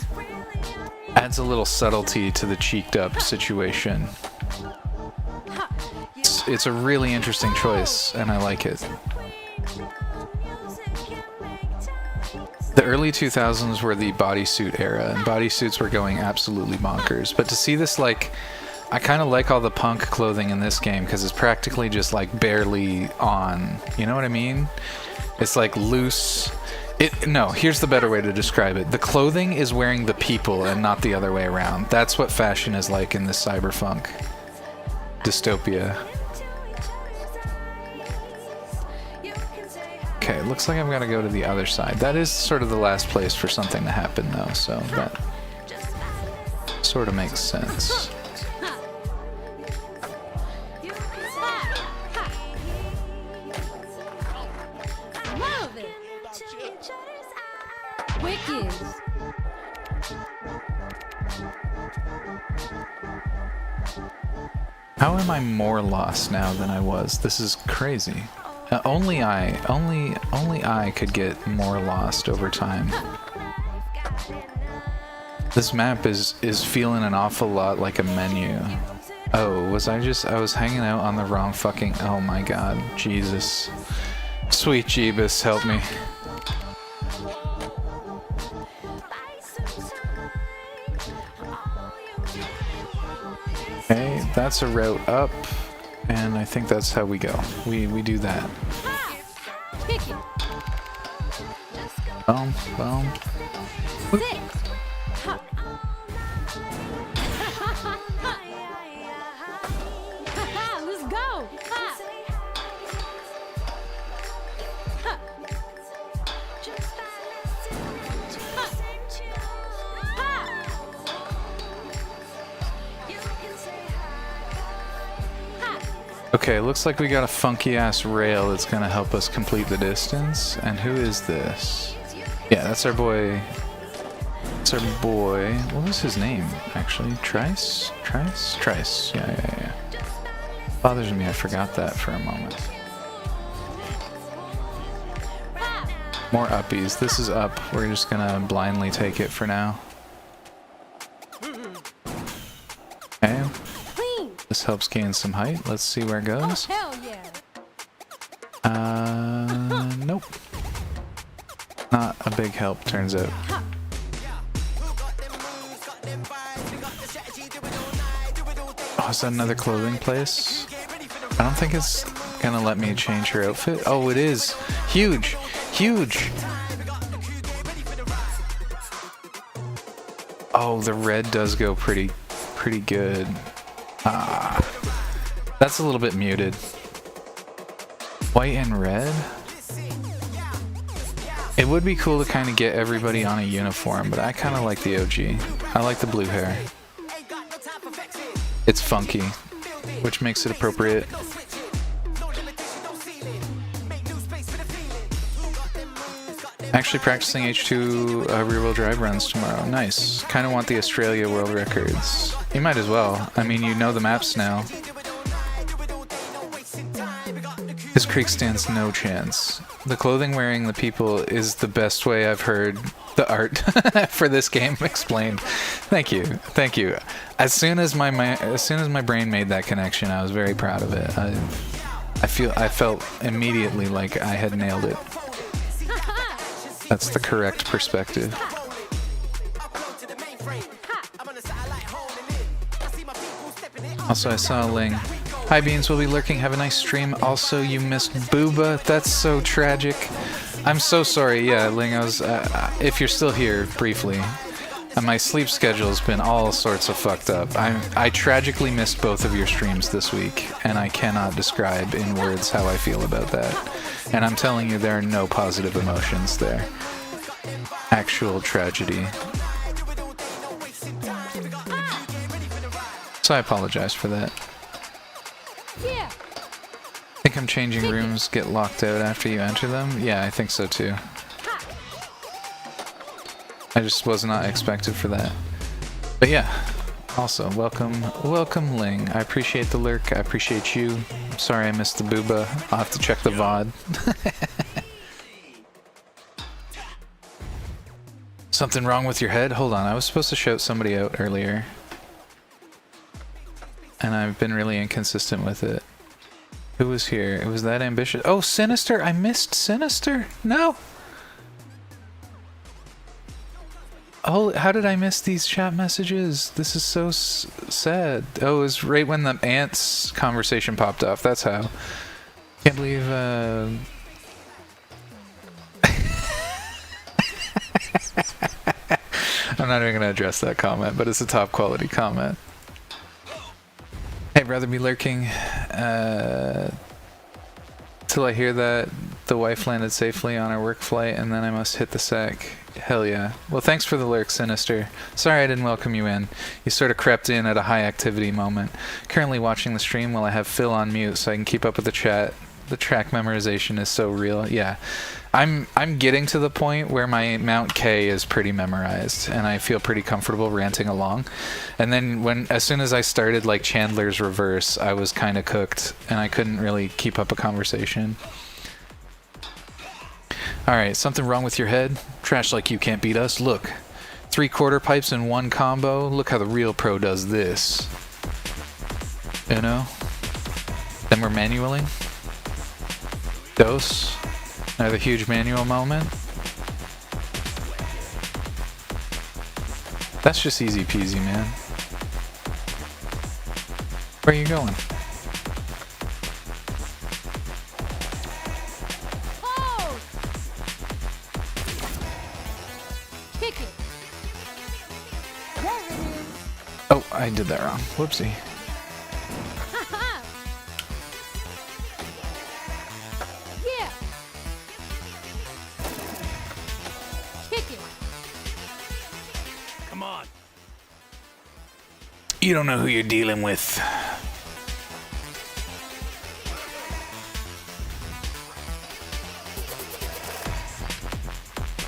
adds a little subtlety to the cheeked up situation. It's a really interesting choice, and I like it. The early 2000s were the bodysuit era, and bodysuits were going absolutely bonkers. But to see this, like, I kind of like all the punk clothing in this game because it's practically just like barely on. You know what I mean? It's like loose. No, here's the better way to describe it. The clothing is wearing the people and not the other way around. That's what fashion is like in this cyberpunk dystopia. Okay, it looks like I've got to go to the other side. That is sort of the last place for something to happen, though, so that sort of makes sense. Wicked. How am I more lost now than I was? This is crazy. Only I could get more lost over time. This map is feeling an awful lot like a menu. Oh, I was hanging out on the wrong fucking, oh my god, Jesus. Sweet Jeebus, help me. Okay, that's a route up. And I think that's how we go. We do that. Boom, boom. Whoop. Let's go. Okay, looks like we got a funky ass rail that's gonna help us complete the distance. And who is this? Yeah, that's our boy. That's our boy. What was his name, actually? Trice? Trice? Trice. Yeah. Bothers me, I forgot that for a moment. More uppies. This is up. We're just gonna blindly take it for now. Okay. This helps gain some height. Let's see where it goes. Hell yeah. Nope. Not a big help, turns out. Oh, is that another clothing place? I don't think it's gonna let me change her outfit. Oh, it is. Huge. Huge. Oh, the red does go pretty good. That's a little bit muted. White and red? It would be cool to kind of get everybody on a uniform, but I kind of like the OG. I like the blue hair. It's funky, which makes it appropriate. Actually practicing H2 rear-wheel drive runs tomorrow. Nice. Kind of want the Australia world records. You might as well. I mean, you know the maps now. This creek stands no chance. The clothing wearing the people is the best way I've heard the art for this game explained. Thank you. Thank you. As soon as my brain made that connection, I was very proud of it. I felt immediately like I had nailed it. That's the correct perspective. Also, I saw Ling Hi Beans, will be lurking. Have a nice stream. Also, you missed Booba. That's so tragic. I'm so sorry. Yeah, Ling, I was, if you're still here, briefly. My sleep schedule's been all sorts of fucked up. I tragically missed both of your streams this week, and I cannot describe in words how I feel about that. And I'm telling you, there are no positive emotions there. Actual tragedy. So I apologize for that. Yeah. I think I'm changing rooms get locked out after you enter them. Yeah, I think so too. I just was not expected for that. But yeah, also, welcome Ling. I appreciate the lurk, I appreciate you. I'm sorry I missed the booba. I'll have to check the VOD. Something wrong with your head? Hold on, I was supposed to shout somebody out earlier. And I've been really inconsistent with it. Who was here? It was that ambitious. Oh, Sinister! I missed Sinister! No! Oh, how did I miss these chat messages? This is so sad. Oh, it was right when the ants conversation popped off. That's how. Can't believe, I'm not even gonna address that comment, but it's a top quality comment. I'd rather be lurking, till I hear that the wife landed safely on our work flight and then I must hit the sack. Hell yeah. Well, thanks for the lurk, Sinister. Sorry I didn't welcome you in. You sort of crept in at a high activity moment. Currently watching the stream while I have Phil on mute so I can keep up with the chat. The track memorization is so real. Yeah. I'm getting to the point where my Mount K is pretty memorized and I feel pretty comfortable ranting along. And then as soon as I started like Chandler's Reverse, I was kind of cooked and I couldn't really keep up a conversation. Alright, something wrong with your head? Trash like you can't beat us? Look. 3/4 pipes in one combo? Look how the real pro does this. You know? Then we're manualing. Dose. Another huge manual moment. That's just easy peasy, man. Where are you going? Oh, I did that wrong. Whoopsie. Yeah. Kick it. Come on. You don't know who you're dealing with.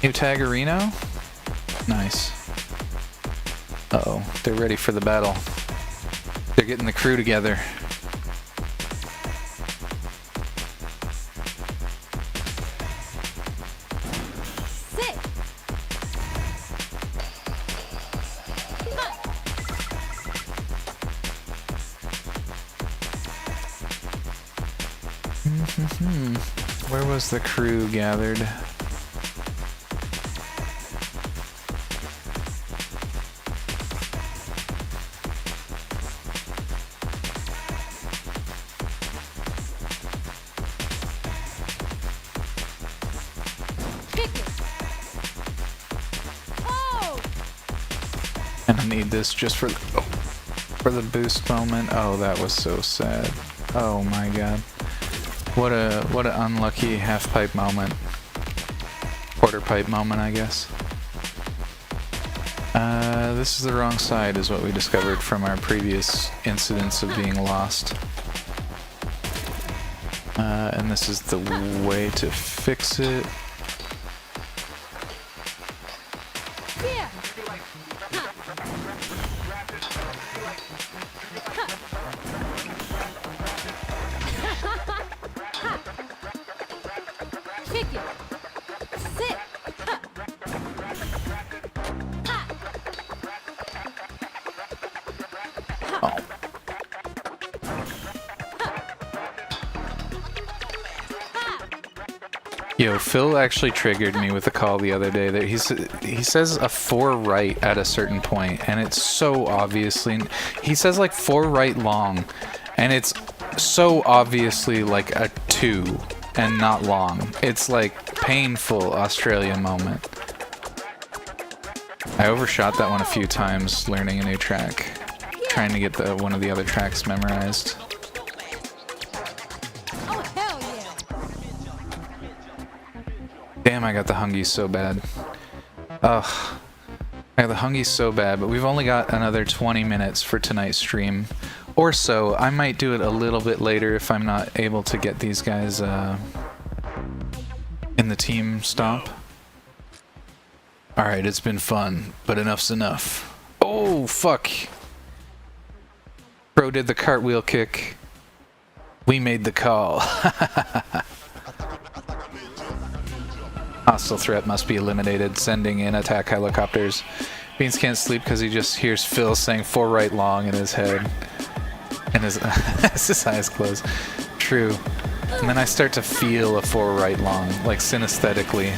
New Tagarino? Nice. Uh-oh, they're ready for the battle. They're getting the crew together. Sit. Where was the crew gathered? And I need this just for the boost moment. Oh, that was so sad. Oh my god. What an unlucky half pipe moment. Quarter pipe moment, I guess. This is the wrong side is what we discovered from our previous incidents of being lost. And this is the way to fix it. Yeah. Kick it. Sit. Oh. Yo, Phil actually triggered me with a call the other day that he says a 4 right at a certain point, and it's so obviously he says like 4 right long, and it's so obviously like a 2 and not long. It's like painful Australia moment. I overshot that one a few times learning a new track, trying to get one of the other tracks memorized. Oh, hell yeah. Damn, I got the hungies so bad. Ugh. I got the hungies so bad, but we've only got another 20 minutes for tonight's stream. Or so. I might do it a little bit later if I'm not able to get these guys in the team stomp. Alright, it's been fun, but enough's enough. Oh, fuck. Bro did the cartwheel kick. We made the call. Hostile threat must be eliminated. Sending in attack helicopters. Beans can't sleep because he just hears Phil saying 4 right long in his head. And his eyes closed. True. And then I start to feel a 4 right long, like synesthetically.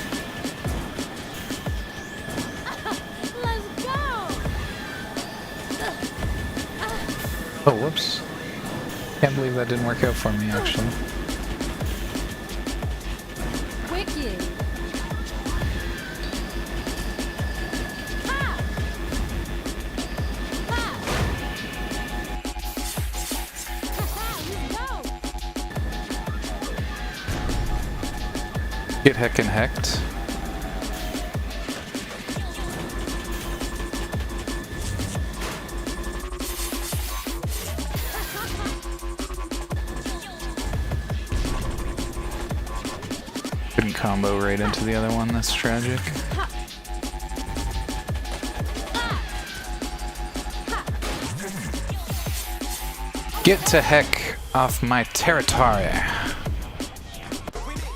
Let's go. Oh, whoops. Can't believe that didn't work out for me, actually. Wicked. Ha. Ha. Let's go. Get heckin' hecked. Couldn't combo right into the other one, that's tragic. Get to heck off my territory.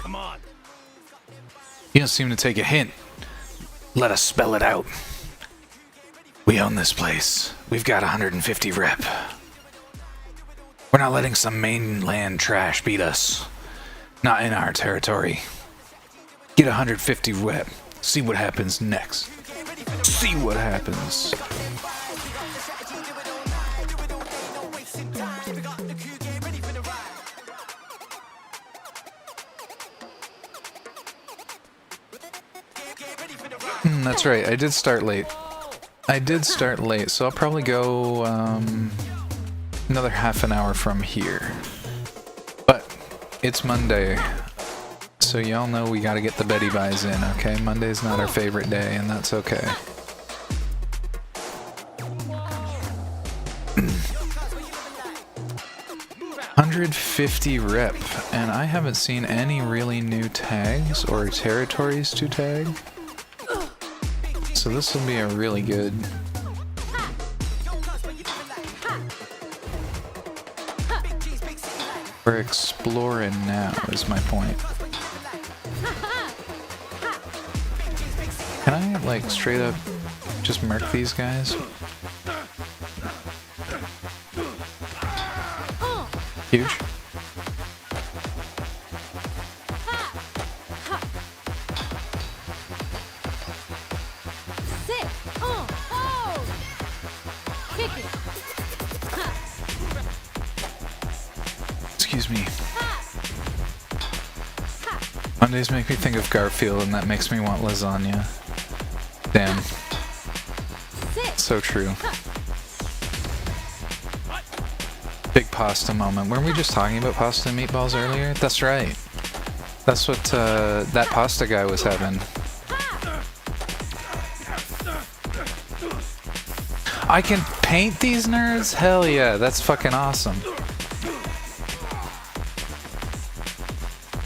Come on. You don't seem to take a hint. Let us spell it out. We own this place. We've got 150 rep. We're not letting some mainland trash beat us. Not in our territory. Get 150 rep. See what happens next. See what happens. That's right, I did start late. So I'll probably go another half an hour from here. But it's Monday, so y'all know we gotta get the Betty Buys in, okay? Monday's not our favorite day, and that's okay. $150 rep, and I haven't seen any really new tags or territories to tag. So this will be a really good. We're exploring now, is my point. Can I, like, straight up just murk these guys? Huge. Sit. Oh. Kick it. Excuse me. Mondays make me think of Garfield, and that makes me want lasagna. Damn. Sit. So true. Big pasta moment. Weren't we just talking about pasta and meatballs earlier? That's right. That's what that pasta guy was having. I can paint these nerds? Hell yeah, that's fucking awesome.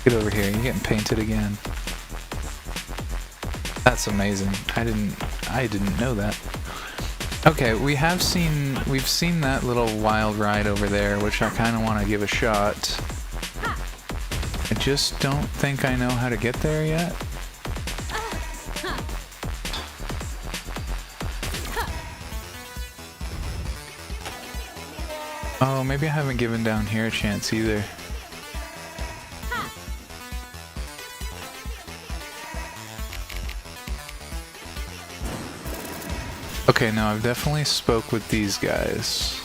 Get over here, you're getting painted again. That's amazing. I didn't know that. Okay, we've seen that little wild ride over there, which I kind of want to give a shot. I just don't think I know how to get there yet. Oh, maybe I haven't given down here a chance either. Okay, now I've definitely spoke with these guys.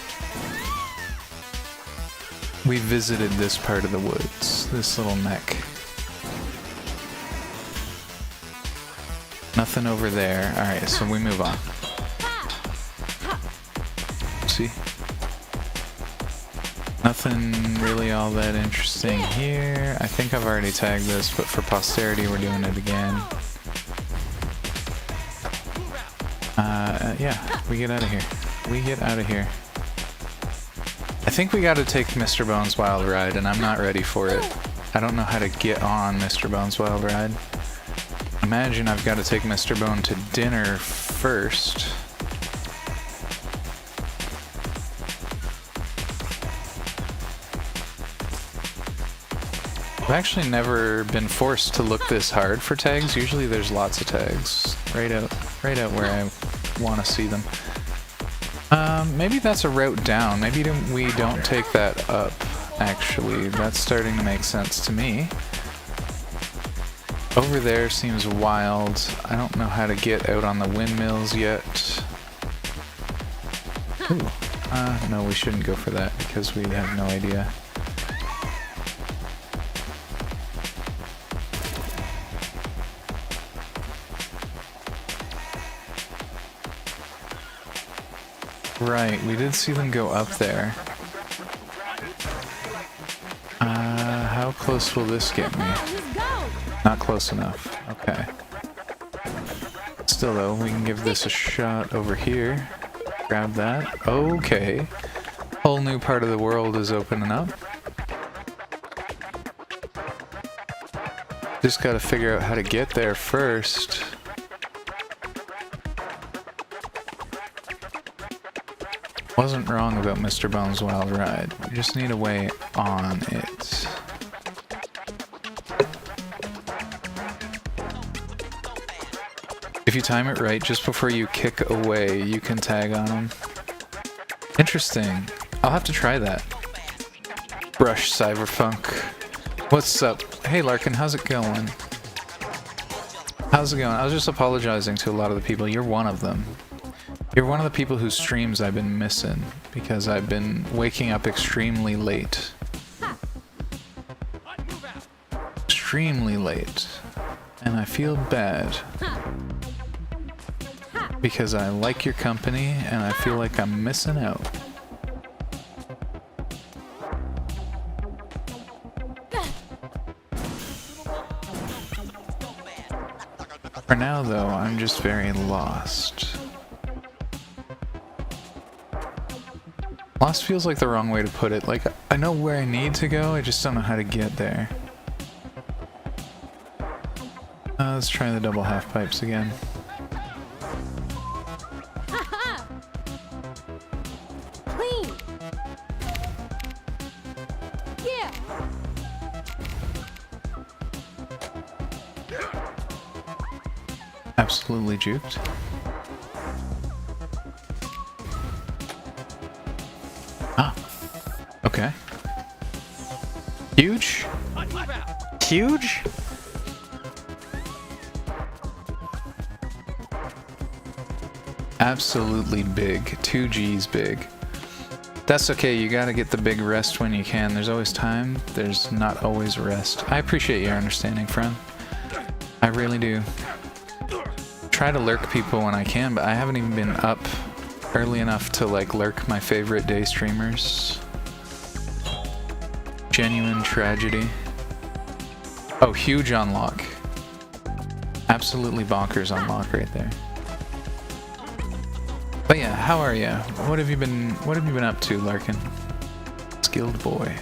we visited this part of the woods, this little neck. Nothing over there. Alright, so we move on. See? Nothing really all that interesting here. I think I've already tagged this, but for posterity we're doing it again. Yeah, we get out of here. We get out of here. I think we gotta take Mr. Bones' Wild Ride, and I'm not ready for it. I don't know how to get on Mr. Bones' Wild Ride. Imagine I've got to take Mr. Bone to dinner first. I've actually never been forced to look this hard for tags. Usually there's lots of tags right out where I want to see them. Maybe that's a route down. Maybe we don't take that up, actually. That's starting to make sense to me. Over there seems wild. I don't know how to get out on the windmills yet. Ooh. No, we shouldn't go for that because we have no idea. Right, we did see them go up there. How close will this get me? Not close enough. Okay. Still though, we can give this a shot over here. Grab that. Okay. Whole new part of the world is opening up. Just gotta figure out how to get there first. Wasn't wrong about Mr. Bones' Wild Ride. We just need a way on it. If you time it right, just before you kick away, you can tag on them. Interesting. I'll have to try that. Brush Cyberfunk. What's up? Hey Larkin, how's it going? How's it going? I was just apologizing to a lot of the people. You're one of them. You're one of the people whose streams I've been missing because I've been waking up extremely late. Extremely late. And I feel bad. Because I like your company and I feel like I'm missing out. For now though, I'm just very lost. Lost feels like the wrong way to put it. Like, I know where I need to go, I just don't know how to get there. Let's try the double half pipes again. Clean. Yeah. Absolutely juked. Ah. Okay. Huge? Huge? Absolutely big. 2 G's big. That's okay, you gotta get the big rest when you can. There's always time, there's not always rest. I appreciate your understanding, friend. I really do. Try to lurk people when I can, but I haven't even been up early enough to like lurk my favorite day streamers. Genuine tragedy. Oh, huge unlock. Absolutely bonkers unlock right there. But yeah, how are ya? What have you been up to, Larkin? Skilled boy.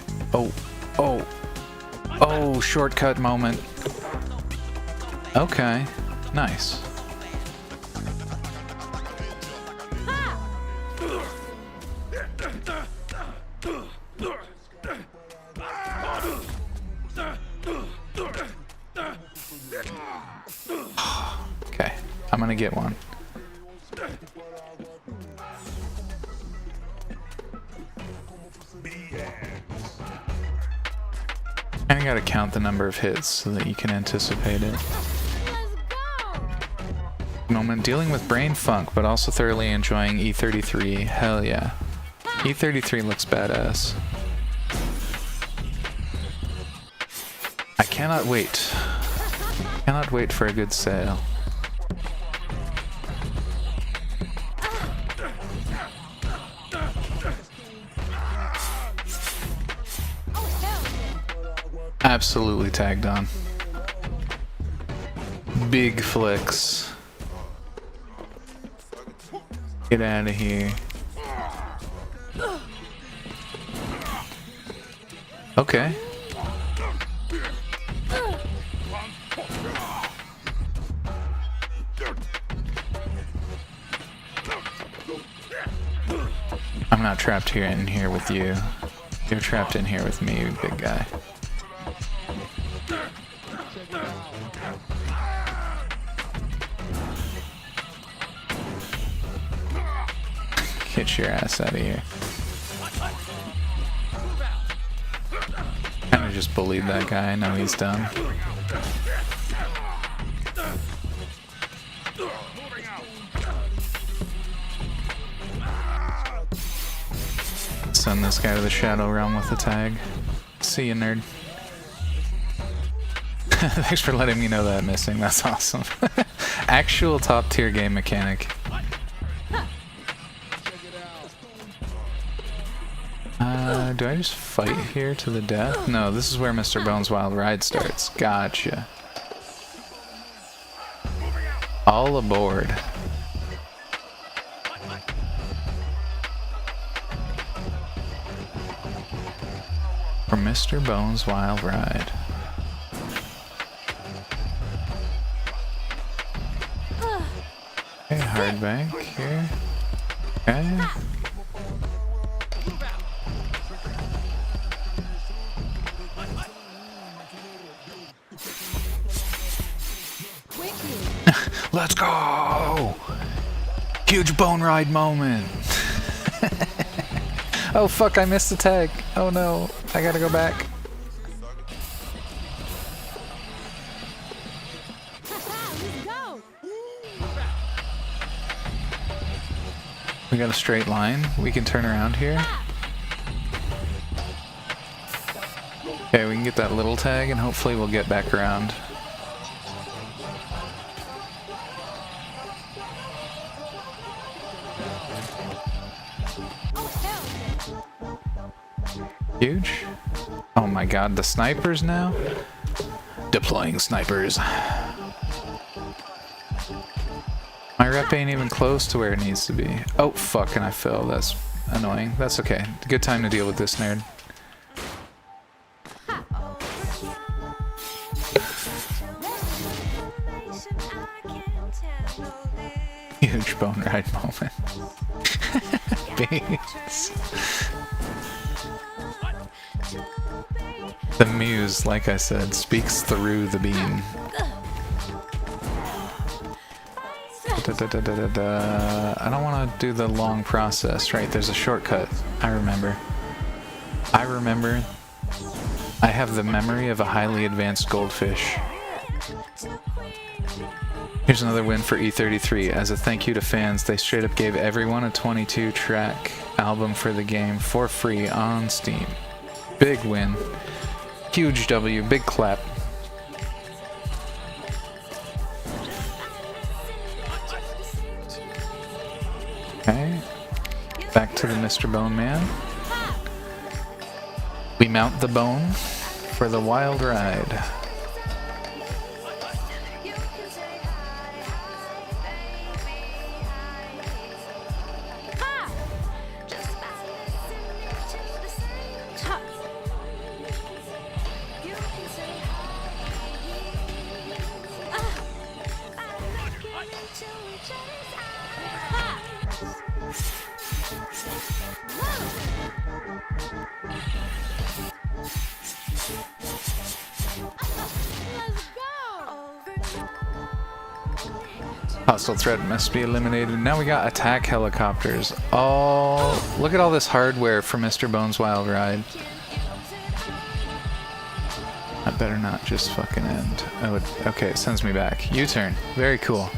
Oh, shortcut moment. Okay, nice. Okay, I'm gonna get one. I gotta count the number of hits so that you can anticipate it. Moment dealing with brain funk, but also thoroughly enjoying E33. Hell yeah. E33 looks badass. I cannot wait. Cannot wait for a good sale. Absolutely tagged on. Big flicks. Get out of here. Okay. I'm not trapped here in here with you. You're trapped in here with me, big guy. Get your ass out of here. Kinda just bullied that guy. Now he's done. Send this guy to the Shadow Realm with a tag. See you, nerd. Thanks for letting me know that missing. That's awesome. Actual top tier game mechanic. Do I just fight here to the death? No, this is where Mr. Bones' Wild Ride starts. Gotcha. All aboard. For Mr. Bones' Wild Ride. Okay, hard bank here. Okay. Let's go! Huge bone ride moment. Oh fuck, I missed the tag. Oh no, I gotta go back. We got a straight line. We can turn around here. Okay, we can get that little tag and hopefully we'll get back around. Huge. Oh my god, the snipers now? Deploying snipers. My rep ain't even close to where it needs to be. Oh fuck, and I fell. That's annoying. That's okay. Good time to deal with this nerd. Huge bone ride moment. Beans. The muse, like I said, speaks through the bean. I don't want to do the long process, right? There's a shortcut. I remember. I have the memory of a highly advanced goldfish. Here's another win for E33. As a thank you to fans, they straight up gave everyone a 22-track album for the game for free on Steam. Big win. Huge W. Big clap. Okay. Back to the Mr. Bone Man. We mount the bone for the wild ride. Hostile threat must be eliminated. Now we got attack helicopters. Oh, look at all this hardware for Mr. Bones' Wild Ride. That better not just fucking end. Oh, okay, it sends me back. U-turn. Very cool.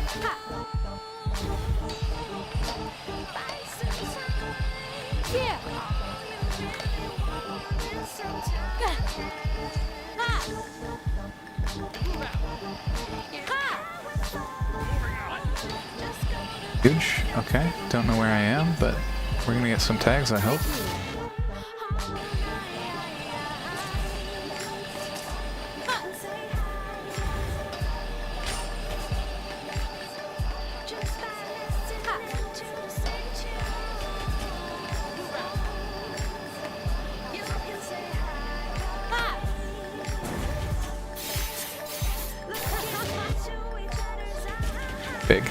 Huge. Okay. Don't know where I am, but we're gonna get some tags, I hope. Big.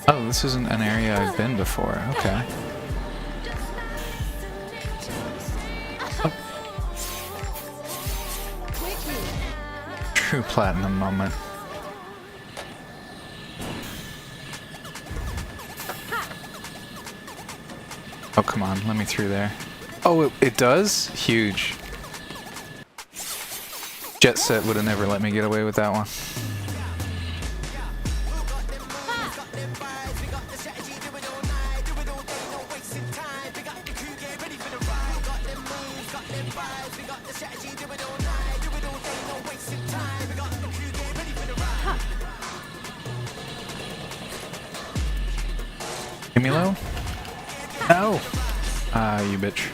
Oh, this isn't an area I've been before. Okay. Oh. True platinum moment. Oh, come on. Let me through there. Oh, it does? Huge. Jet Set would have never let me get away with that one. Give me low? No! Ah, you bitch.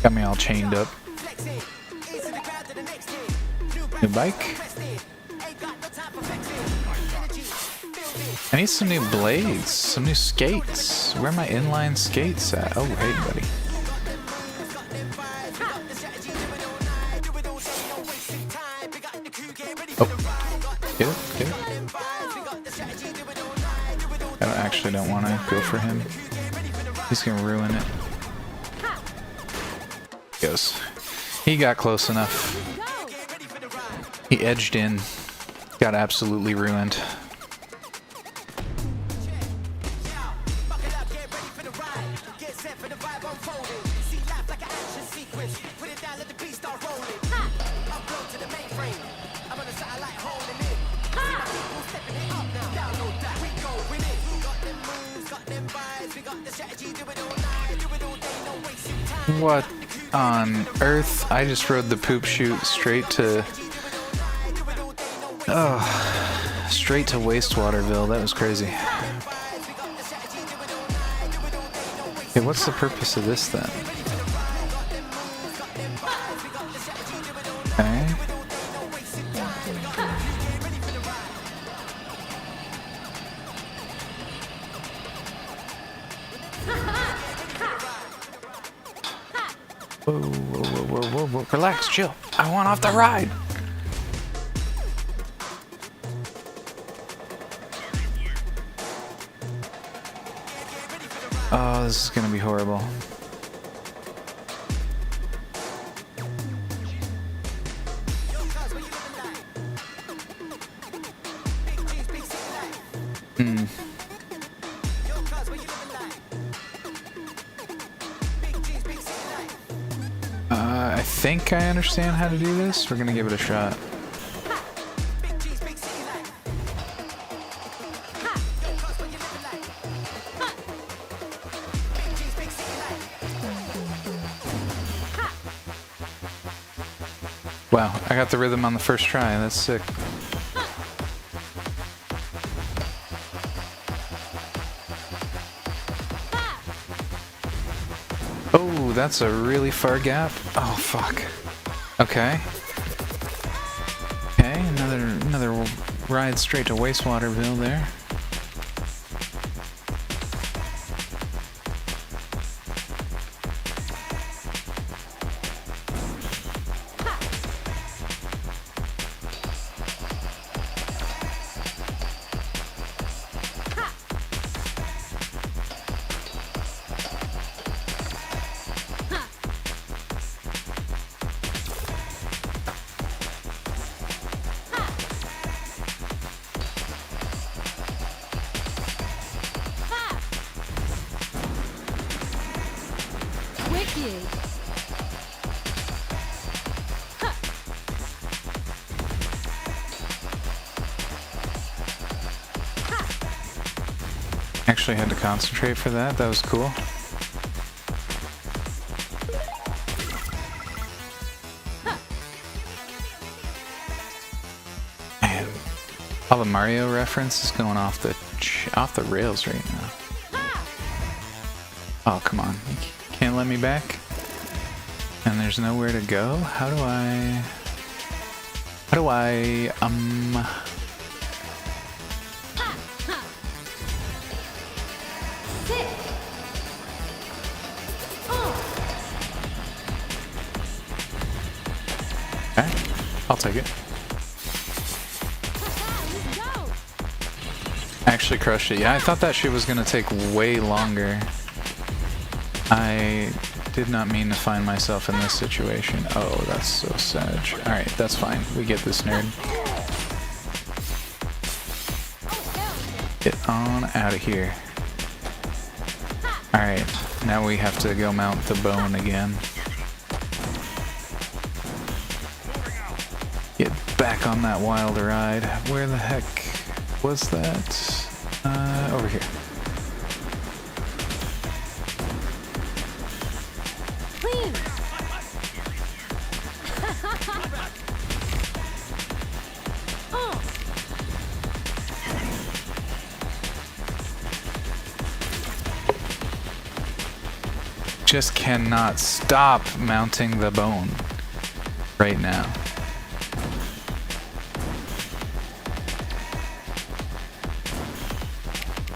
Got me all chained up. New bike? I need some new blades, some new skates. Where are my inline skates at? Oh, hey, buddy. Oh, get it, get it. I actually don't want to go for him. He's gonna ruin it. Goes. He got close enough. He edged in. Got absolutely ruined. What on earth? I just rode the poop chute straight to... Oh, straight to Wastewaterville. That was crazy. Okay, what's the purpose of this then? Okay. Whoa, whoa, whoa, whoa, whoa, whoa. Relax, chill. I want off the ride. Oh, this is gonna be horrible. I think I understand how to do this. We're gonna give it a shot. Wow, I got the rhythm on the first try. That's sick. Oh, that's a really far gap. Oh, fuck. Okay. Okay, another ride straight to Wastewaterville there. Wicked. Actually had to concentrate for that. That was cool. Man, all the Mario reference is going off the rails right now. Oh, come on. You can't let me back? And there's nowhere to go? How do I... Okay, I'll take it. Actually crushed it. Yeah, I thought that shit was gonna take way longer. I did not mean to find myself in this situation. Oh, that's so sad. Alright, that's fine. We get this nerd. Get on out of here. Alright, now we have to go mount the bone again. Get back on that wild ride. Where the heck was that? Over here. Clean. Just cannot stop mounting the bone right now.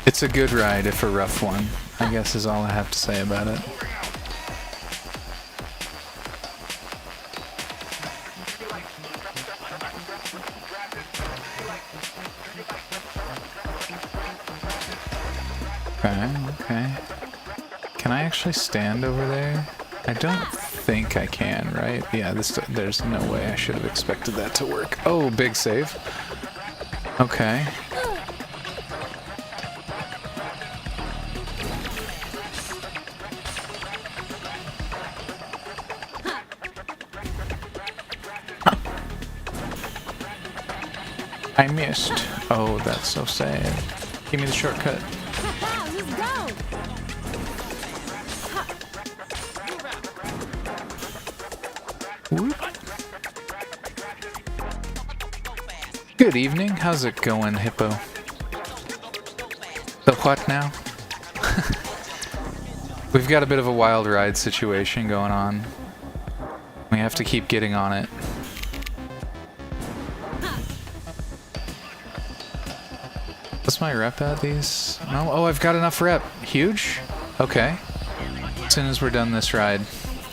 It's a good ride, if a rough one, I guess is all I have to say about it. Okay. Can I actually stand over there? I don't think I can, right? Yeah, there's no way I should have expected that to work. Oh, big save. Okay. I missed. Oh, that's so sad. Give me the shortcut. Let's go. Whoop. Good evening. How's it going, Hippo? The what now? We've got a bit of a wild ride situation going on. We have to keep getting on it. What's my rep at these? No? Oh, I've got enough rep. Huge? Okay. As soon as we're done this ride,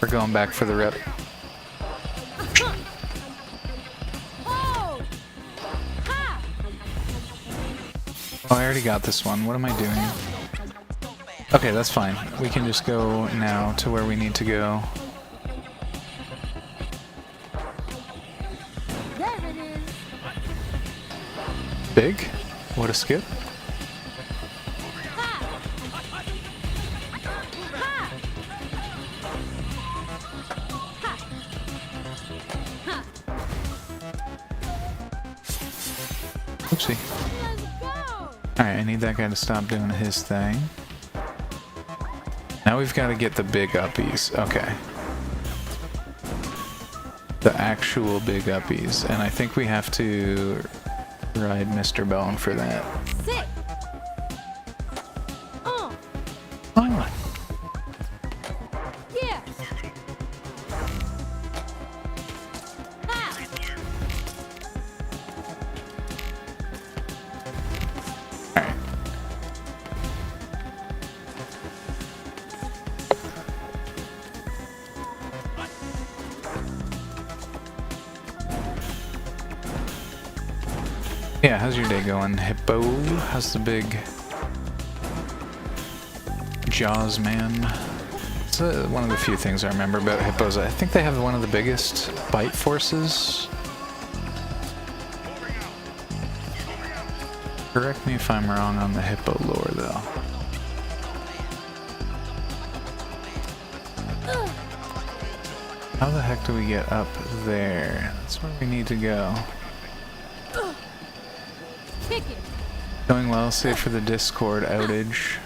we're going back for the rep. Oh. Ha. Oh, I already got this one. What am I doing? Okay, that's fine. We can just go now to where we need to go. There it is. Big? What a skip. Oopsie. Let's go. Alright, I need that guy to stop doing his thing. Now we've got to get the big uppies. Okay. The actual big uppies. And I think we have to ride Mr. Bone for that. Sick. Oh. Yeah. Ha. Alright. Yeah, how's your day going, Hippo? How's the big Jaws man? It's one of the few things I remember about hippos. I think they have one of the biggest bite forces. Correct me if I'm wrong on the hippo lore, though. How the heck do we get up there? That's where we need to go. Kick it. Going well, save for the Discord outage.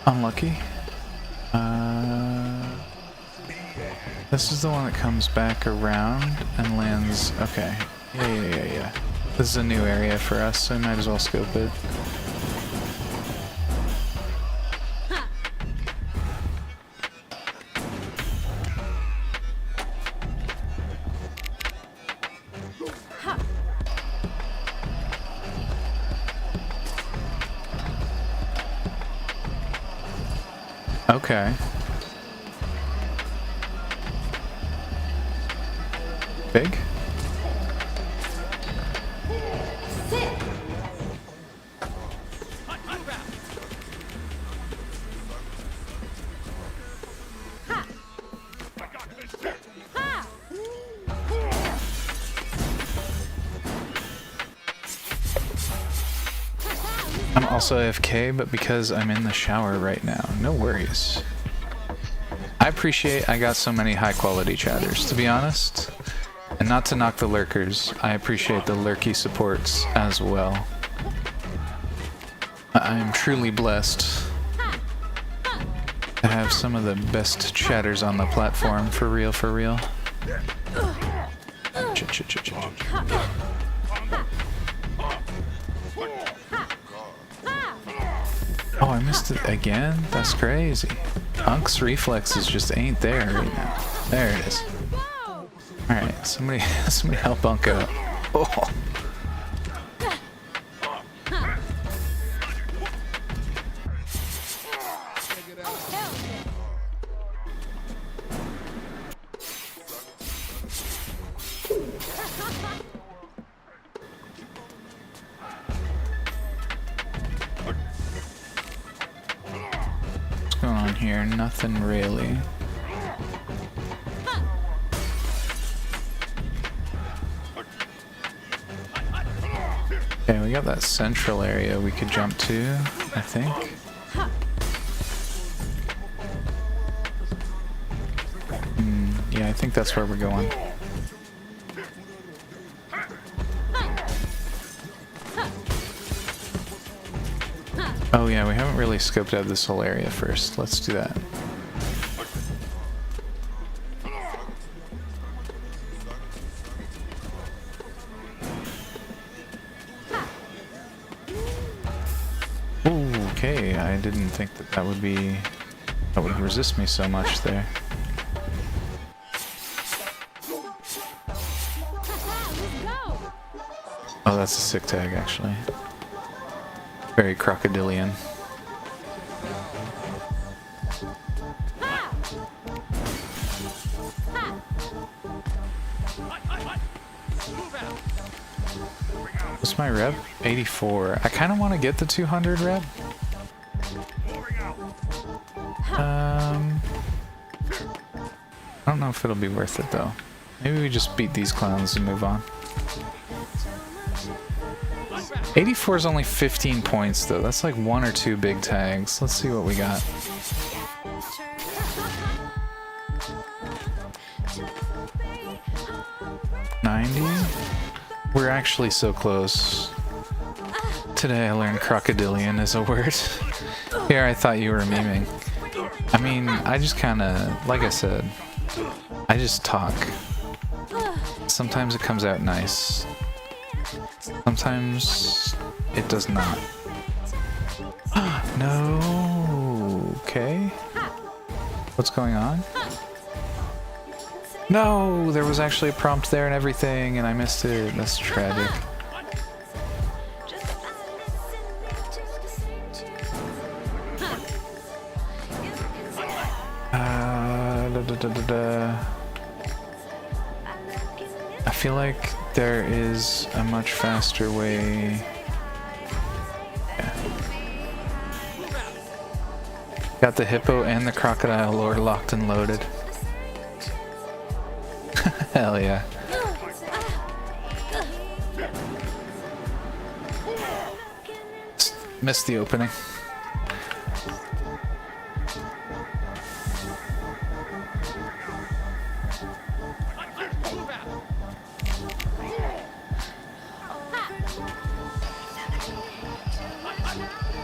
Unlucky. This is the one that comes back around and lands. Okay. Yeah. This is a new area for us, so we might as well scope it. Okay. Big? I'm also AFK, but because I'm in the shower right now, no worries. I appreciate I got so many high quality chatters, to be honest. And not to knock the lurkers, I appreciate the lurky supports as well. I am truly blessed to have some of the best chatters on the platform, for real, for real. Oh, I missed it again? That's crazy. Punk's reflexes just ain't there right now. There it is. Alright, somebody help Punk out. Oh. What's going on here? Nothing really. Okay, we got that central area we could jump to, I think. Yeah, I think that's where we're going. Oh yeah, we haven't really scoped out this whole area first. Let's do that. Okay, I didn't think that would resist me so much there. Oh, that's a sick tag, actually. Very crocodilian. What's my rep? 84. I kind of want to get the 200 rep. I don't know if it'll be worth it though. Maybe we just beat these clowns and move on. 84 is only 15 points though. That's like 1 or 2 big tags. Let's see what we got. 90? We're actually so close. Today I learned crocodilian is a word. Here I thought you were memeing. I mean, I just kinda, like I said, I just talk. Sometimes it comes out nice. Sometimes it does not. No. Okay. What's going on? No, there was actually a prompt there and everything, and I missed it. That's tragic. I feel like there is a much faster way. Yeah. Got the hippo and the crocodile lore locked and loaded. Hell yeah. Missed the opening.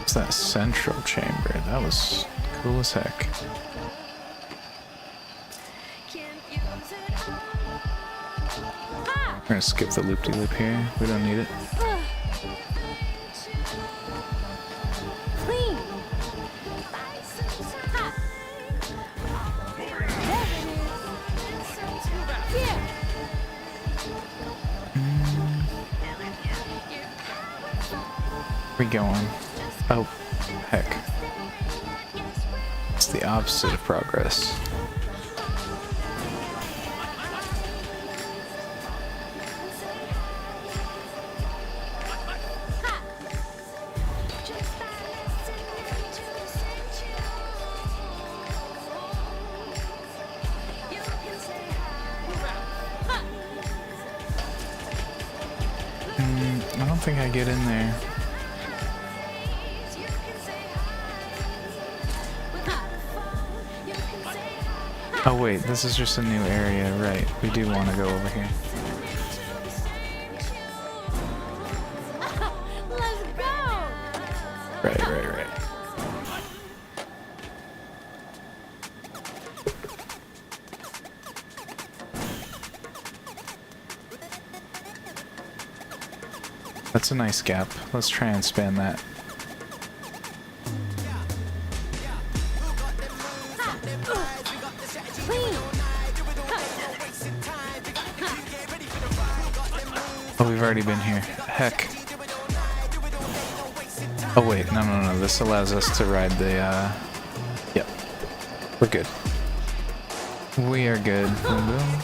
It's that central chamber. That was cool as heck. We're gonna skip the loop-de-loop here. We don't need it. Clean. Ha. There it is. Yeah. Where we going? Oh, heck. It's the opposite of progress. I don't think I get in there. Oh wait, this is just a new area, right? We do want to go over here. Let's go. Right. That's a nice gap. Let's try and span that. Clean. Oh, we've already been here. Heck. Oh wait, no. This allows us to ride the, Yep. We're good. We are good. Boom, boom.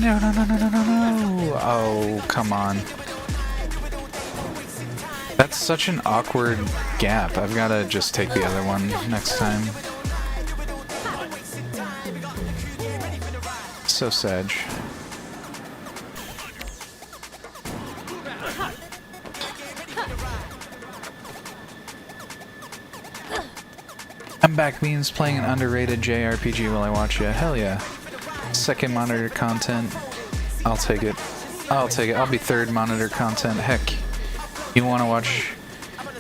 No. Oh, come on. That's such an awkward gap. I've got to just take the other one next time. So Sedge. I'm back, Beans, playing an underrated JRPG while I watch you. Hell yeah. Second monitor content. I'll take it. I'll be third monitor content. Heck, you wanna watch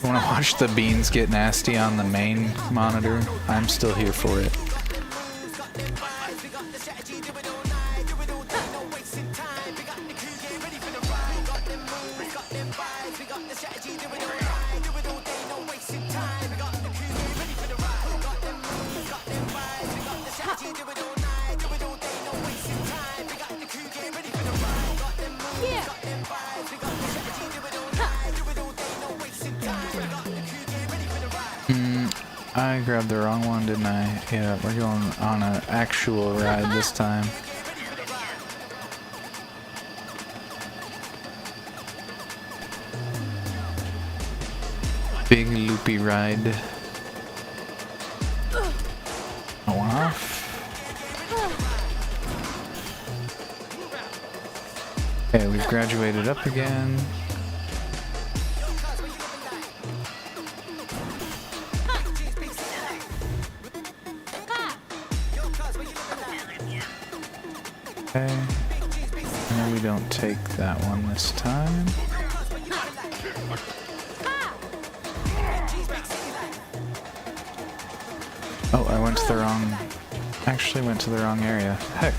the Beans get nasty on the main monitor? I'm still here for it. I grabbed the wrong one, didn't I? Yeah, we're going on an actual ride this time. Big loopy ride. Off. Okay, we've graduated up again. Okay. No, we don't take that one this time. Oh, I went to the wrong... Actually went to the wrong area. Heck.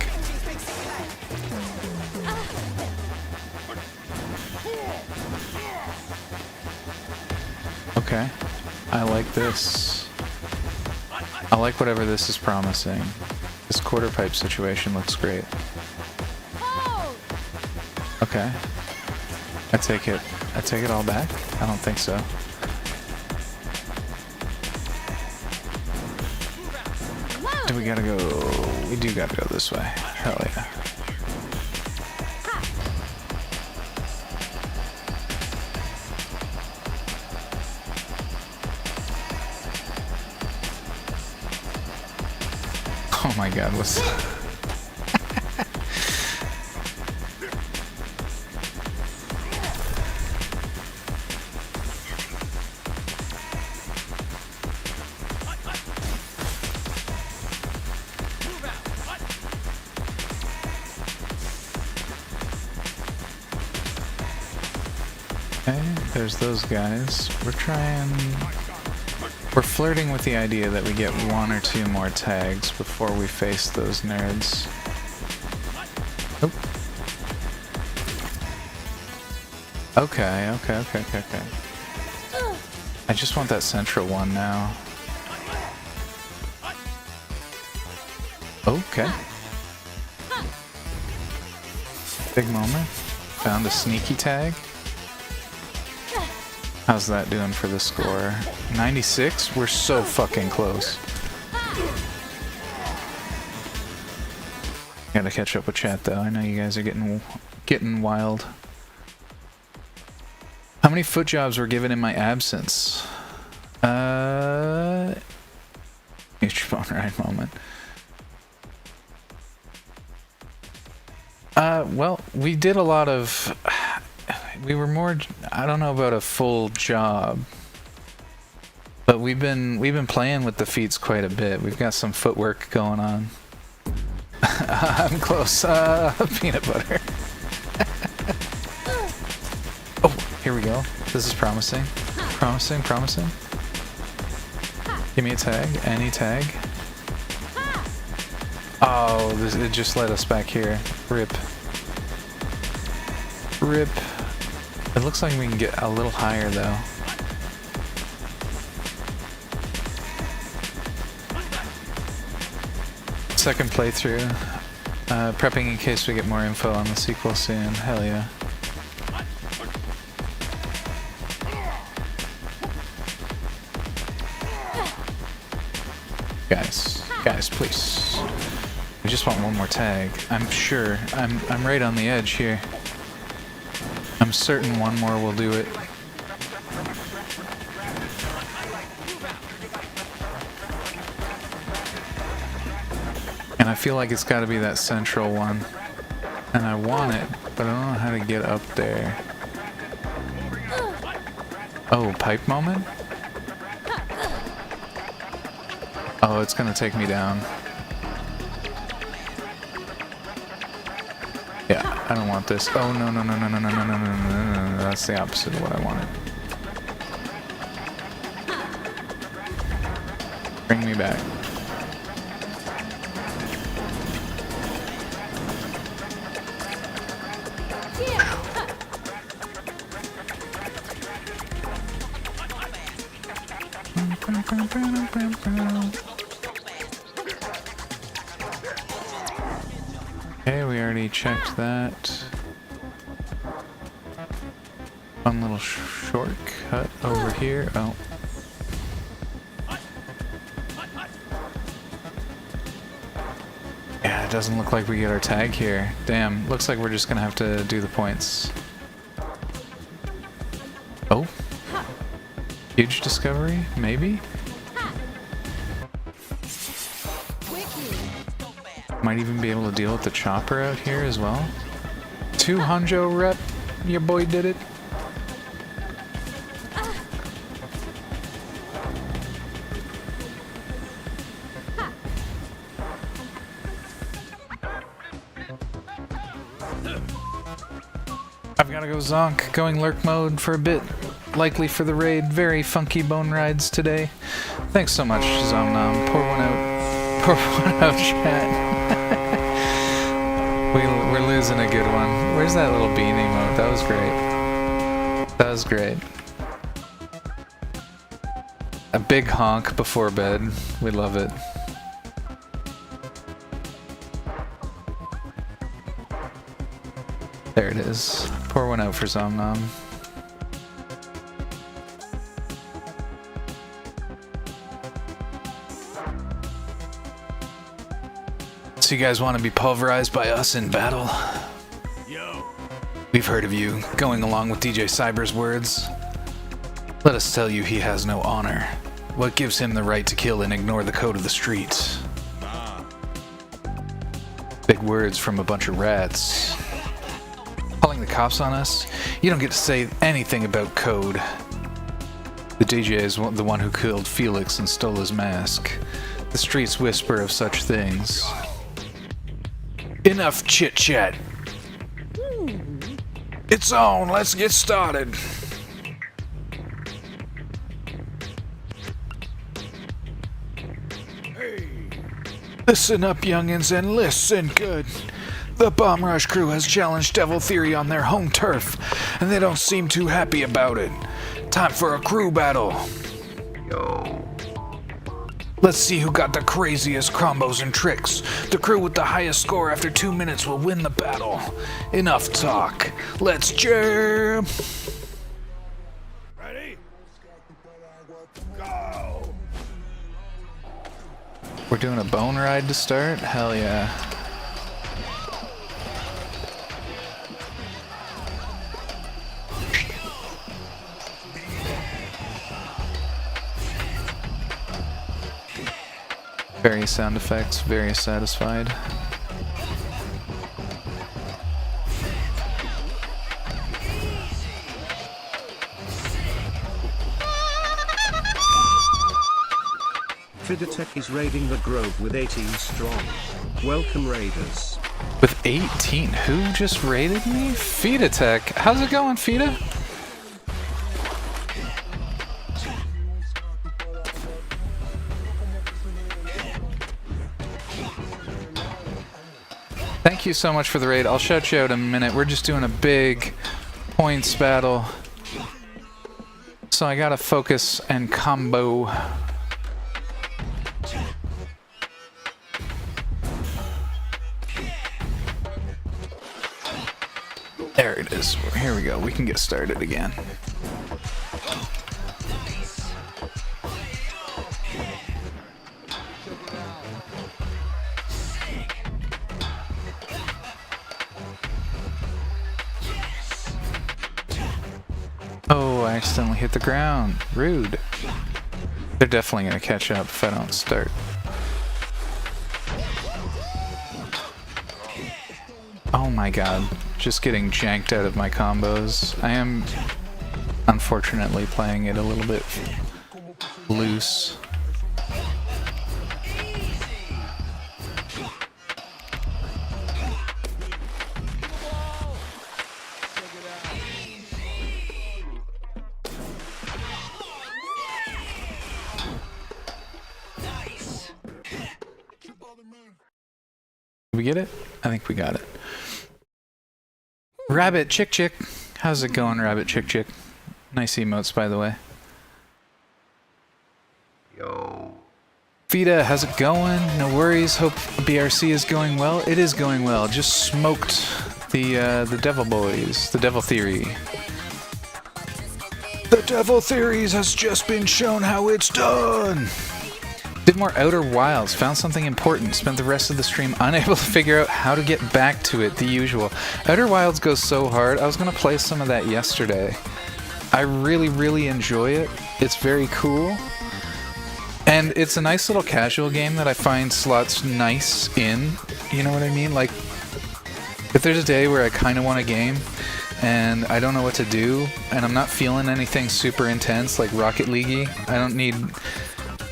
Okay. I like this. I like whatever this is promising. This quarter pipe situation looks great. Okay. I take it all back? I don't think so. Do we gotta go? We do gotta go this way. Hell yeah. Oh my god, what's... Okay, there's those guys. We're flirting with the idea that we get 1 or 2 more tags before we face those nerds. Oh. Okay. I just want that central one now. Okay. Big moment. Found a sneaky tag. How's that doing for the score? 96? We're so fucking close. Gotta catch up with chat though. I know you guys are getting wild. How many foot jobs were given in my absence? Each phone ride moment. Well, we did a lot of... We were more... I don't know about a full job. But we've been playing with the feats quite a bit. We've got some footwork going on. I'm close. Peanut butter. Oh, here we go. This is promising. Promising. Give me a tag. Any tag. Oh, it just led us back here. Rip. It looks like we can get a little higher though. Second playthrough. Prepping in case we get more info on the sequel soon. Hell yeah. Guys, please. We just want one more tag. I'm sure. I'm right on the edge here. I'm certain one more will do it. And I feel like it's got to be that central one. And I want it, but I don't know how to get up there. Oh, pipe moment? Oh, it's gonna take me down. Yeah, I don't want this. Oh, no. That's the opposite of what I wanted. Bring me back. Okay, we already checked that. One little shortcut over here. Oh. Yeah, it doesn't look like we get our tag here. Damn, looks like we're just gonna have to do the points. Oh. Huge discovery? Maybe? Might even be able to deal with the chopper out here as well. 2 Honjo rep. Your boy did it. I've gotta go zonk. Going lurk mode for a bit. Likely for the raid. Very funky bone rides today. Thanks so much, Zomnom. Pour one out. Pour one out, chat. We're losing a good one. Where's that little bean emote? That was great. That was great. A big honk before bed. We love it. There it is. Pour one out for Zomnom. So you guys want to be pulverized by us in battle? Yo. We've heard of you, going along with DJ Cyber's words. Let us tell you he has no honor. What gives him the right to kill and ignore the code of the streets? Big words from a bunch of rats. Calling the cops on us? You don't get to say anything about code. The DJ is the one who killed Felix and stole his mask. The streets whisper of such things. Enough chit-chat. It's on, let's get started. Listen up, youngins, and listen good. The Bomb Rush crew has challenged Devil Theory on their home turf, and they don't seem too happy about it. Time for a crew battle. Let's see who got the craziest combos and tricks. The crew with the highest score after 2 minutes will win the battle. Enough talk. Let's jam! Ready? Go! We're doing a bone ride to start? Hell yeah. Various sound effects, very satisfied. Fidatech is raiding the Grove with 18 strong. Welcome raiders. With 18? Who just raided me? Fidatech. How's it going, Fida? Thank you so much for the raid. I'll shout you out in a minute. We're just doing a big points battle. So I gotta focus and combo. There it is. Here we go. We can get started again. Oh, I accidentally hit the ground. Rude. They're definitely gonna catch up if I don't start. Oh my god. Just getting janked out of my combos. I am unfortunately playing it a little bit loose. Did we get it? I think we got it. Rabbit Chick Chick. How's it going, Rabbit Chick Chick? Nice emotes, by the way. Yo. Fida, how's it going? No worries. Hope BRC is going well. It is going well. Just smoked the Devil Boys, the Devil Theory. The Devil Theories has just been shown how it's done. Did more Outer Wilds, found something important, spent the rest of the stream unable to figure out how to get back to it, the usual. Outer Wilds goes so hard, I was going to play some of that yesterday. I really, really enjoy it. It's very cool. And it's a nice little casual game that I find slots nice in, you know what I mean? Like, if there's a day where I kind of want a game, and I don't know what to do, and I'm not feeling anything super intense, like Rocket League-y,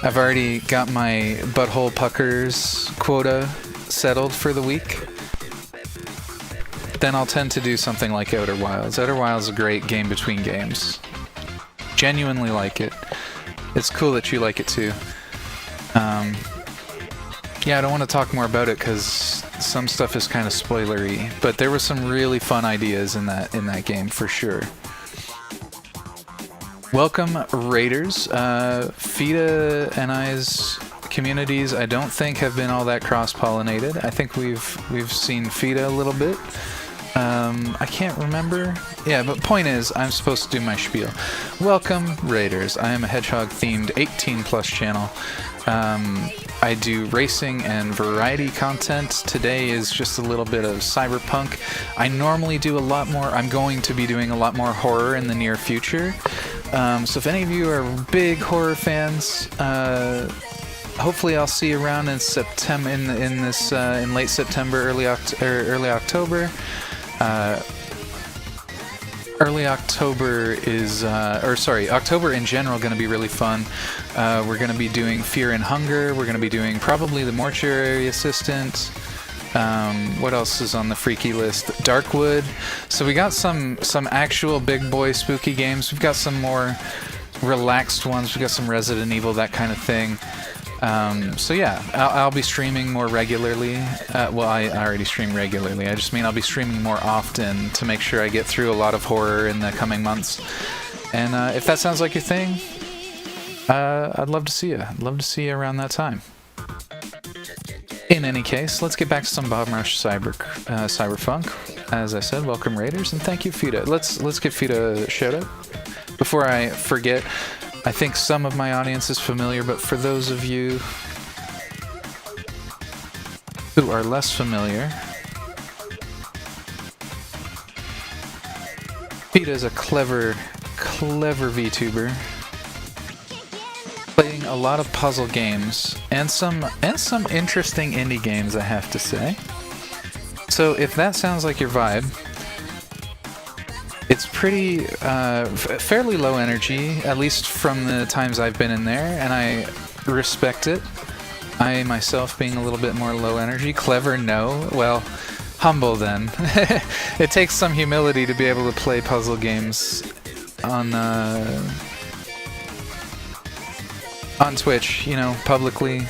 I've already got my butthole puckers quota settled for the week. Then I'll tend to do something like Outer Wilds. Outer Wilds is a great game between games. Genuinely like it. It's cool that you like it too. Yeah, I don't want to talk more about it because some stuff is kind of spoilery, but there were some really fun ideas in that game for sure. Welcome, Raiders. Fida and I's communities, I don't think, have been all that cross-pollinated. I think we've seen Fida a little bit. I can't remember. Yeah, but point is, I'm supposed to do my spiel. Welcome, Raiders. I am a Hedgehog-themed 18-plus channel. I do racing and variety content. Today is just a little bit of cyberpunk. I normally do a lot more. I'm going to be doing a lot more horror in the near future. So if any of you are big horror fans, hopefully I'll see you around in September, in late September, early October. Early October is, October in general going to be really fun. We're going to be doing Fear and Hunger. We're going to be doing probably the Mortuary Assistant. What else is on the freaky list? Darkwood. So we got some actual big boy spooky games. We've got some more relaxed ones. We've got some Resident Evil, that kind of thing. So yeah, I'll be streaming more regularly. Well, I already stream regularly. I just mean I'll be streaming more often to make sure I get through a lot of horror in the coming months. And if that sounds like your thing, I'd love to see you. I'd love to see you around that time. In any case, let's get back to some Bomb Rush Cyberfunk. As I said, welcome Raiders, and thank you, Fita. Let's give Fita a shout out. Before I forget, I think some of my audience is familiar, but for those of you who are less familiar, Fita is a clever VTuber, playing a lot of puzzle games and some interesting indie games, I have to say. So if that sounds like your vibe, it's pretty fairly low energy, at least from the times I've been in there, and I respect it. I myself being a little bit more low energy. Clever, no. Well, humble then. It takes some humility to be able to play puzzle games on Twitch, you know, publicly.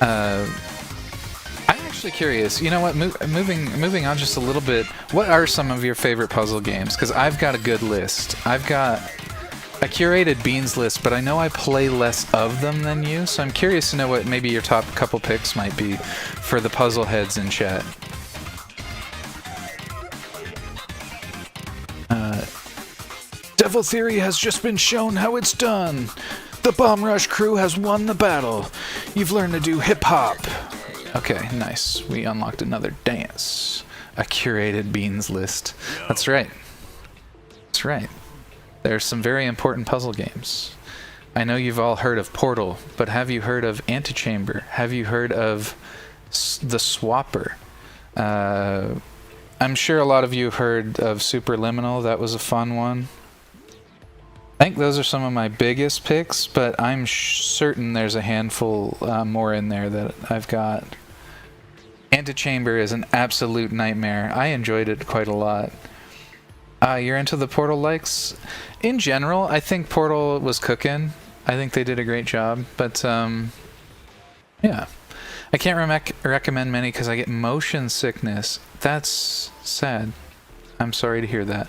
I'm actually curious. You know what? Moving on just a little bit. What are some of your favorite puzzle games? Because I've got a good list. I've got a curated Beans list, but I know I play less of them than you, so I'm curious to know what maybe your top couple picks might be for the puzzle heads in chat. Devil Theory has just been shown how it's done. The Bomb Rush crew has won the battle. You've learned to do hip-hop. Okay, nice. We unlocked another dance. A curated Beans list. That's right. That's right. There's some very important puzzle games. I know you've all heard of Portal, but have you heard of Antechamber? Have you heard of the Swapper? I'm sure a lot of you heard of Superliminal. That was a fun one. I think those are some of my biggest picks, but I'm certain there's a handful more in there that I've got. Antechamber is an absolute nightmare. I enjoyed it quite a lot. You're into the Portal likes? In general, I think Portal was cooking. I think they did a great job, but yeah. I can't recommend many because I get motion sickness. That's sad. I'm sorry to hear that.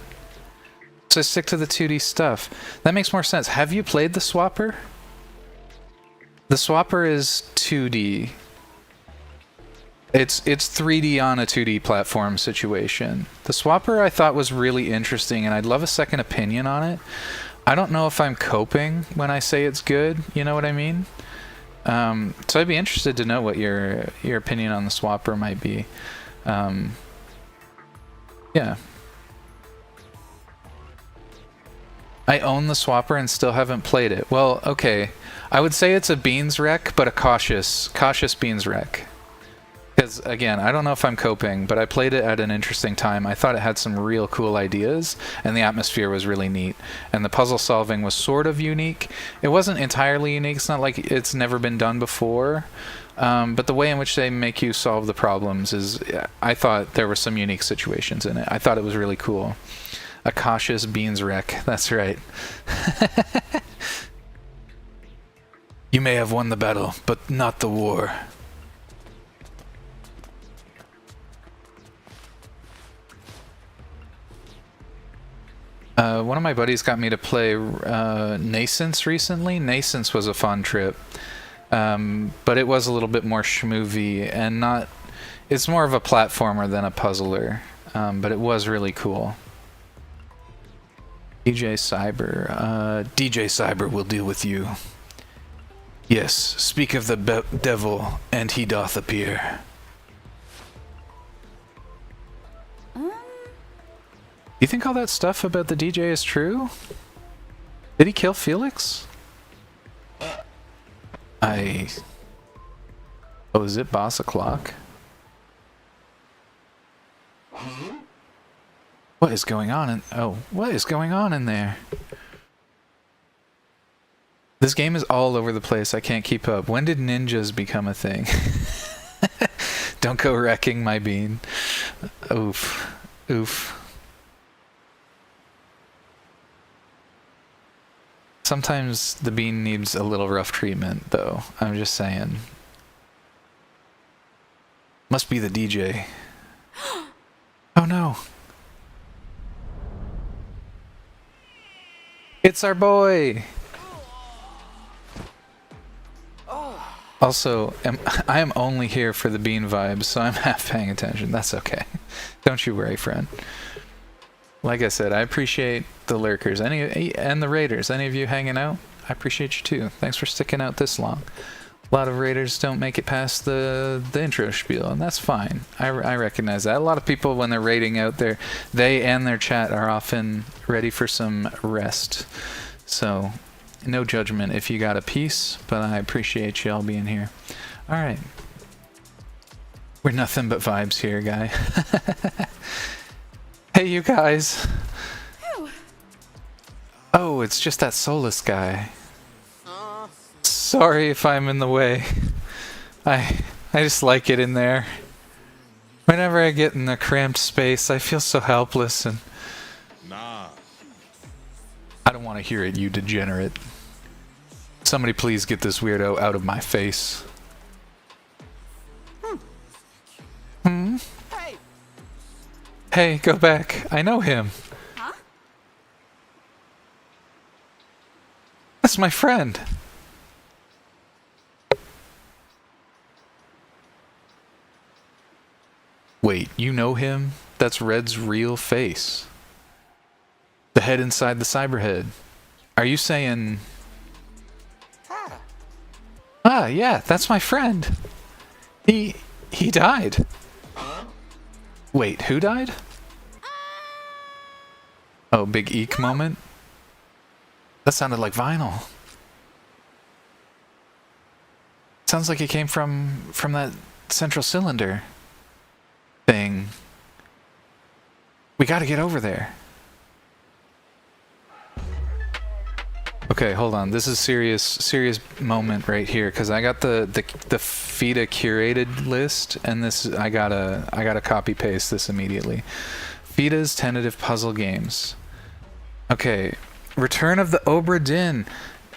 So I stick to the 2D stuff. That makes more sense. Have you played the Swapper? The Swapper is 2D. It's 3D on a 2D platform situation. The Swapper I thought was really interesting, and I'd love a second opinion on it. I don't know if I'm coping when I say it's good. You know what I mean? So I'd be interested to know what your opinion on the Swapper might be. Yeah. I own the Swapper and still haven't played it. Well, okay. I would say it's a Beans wreck, but a cautious Beans wreck. Because, again, I don't know if I'm coping, but I played it at an interesting time. I thought it had some real cool ideas, and the atmosphere was really neat. And the puzzle solving was sort of unique. It wasn't entirely unique. It's not like it's never been done before. But the way in which they make you solve the problems is... I thought there were some unique situations in it. I thought it was really cool. A cautious Beans wreck. That's right. You may have won the battle, but not the war. One of my buddies got me to play Nascence recently. Nascence was a fun trip. But it was a little bit more schmoovy and not... It's more of a platformer than a puzzler. But it was really cool. DJ Cyber will deal with you. Yes, speak of the devil, and he doth appear. You think all that stuff about the DJ is true? Did he kill Felix? Oh, is it boss o'clock? What is going on in... Oh, what is going on in there? This game is all over the place. I can't keep up. When did ninjas become a thing? Don't go wrecking my bean. Oof. Oof. Sometimes the bean needs a little rough treatment, though. I'm just saying. Must be the DJ. Oh no. It's our boy! Also, I am only here for the bean vibes, so I'm half paying attention. That's okay. Don't you worry, friend. Like I said, I appreciate the lurkers and the raiders. Any of you hanging out, I appreciate you too. Thanks for sticking out this long. A lot of raiders don't make it past the intro spiel, and that's fine. I recognize that. A lot of people, when they're raiding out there, they and their chat are often ready for some rest. So, no judgment if you got a piece, but I appreciate y'all being here. Alright. We're nothing but vibes here, guy. Hey, you guys. Oh, it's just that Solus guy. Sorry if I'm in the way. I just like it in there. Whenever I get in a cramped space, I feel so helpless and... Nah. I don't want to hear it, you degenerate. Somebody please get this weirdo out of my face. Hmm? Hey! Hey, go back. I know him. Huh? That's my friend. Wait, you know him? That's Red's real face. The head inside the cyberhead. Are you saying... Ah, yeah, that's my friend. He died. Wait, who died? Oh, big eek moment? That sounded like vinyl. Sounds like it came from that central cylinder thing. We gotta get over there. Okay, hold on. This is serious moment right here because I got the FIDA curated list, and this I gotta copy paste this immediately. FIDA's tentative puzzle games. Okay, Return of the Obra Dinn.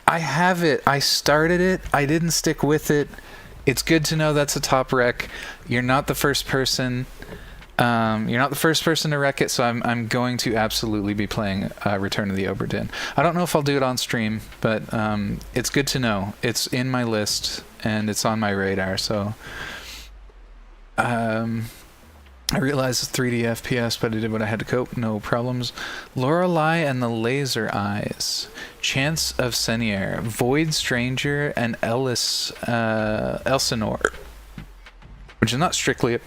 I have it. I started it. I didn't stick with it. It's good to know that's a top rec. You're not the first person. You're not the first person to wreck it, so I'm going to absolutely be playing Return of the Obra Dinn. I don't know if I'll do it on stream, but it's good to know. It's in my list, and it's on my radar, so... I realized it's 3D FPS, but I did what I had to cope. No problems. Lorelei and the Laser Eyes. Chance of Senier. Void Stranger and Elsinore. Which is not strictly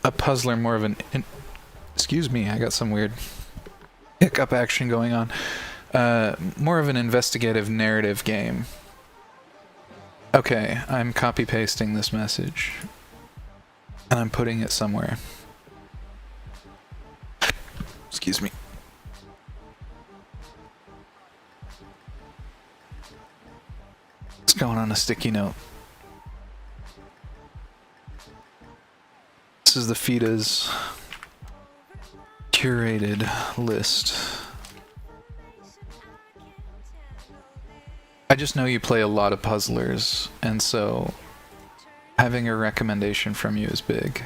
a puzzler, more of an... excuse me, I got some weird hiccup action going on. More of an investigative narrative game. Okay, I'm copy-pasting this message. And I'm putting it somewhere. Excuse me. It's going on a sticky note. This is the FIDA's curated list. I just know you play a lot of puzzlers, and so having a recommendation from you is big.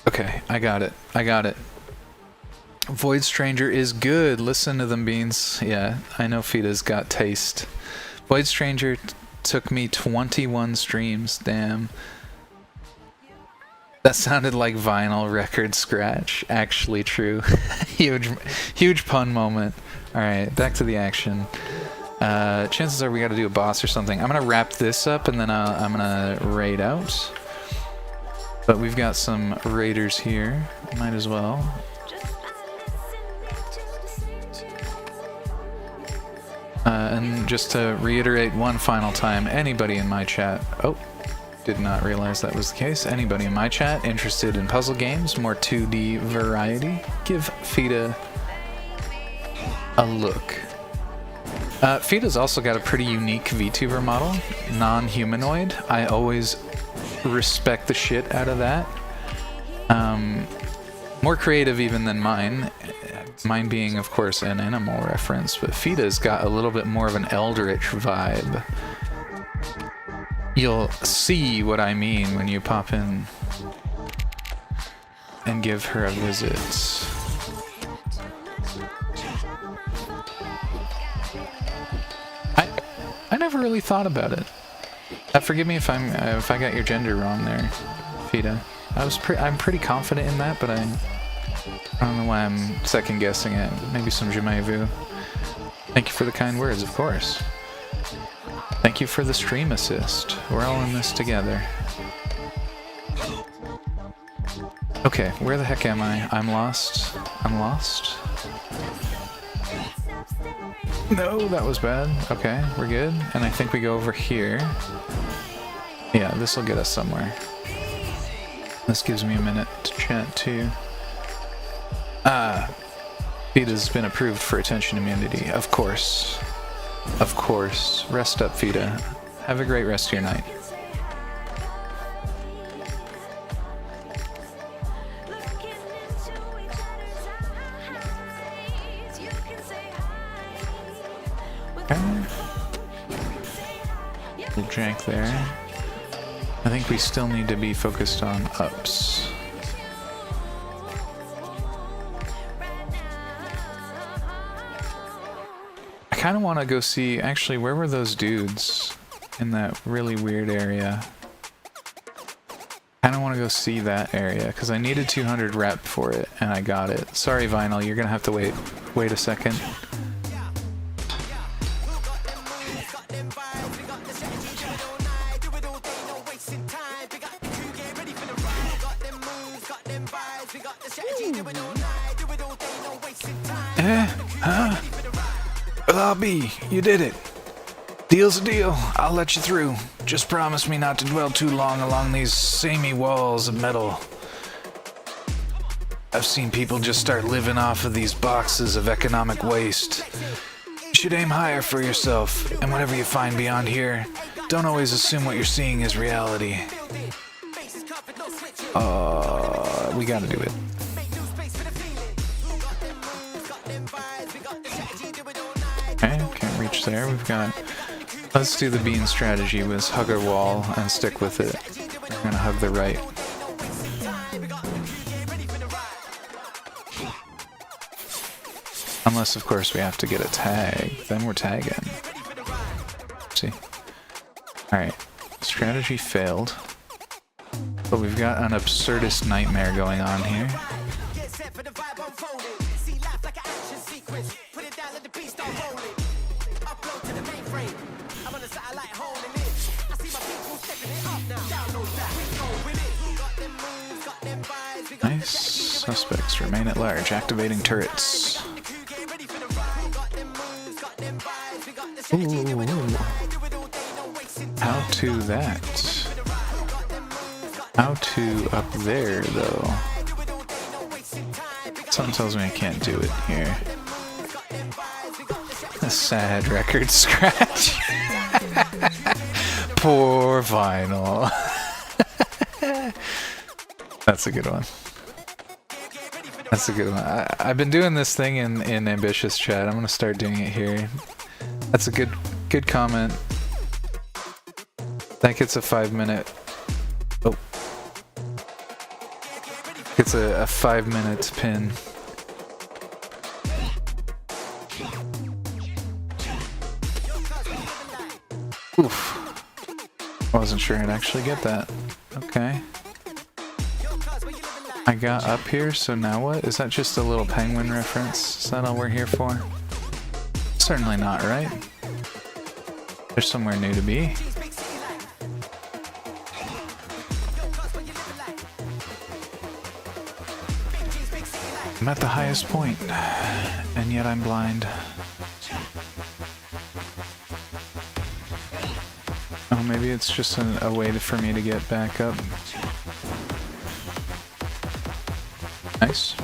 Okay, I got it. Void Stranger is good. Listen to them, Beans. Yeah, I know FIDA's got taste. Void Stranger took me 21 streams. Damn. That sounded like vinyl record scratch. Actually true. Huge pun moment. Alright, back to the action. Chances are we gotta do a boss or something. I'm gonna wrap this up and then I'm gonna raid out. But we've got some raiders here. Might as well. And just to reiterate one final time, anybody in my chat... Oh, did not realize that was the case. Anybody in my chat interested in puzzle games, more 2D variety, give Fida a look. Fida's also got a pretty unique VTuber model, non-humanoid. I always respect the shit out of that. More creative even than mine. Mine being, of course, an animal reference, but Fida's got a little bit more of an eldritch vibe. You'll see what I mean when you pop in and give her a visit. I never really thought about it. Forgive me if I got your gender wrong there, Fida. I'm pretty confident in that, but I don't know why I'm second guessing it. Maybe some je m'ai vu. Thank you for the kind words, of course. Thank you for the stream assist. We're all in this together. Okay, where the heck am I? I'm lost. I'm lost. No, that was bad. Okay, we're good. And I think we go over here. Yeah, this will get us somewhere. This gives me a minute to chat too. Fida's been approved for attention immunity. Of course. Of course. Rest up, Fida. Have a great rest of your night. Okay. Little jank there. I think we still need to be focused on ups. I kind of want to go see, actually, where were those dudes in that really weird area? I kind of want to go see that area, because I needed 200 rep for it, and I got it. Sorry, Vinyl, you're going to have to wait a second. Lobby, you did it. Deal's a deal. I'll let you through. Just promise me not to dwell too long along these samey walls of metal. I've seen people just start living off of these boxes of economic waste. You should aim higher for yourself, and whatever you find beyond here, don't always assume what you're seeing is reality. We gotta do it. Okay, can't reach there. We've got... Let's do the bean strategy with hug our wall and stick with it. We're gonna hug the right. Unless, of course, we have to get a tag. Then we're tagging. See? Alright. Strategy failed. But we've got an absurdist nightmare going on here. Nice. Suspects remain at large. Activating turrets. Ooh. How to that? How to up there, though? Something tells me I can't do it here. A sad record scratch. Poor Vinyl. That's a good one. That's a good one. I've been doing this thing in Ambitious Chat. I'm gonna start doing it here. That's a good comment. That gets a 5-minute. Oh. It's a 5-minute pin. Oof. Wasn't sure I'd actually get that. Okay. I got up here, so now what? Is that just a little penguin reference? Is that all we're here for? Certainly not, right? There's somewhere new to be. I'm at the highest point, and yet I'm blind. Oh, maybe it's just a way for me to get back up. Nice.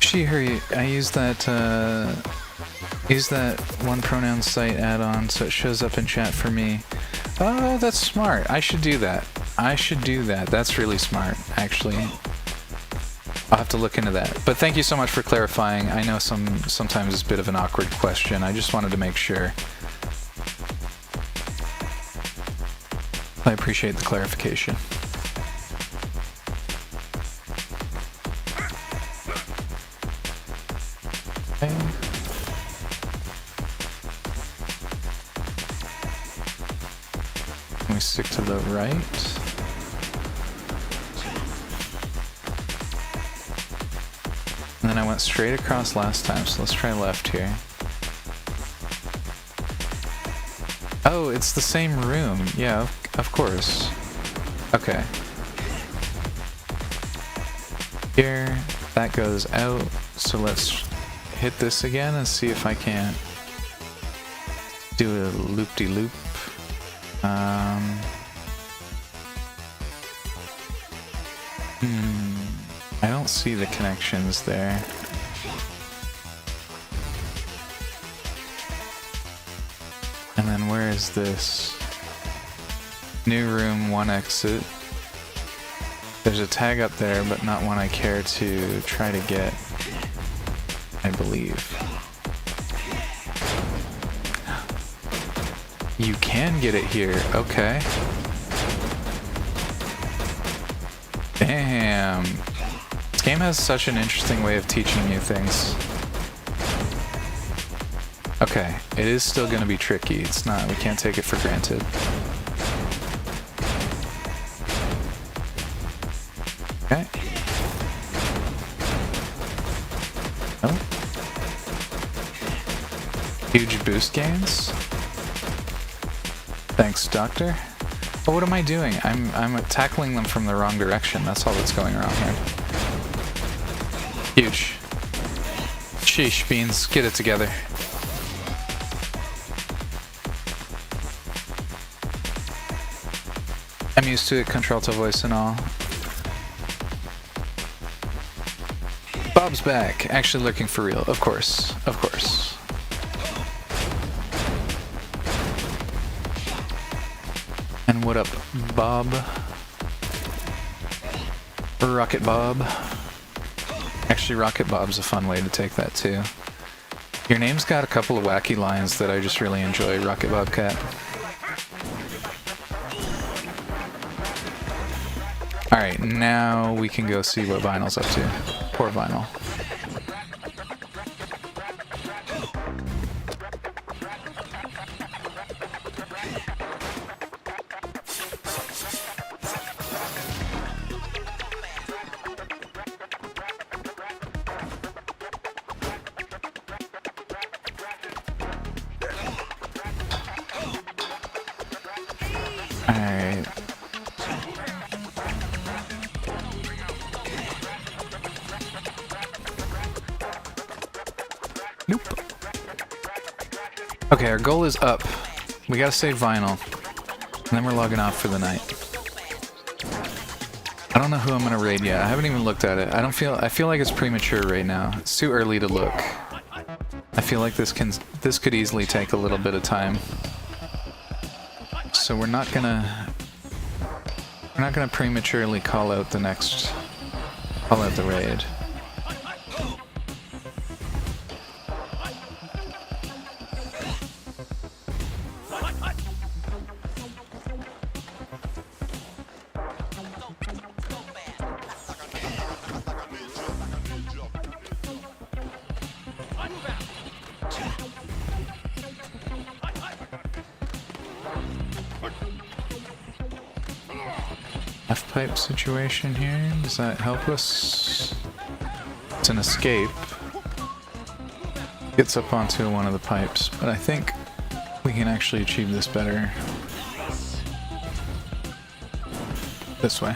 She, her, I use that one pronoun site add-on so it shows up in chat for me. Oh, that's smart. I should do that. I should do that. That's really smart, actually. I'll have to look into that. But thank you so much for clarifying. I know sometimes it's a bit of an awkward question. I just wanted to make sure. I appreciate the clarification. Okay. We stick to the right. And then I went straight across last time, so let's try left here. Oh, it's the same room. Yeah, of course. Okay. Here, that goes out, so let's hit this again and see if I can't do a loop-de-loop. I don't see the connections there. And then where is this? New room, one exit. There's a tag up there, but not one I care to try to get, I believe. You can get it here, okay. Damn. This game has such an interesting way of teaching you things. Okay, it is still gonna be tricky. It's not, we can't take it for granted. Okay. Oh. Huge boost gains. Thanks, Doctor. But what am I doing? I'm tackling them from the wrong direction. That's all that's going wrong here. Huge. Sheesh, Beans. Get it together. I'm used to it, contralto voice and all. Bob's back. Actually looking for real. Of course. Of course. And what up, Bob? Rocket Bob. Actually, Rocket Bob's a fun way to take that too. Your name's got a couple of wacky lines that I just really enjoy, Rocket Bobcat. Alright, now we can go see what Vinyl's up to. Poor Vinyl. Alright. Nope. Okay, our goal is up. We gotta save Vinyl. And then we're logging off for the night. I don't know who I'm gonna raid yet. I haven't even looked at it. I feel like it's premature right now. It's too early to look. I feel like this could easily take a little bit of time. So we're not gonna prematurely call out the raid. F-pipe situation here. Does that help us? It's an escape. Gets up onto one of the pipes, but I think we can actually achieve this better this way.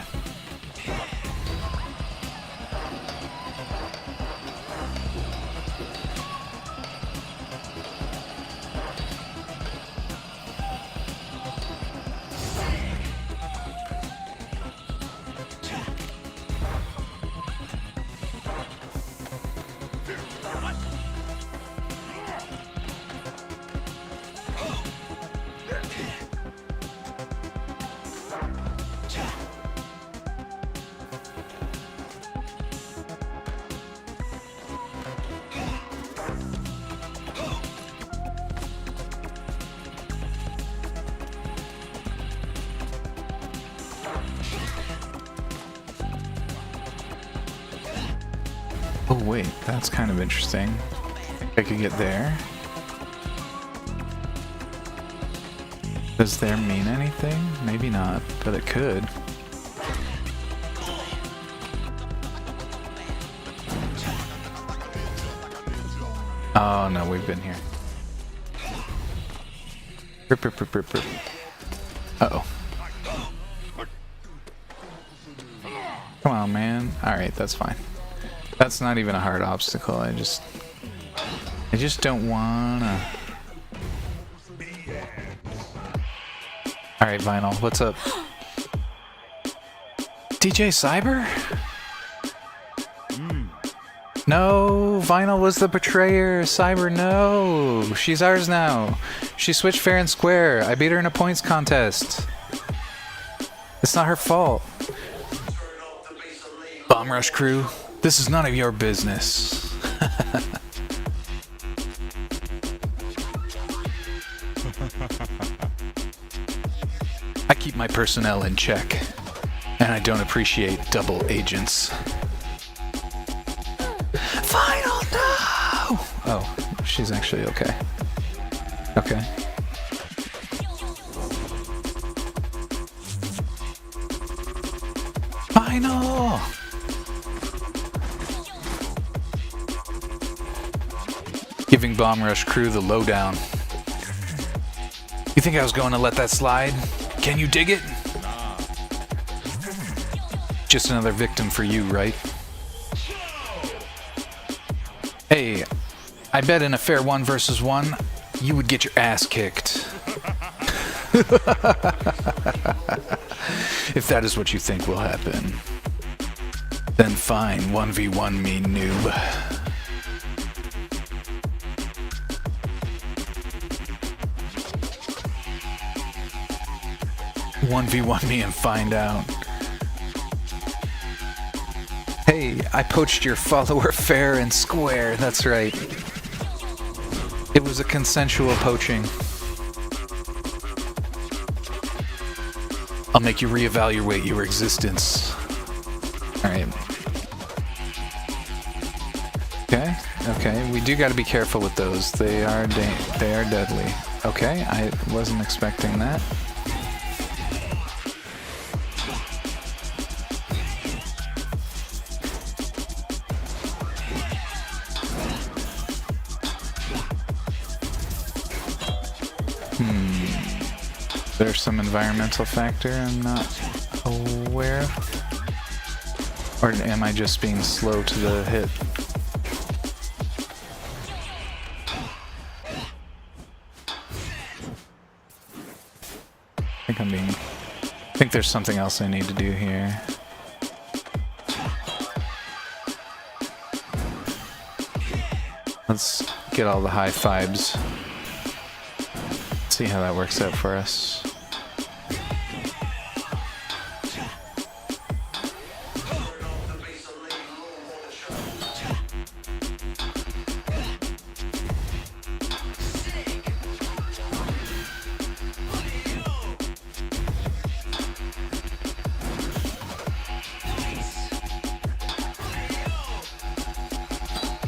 Oh wait, that's kind of interesting. I could get there. Does there mean anything? Maybe not, but it could. Oh no, we've been here. Rip, rip, rip, rip, rip. Uh-oh. Come on, man. Alright, that's fine. That's not even a hard obstacle. I just don't wanna. Alright, Vinyl, what's up? DJ Cyber? No, Vinyl was the betrayer. Cyber, no. She's ours now. She switched fair and square. I beat her in a points contest. It's not her fault. Bomb Rush crew, this is none of your business. I keep my personnel in check, and I don't appreciate double agents. Final, no! Oh, she's actually okay. Okay. Final! Giving Bomb Rush crew the lowdown. You think I was going to let that slide? Can you dig it? Just another victim for you, right? Hey, I bet in a fair 1 versus 1, you would get your ass kicked. If that is what you think will happen, then fine, 1v1 me, noob. "1v1 me and find out." Hey, I poached your follower fair and square, that's right. It was a consensual poaching. I'll make you reevaluate your existence. Alright. Okay, we do gotta be careful with those. They are deadly. Okay, I wasn't expecting that. There's some environmental factor I'm not aware of? Or am I just being slow to the hit? I think there's something else I need to do here. Let's get all the high fives. See how that works out for us.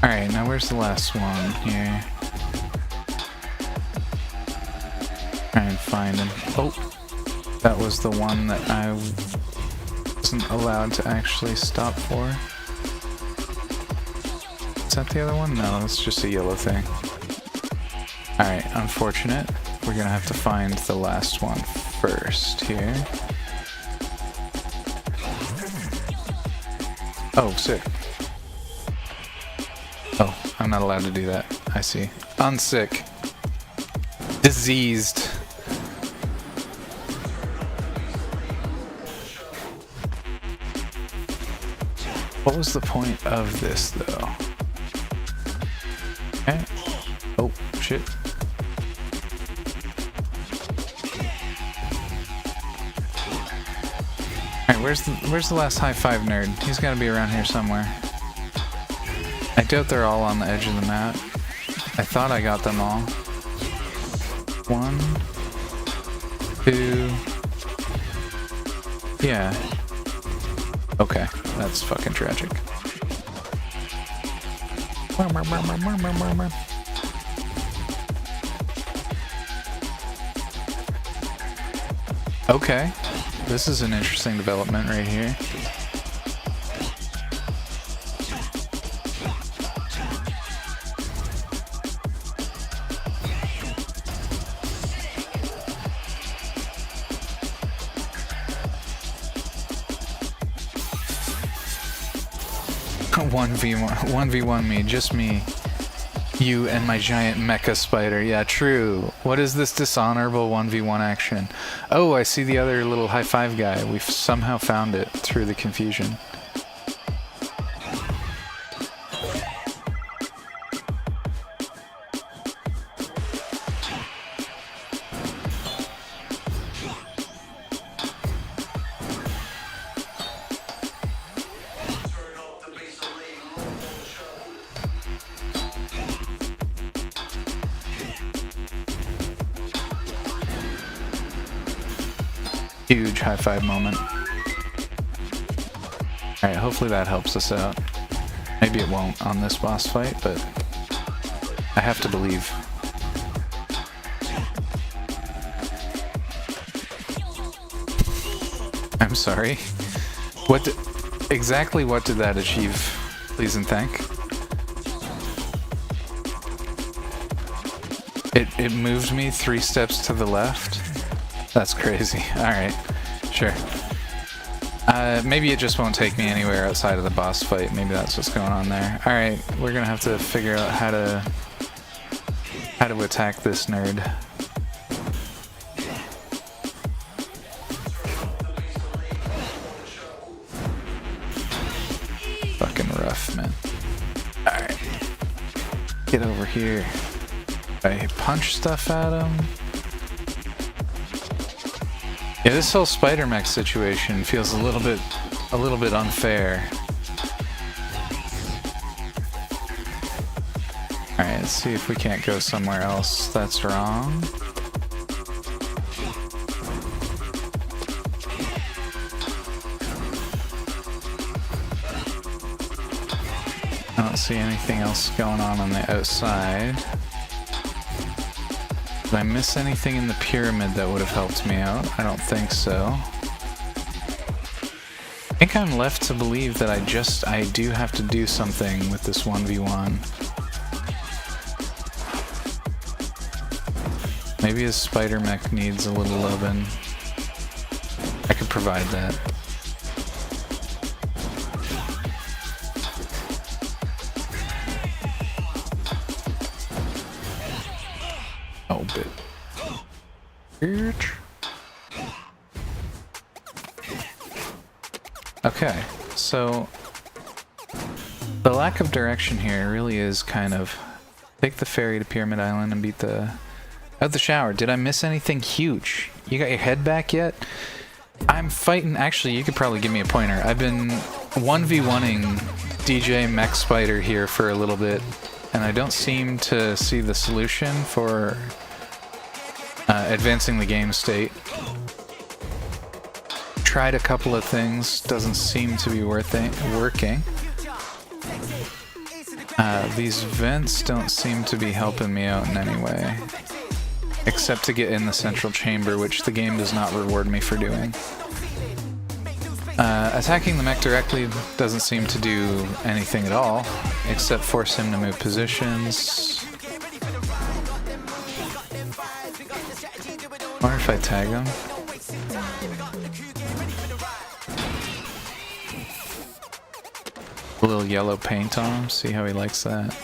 Alright, now where's the last one here? Try and find him. Oh, that was the one that I wasn't allowed to actually stop for. Is that the other one? No, it's just a yellow thing. Alright, unfortunate. We're gonna have to find the last one first here. Oh, sick. Oh, I'm not allowed to do that. I see. Unsick. Diseased. What was the point of this, though? Okay. Oh, shit. Alright, where's the last high five nerd? He's gotta be around here somewhere. I doubt they're all on the edge of the map. I thought I got them all. 1, 2. Yeah. Okay, that's fucking tragic. Okay, this is an interesting development right here. One v one me, just me, you, and my giant mecha spider. Yeah, true. What is this dishonorable 1v1 action? Oh, I see the other little high five guy. We've somehow found it through the confusion. Huge high five moment. Alright, hopefully that helps us out. Maybe it won't on this boss fight, but I have to believe. I'm sorry. Exactly what did that achieve? Please and thank. It moved me 3 steps to the left. That's crazy. Alright, sure. Maybe it just won't take me anywhere outside of the boss fight. Maybe that's what's going on there. Alright, we're gonna have to figure out how to attack this nerd. Fucking rough, man. Alright. Get over here. I punch stuff at him. Yeah, this whole spider mech situation feels a little bit unfair. Alright, let's see if we can't go somewhere else that's wrong. I don't see anything else going on the outside. Did I miss anything in the pyramid that would have helped me out? I don't think so. I think I'm left to believe that I do have to do something with this 1v1. Maybe his spider mech needs a little lovin'. I could provide that. Oh, bit. Okay, so the lack of direction here really is kind of take the ferry to Pyramid Island and beat out the shower. Did I miss anything huge? You got your head back yet? I'm fighting. Actually, you could probably give me a pointer. I've been 1v1ing DJ Mech Spider here for a little bit, and I don't seem to see the solution for advancing the game state. Tried a couple of things, doesn't seem to be working. These vents don't seem to be helping me out in any way, except to get in the central chamber, which the game does not reward me for doing. Attacking the mech directly doesn't seem to do anything at all, except force him to move positions. I wonder if I tag him. A little yellow paint on him, see how he likes that.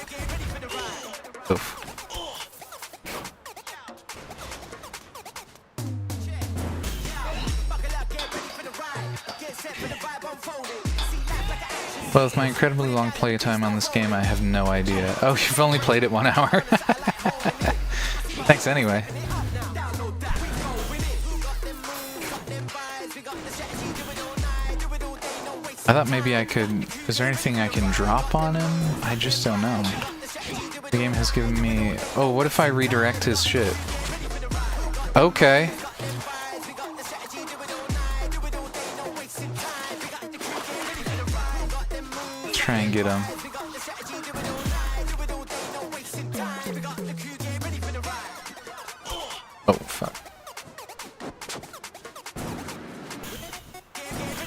Oof. Well, with my incredibly long playtime on this game, I have no idea. Oh, you've only played it 1 hour? Thanks anyway. I thought maybe I could... Is there anything I can drop on him? I just don't know. The game has given me... Oh, what if I redirect his shit? Okay. Try and get him.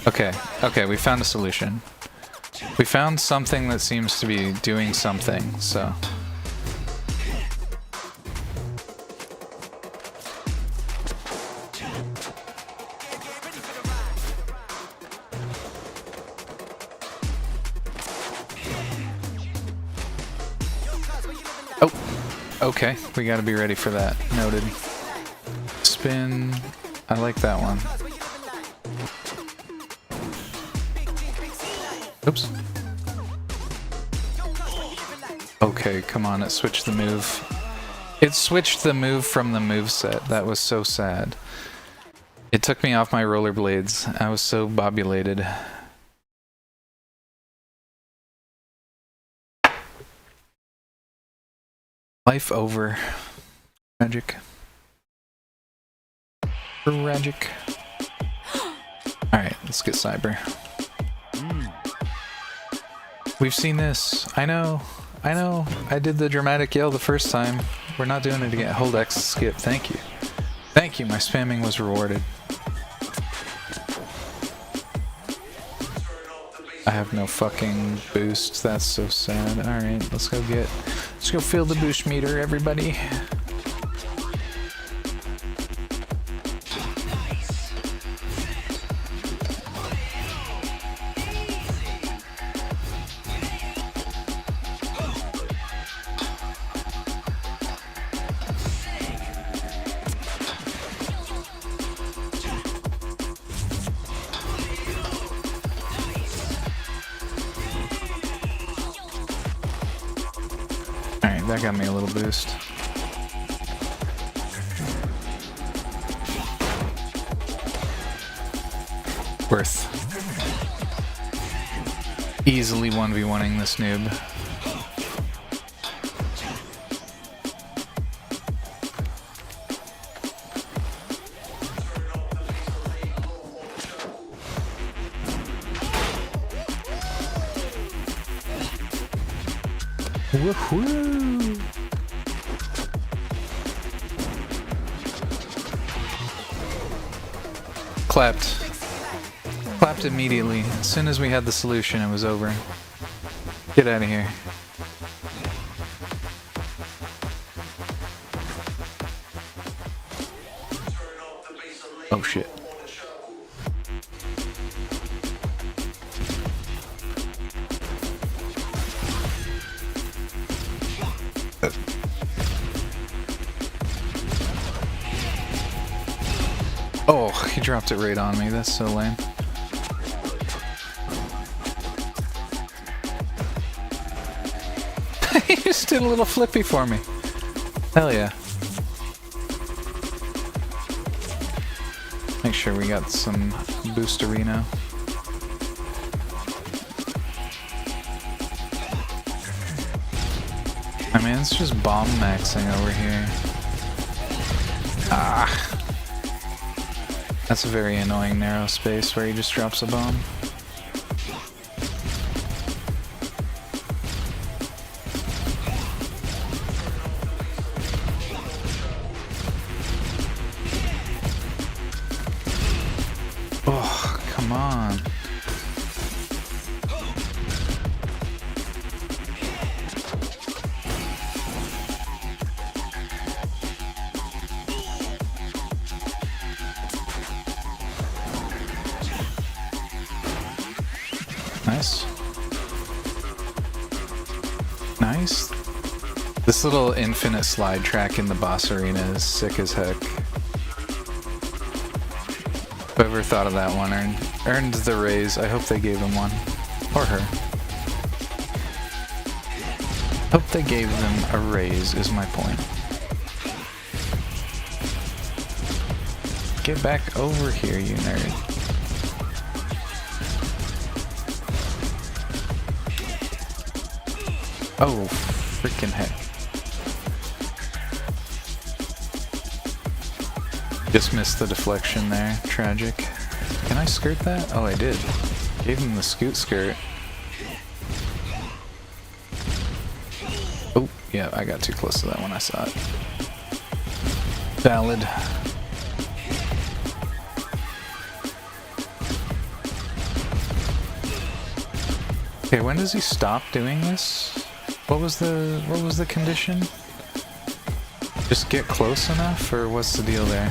Okay, okay, we found a solution. We found something that seems to be doing something, so... Oh! Okay, we gotta be ready for that. Noted. Spin... I like that one. Oops. Okay, come on, it switched the move. It switched the move from the moveset. That was so sad. It took me off my rollerblades. I was so bobulated. Life over. Tragic. Tragic. Alright, let's get cyber. We've seen this. I know. I did the dramatic yell the first time. We're not doing it again. Hold X, skip. Thank you. Thank you, my spamming was rewarded. I have no fucking boost. That's so sad. Alright, let's go fill the boost meter, everybody. That got me a little boost. Worth. Easily 1v1ing this noob. Woohoo! Clapped immediately. As soon as we had the solution, it was over. Get out of here. Oh shit. Oh, he dropped it right on me. That's so lame. He just did a little flippy for me. Hell yeah. Make sure we got some boosterino. I mean, it's just bomb maxing over here. Ah. That's a very annoying narrow space where he just drops a bomb. Oh, come on. Nice. Nice. This little infinite slide track in the boss arena is sick as heck. Whoever thought of that one earned the raise. I hope they gave him one. Or her. Hope they gave them a raise is my point. Get back over here, you nerd. Oh, freaking heck. Just missed the deflection there. Tragic. Can I skirt that? Oh, I did. Gave him the scoot skirt. Oh, yeah, I got too close to that when I saw it. Valid. Okay, when does he stop doing this? What was the condition? Just get close enough, or what's the deal there?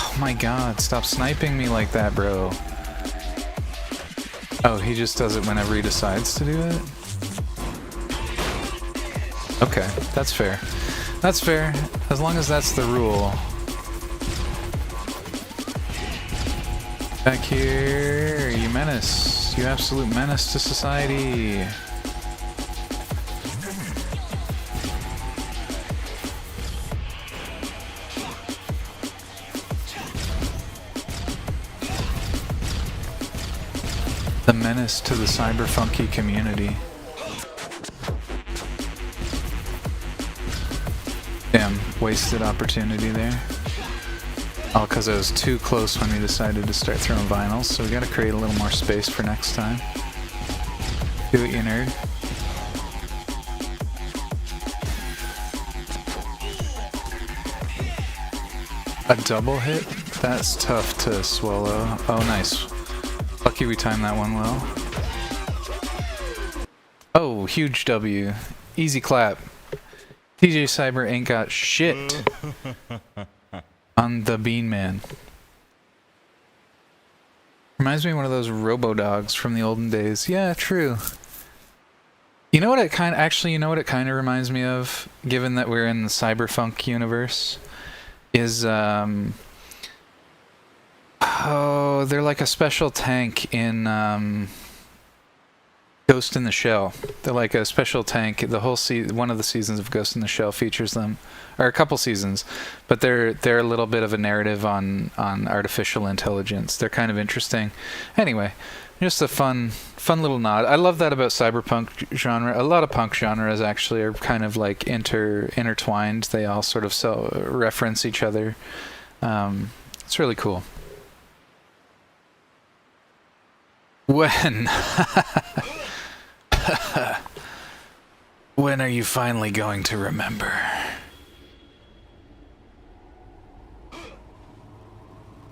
Oh my god, stop sniping me like that, bro. Oh, he just does it whenever he decides to do it? Okay, that's fair. That's fair, as long as that's the rule. Back here, you menace. You absolute menace to society. The menace to the cyberfunky community. Damn, wasted opportunity there. All because I was too close when we decided to start throwing vinyls, so we gotta create a little more space for next time. Do it, you nerd. A double hit? That's tough to swallow. Oh, nice. Lucky we timed that one well. Oh, huge W. Easy clap. TJ Cyber ain't got shit on the Bean Man. Reminds me of one of those robo-dogs from the olden days. Yeah, true. You know what it kind of... Actually, you know what it kind of reminds me of, given that we're in the cyberpunk universe? Is, oh, they're like a special tank in Ghost in the Shell. They're like a special tank. The whole one of the seasons of Ghost in the Shell features them, or a couple seasons, but they're a little bit of a narrative on artificial intelligence. They're kind of interesting. Anyway, just a fun little nod. I love that about cyberpunk genre. A lot of punk genres actually are kind of like intertwined. They all sort of reference each other. It's really cool. When? When are you finally going to remember?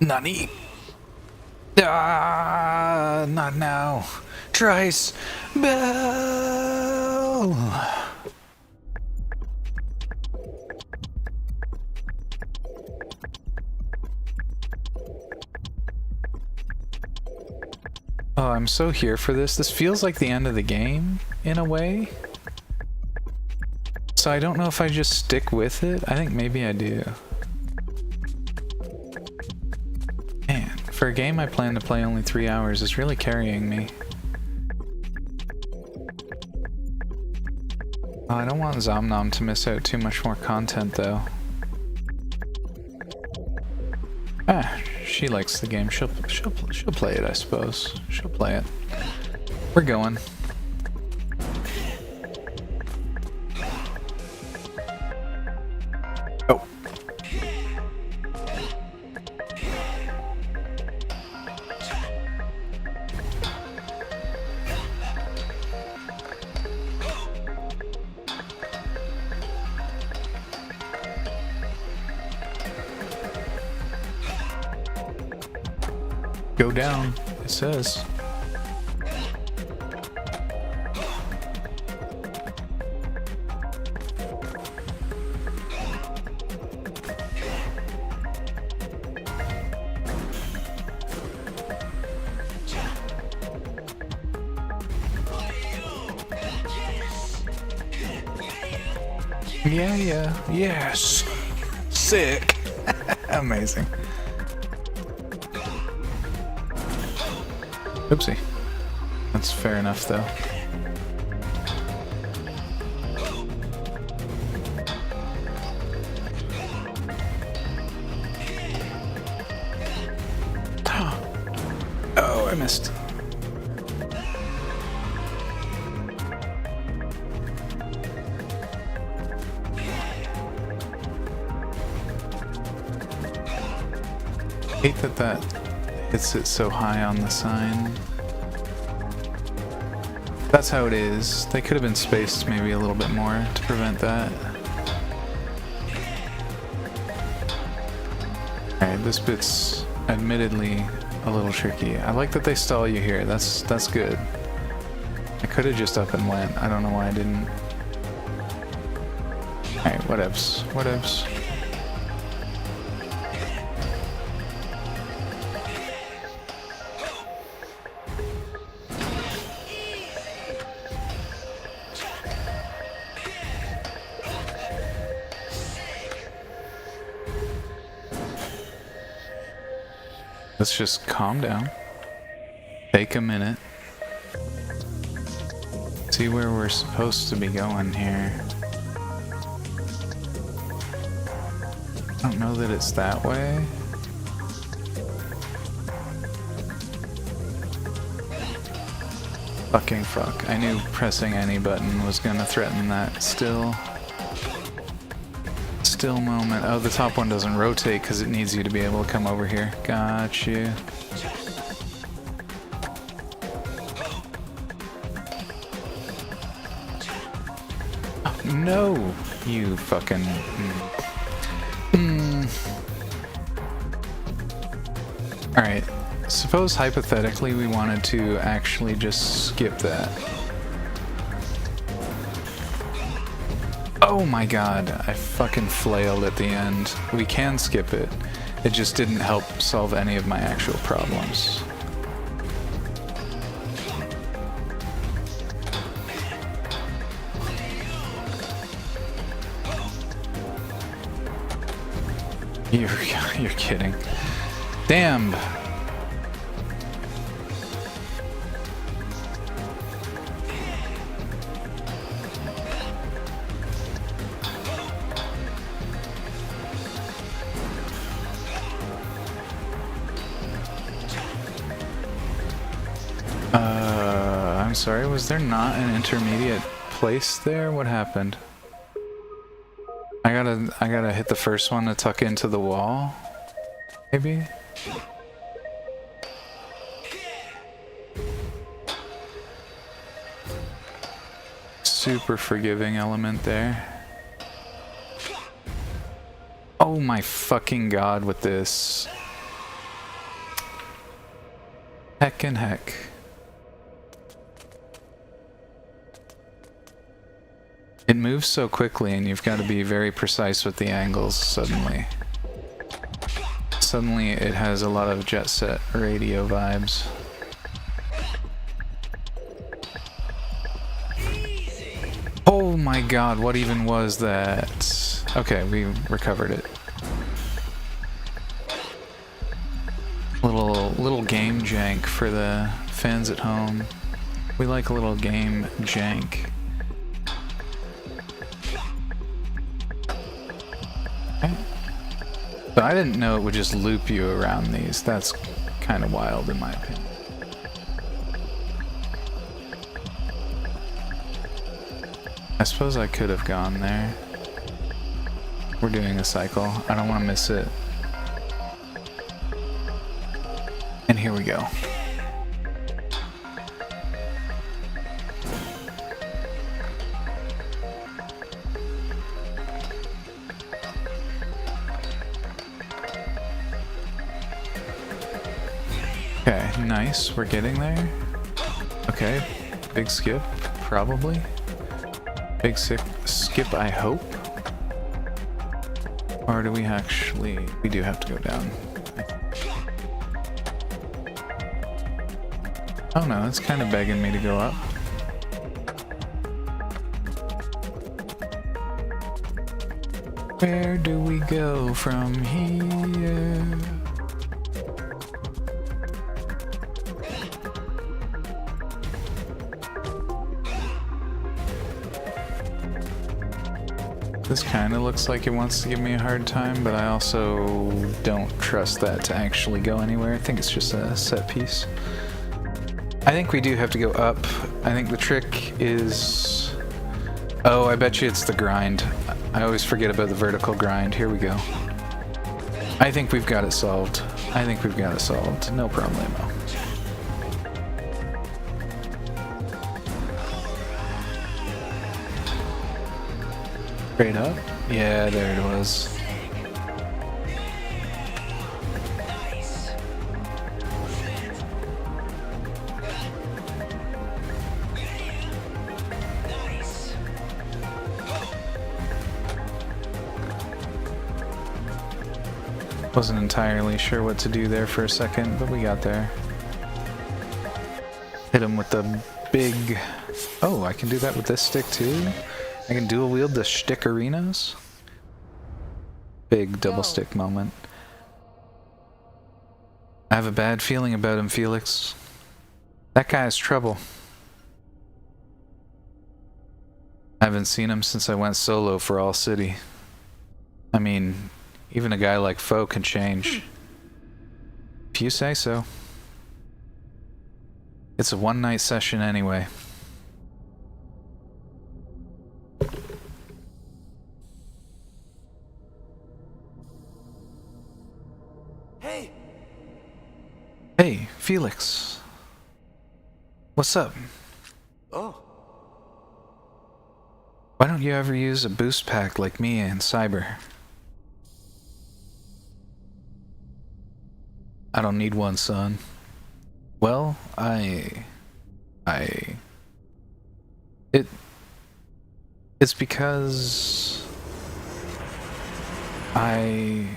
Nani? Ah, not now. Trice Bell. Oh, I'm so here for this. This feels like the end of the game, in a way. So I don't know if I just stick with it. I think maybe I do. Man, for a game I plan to play only 3 hours, it's really carrying me. Oh, I don't want Zomnom to miss out too much more content, though. Ah, she likes the game. She'll play it, I suppose. She'll play it. We're going. Oh. Go down, it says. Yeah, yes. Sick. Amazing. Oopsie. That's fair enough, though. Oh, I missed. hate that that hits it so high on the sign. That's how it is. They could have been spaced maybe a little bit more to prevent that. Alright, this bit's admittedly a little tricky. I like that they stall you here. That's good. I could have just up and went. I don't know why I didn't. Alright, whatevs. Whatevs. Let's just calm down. Take a minute. See where we're supposed to be going here. I don't know that it's that way. Fucking fuck. I knew pressing any button was gonna threaten that still moment. Oh, the top one doesn't rotate because it needs you to be able to come over here. Got you. Oh, no, you fucking. Alright, suppose hypothetically we wanted to actually just skip that. Oh my god, I fucking flailed at the end. We can skip it. It just didn't help solve any of my actual problems. You're kidding. Damn! I'm sorry, was there not an intermediate place there? What happened? I gotta hit the first one to tuck into the wall? Maybe? Super forgiving element there. Oh my fucking god with this. Heckin' heck. It moves so quickly and you've got to be very precise with the angles suddenly. Suddenly it has a lot of Jet Set Radio vibes. Oh my god, what even was that? Okay, we recovered it. Little game jank for the fans at home. We like a little game jank. So I didn't know it would just loop you around these. That's kind of wild in my opinion. I suppose I could have gone there. We're doing a cycle. I don't want to miss it. And here we go. Okay, nice. We're getting there. Okay, big skip, probably. Big skip, I hope. Or do we actually... We do have to go down. Oh no, it's kind of begging me to go up. Where do we go from here? This kind of looks like it wants to give me a hard time, but I also don't trust that to actually go anywhere. I think it's just a set piece. I think we do have to go up. I think the trick is... Oh, I bet you it's the grind. I always forget about the vertical grind. Here we go. I think we've got it solved. I think we've got it solved. No problemo. Straight up? Yeah, there it was. Wasn't entirely sure what to do there for a second, but we got there. Hit him with the big... Oh, I can do that with this stick too? I can dual wield the stickerenas? Big double stick moment. I have a bad feeling about him, Felix. That guy has trouble. I haven't seen him since I went solo for All City. I mean... Even a guy like Foe can change. If you say so. It's a one-night session anyway. Hey! Hey, Felix. What's up? Oh. Why don't you ever use a boost pack like me and Cyber? I don't need one, son. Well, it's because I'm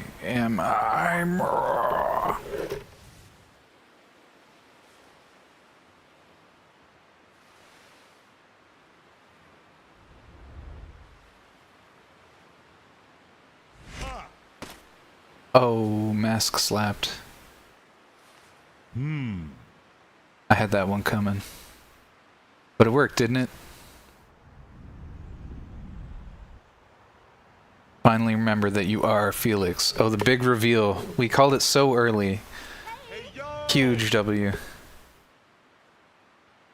Oh, mask slapped. I had that one coming. But it worked, didn't it? Finally remember that you are Felix. Oh, the big reveal. We called it so early. Huge W.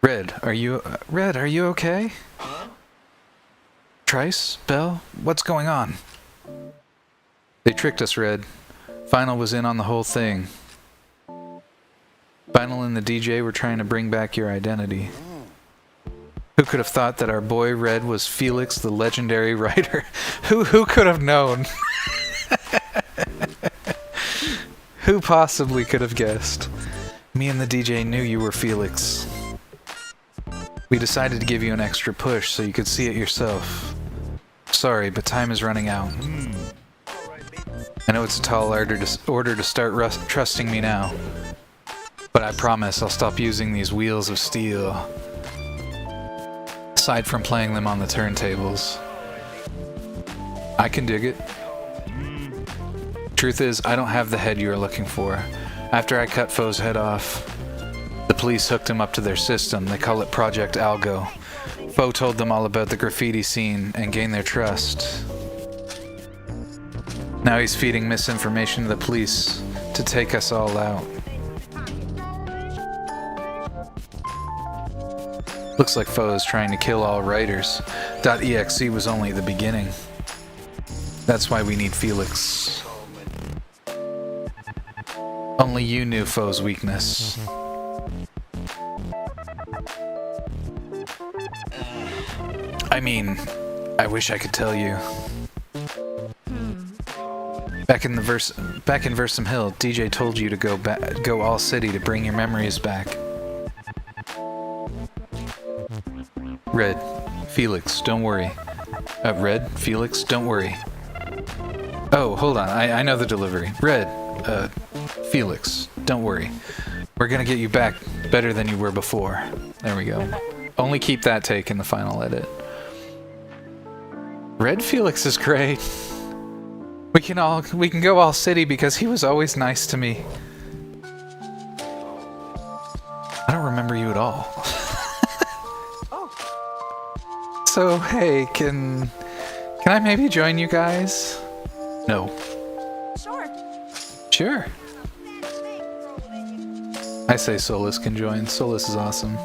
Red, are you okay? Trice? Belle? What's going on? They tricked us, Red. Final was in on the whole thing. Final and the DJ were trying to bring back your identity. Who could have thought that our boy Red was Felix, the legendary writer? Who could have known? Who possibly could have guessed? Me and the DJ knew you were Felix. We decided to give you an extra push so you could see it yourself. Sorry, but time is running out. I know it's a tall order to start trusting me now. But I promise I'll stop using these wheels of steel. Aside from playing them on the turntables. I can dig it. Truth is, I don't have the head you are looking for. After I cut Foe's head off, the police hooked him up to their system. They call it Project Algo. Foe told them all about the graffiti scene and gained their trust. Now he's feeding misinformation to the police to take us all out. Looks like Foe is trying to kill all writers. .exe was only the beginning. That's why we need Felix. Only you knew Foe's weakness. I mean, I wish I could tell you. Back in Versum Hill, DJ told you to go all city to bring your memories back. Red, Felix, don't worry. Red, Felix, don't worry. Oh, hold on, I know the delivery. Red, Felix, don't worry. We're gonna get you back better than you were before. There we go. Only keep that take in the final edit. Red Felix is great. We can go all city because he was always nice to me. I don't remember you at all. So hey, can I maybe join you guys? No. Sure. I say Solus can join. Solus is awesome.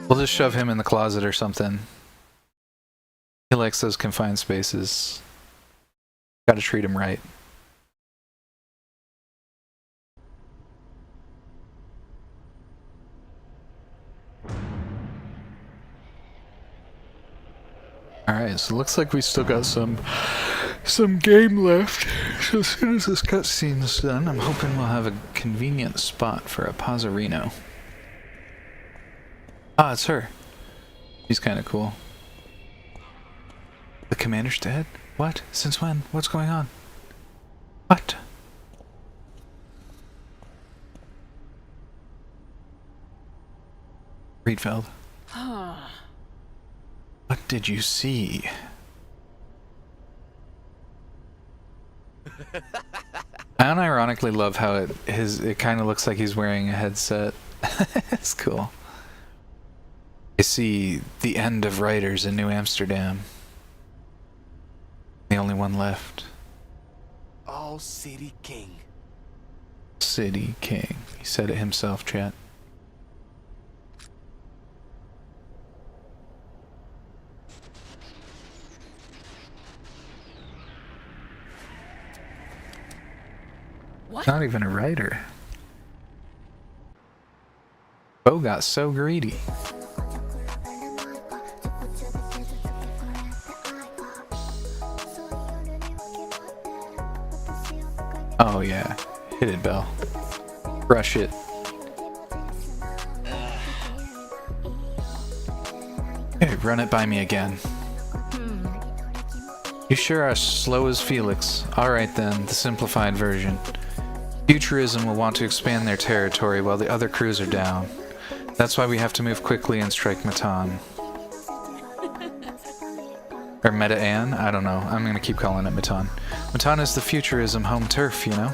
We'll just shove him in the closet or something. He likes those confined spaces. Gotta treat him right. Alright, so it looks like we still got some game left. So as soon as this cutscene is done, I'm hoping we'll have a convenient spot for a Pazzarino. Ah, it's her. She's kind of cool. The commander's dead? What? Since when? What's going on? What? Friedfeld. What did you see? I unironically love how it kind of looks like he's wearing a headset. It's cool. I see the end of writers in New Amsterdam. The only one left. Oh, City King. City King. He said it himself, chat. What? Not even a writer. Bo got so greedy. Oh yeah. Hit it, Belle. Brush it. Hey, run it by me again. You sure are slow as Felix. Alright then, the simplified version. Futurism will want to expand their territory while the other crews are down. That's why we have to move quickly and strike Matan. Or Meta-An? I don't know. I'm gonna keep calling it Matan. Matan is the Futurism home turf, you know?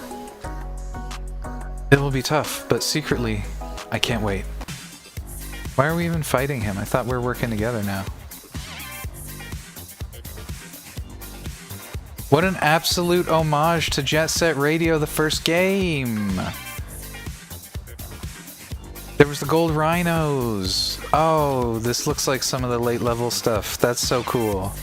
It will be tough, but secretly, I can't wait. Why are we even fighting him? I thought we were working together now. What an absolute homage to Jet Set Radio, the first game! There was the gold rhinos! Oh, this looks like some of the late level stuff. That's so cool.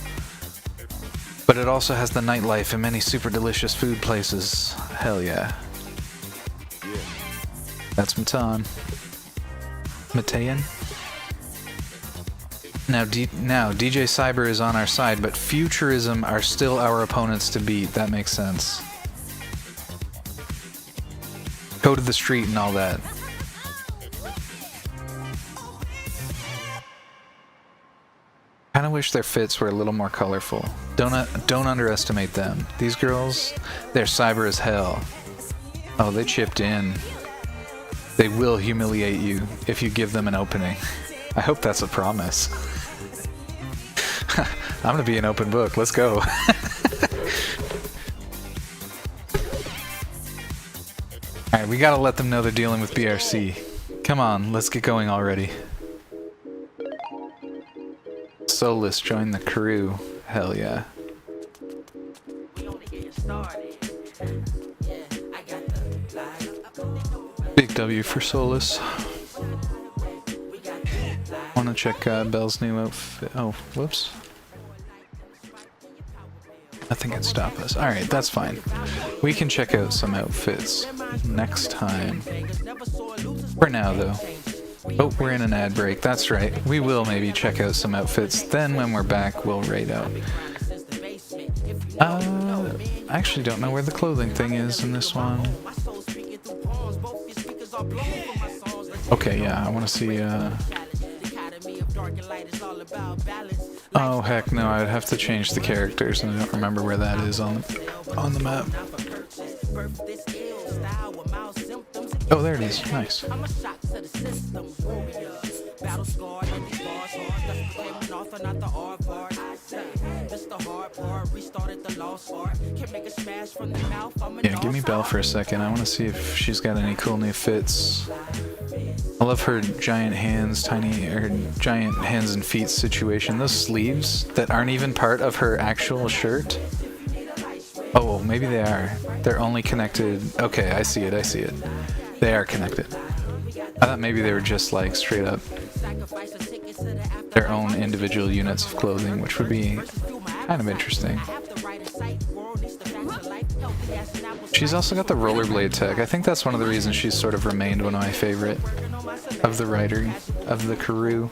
But it also has the nightlife and many super delicious food places. Hell yeah. That's Matan. Matean? Now DJ Cyber is on our side, but Futurism are still our opponents to beat. That makes sense. Go to the street and all that. Kinda wish their fits were a little more colorful. Don't underestimate them. These girls, they're cyber as hell. Oh, they chipped in. They will humiliate you if you give them an opening. I hope that's a promise. I'm gonna be an open book. Let's go. Alright, we gotta let them know they're dealing with BRC. Come on, let's get going already. Solus join the crew. Hell yeah. Big W for Solus. Wanna check Belle's new outfit? Oh, whoops. Nothing can stop us. Alright, that's fine. We can check out some outfits next time. For now, though. Oh, we're in an ad break. That's right. We will maybe check out some outfits. Then when we're back, we'll raid out. I actually don't know where the clothing thing is in this one. Okay, yeah, I want to see, Oh, heck no, I'd have to change the characters, and I don't remember where that is on the map. Oh, there it is. Nice. Yeah, give me Belle for a second. I want to see if she's got any cool new fits. I love her giant hands, giant hands and feet situation. Those sleeves that aren't even part of her actual shirt. Oh, maybe they are. They're only connected. Okay, I see it. They are connected. I thought maybe they were just like straight up their own individual units of clothing, which would be kind of interesting. She's also got the rollerblade tech. I think that's one of the reasons she's sort of remained one of my favorite of the writer, of the crew.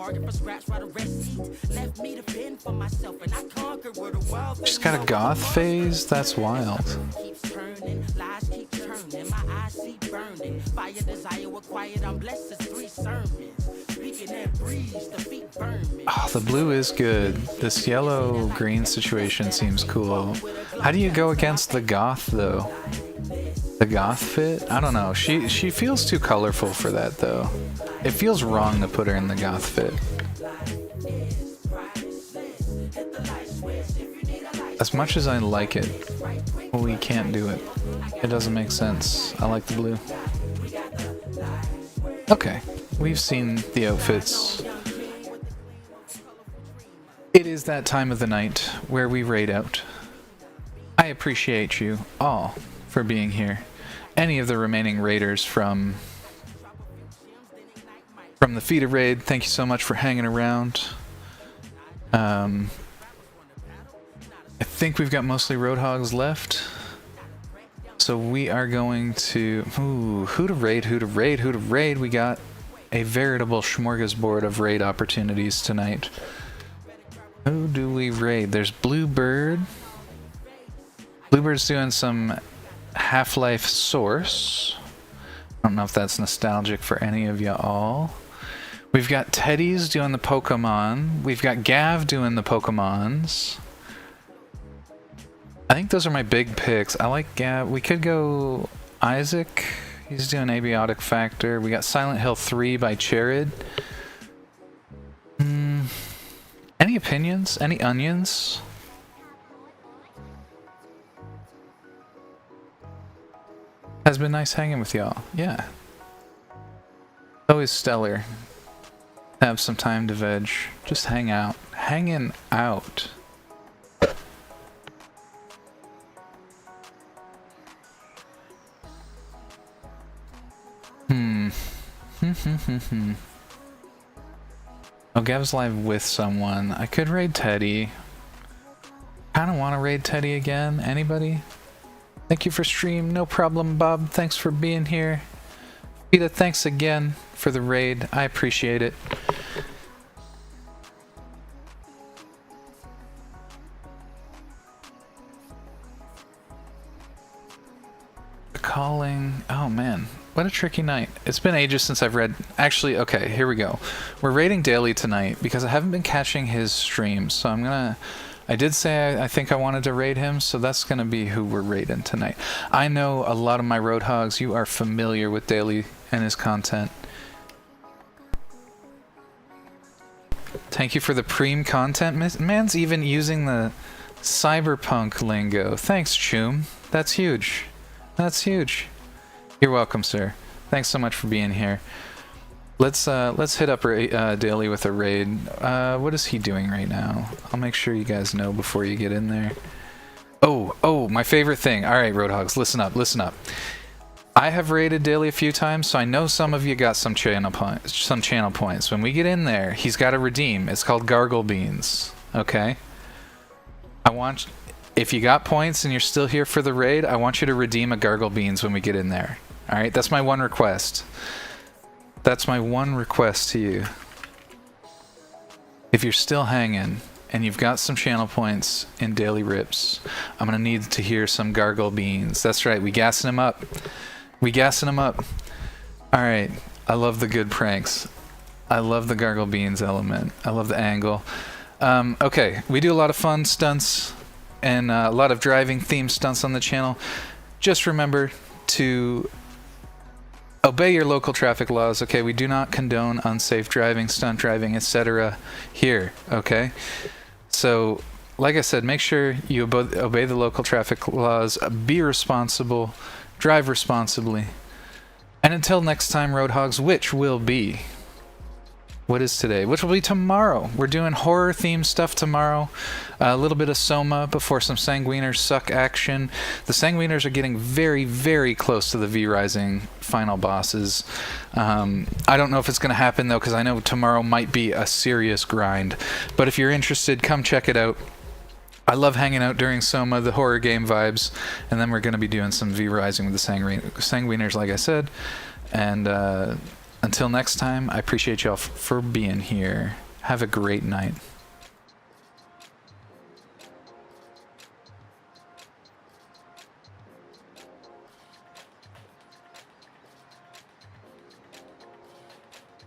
bargain for scraps while the rest eat. Left me to fend for myself, and I conquered with the world. She's got a goth phase? That's wild. Keeps turning, lies keep turning, my eyes see burning. Fire desire were quiet, I'm blessed as 3 sermons. Speaking that breeze, the feet burn me. Oh, the blue is good. This yellow-green situation seems cool. How do you go against the goth, though? The goth fit? I don't know. She feels too colorful for that, though. It feels wrong to put her in the goth fit. As much as I like it, we can't do it. It doesn't make sense. I like the blue. Okay, we've seen the outfits. It is that time of the night where we raid out. I appreciate you all for being here. Any of the remaining raiders from the Feeder Raid, thank you so much for hanging around. I think we've got mostly Roadhogs left. So we are going to... Ooh, who to raid, who to raid, who to raid. We got a veritable smorgasbord of raid opportunities tonight. Who do we raid? There's Bluebird. Bluebird's doing some Half-Life Source. I don't know if that's nostalgic for any of y'all. We've got Teddy's doing the Pokemon. We've got Gav doing the Pokemons. I think those are my big picks. I like Gav. We could go Isaac. He's doing Abiotic Factor. We got Silent Hill 3 by Charid. Any opinions? Any onions? Has been nice hanging with y'all. Yeah. Always stellar. Have some time to veg. Just hang out. Hanging out. Oh, Gav's live with someone. I could raid Teddy. Kinda wanna raid Teddy again. Anybody? Thank you for stream. No problem, Bob. Thanks for being here. Peter, thanks again for the raid. I appreciate it. Calling. Oh man, what a tricky night. It's been ages since I've read. Actually, okay, here we go. We're raiding Daily tonight because I haven't been catching his streams, so I'm gonna. I did say I think I wanted to raid him, so that's gonna be who we're raiding tonight. I know a lot of my Roadhogs. You are familiar with Daily and his content. Thank you for the preem content. Man's even using the cyberpunk lingo. Thanks, Choom. That's huge. That's huge. You're welcome, sir. Thanks so much for being here. Let's hit up Daily with a raid. What is he doing right now? I'll make sure you guys know before you get in there. Oh, my favorite thing. All right, Roadhogs, listen up, listen up. I have raided Daily a few times, so I know some of you got some channel points. When we get in there, he's got to redeem. It's called Gargle Beans. Okay. If you got points and you're still here for the raid, I want you to redeem a Gargle Beans when we get in there. All right, that's my one request. That's my one request to you. If you're still hanging and you've got some channel points in Daily Rips, I'm gonna need to hear some Gargle Beans. That's right, we gassing him up. We gassing him up. All right, I love the good pranks. I love the Gargle Beans element. I love the angle. Okay, we do a lot of fun stunts and a lot of driving themed stunts on the channel. Just remember to obey your local traffic laws. Okay, we do not condone unsafe driving, stunt driving, etc. here. Okay, so like I said, make sure you obey the local traffic laws. Be responsible. Drive responsibly. And until next time, Roadhogs, which will be... What is today? Which will be tomorrow. We're doing horror-themed stuff tomorrow. A little bit of Soma before some Sanguiners suck action. The Sanguiners are getting very, very close to the V-Rising final bosses. I don't know if it's going to happen, though, because I know tomorrow might be a serious grind. But if you're interested, come check it out. I love hanging out during Soma, the horror game vibes. And then we're going to be doing some V-Rising with the Sanguiners, like I said. And... until next time, I appreciate y'all for being here. Have a great night.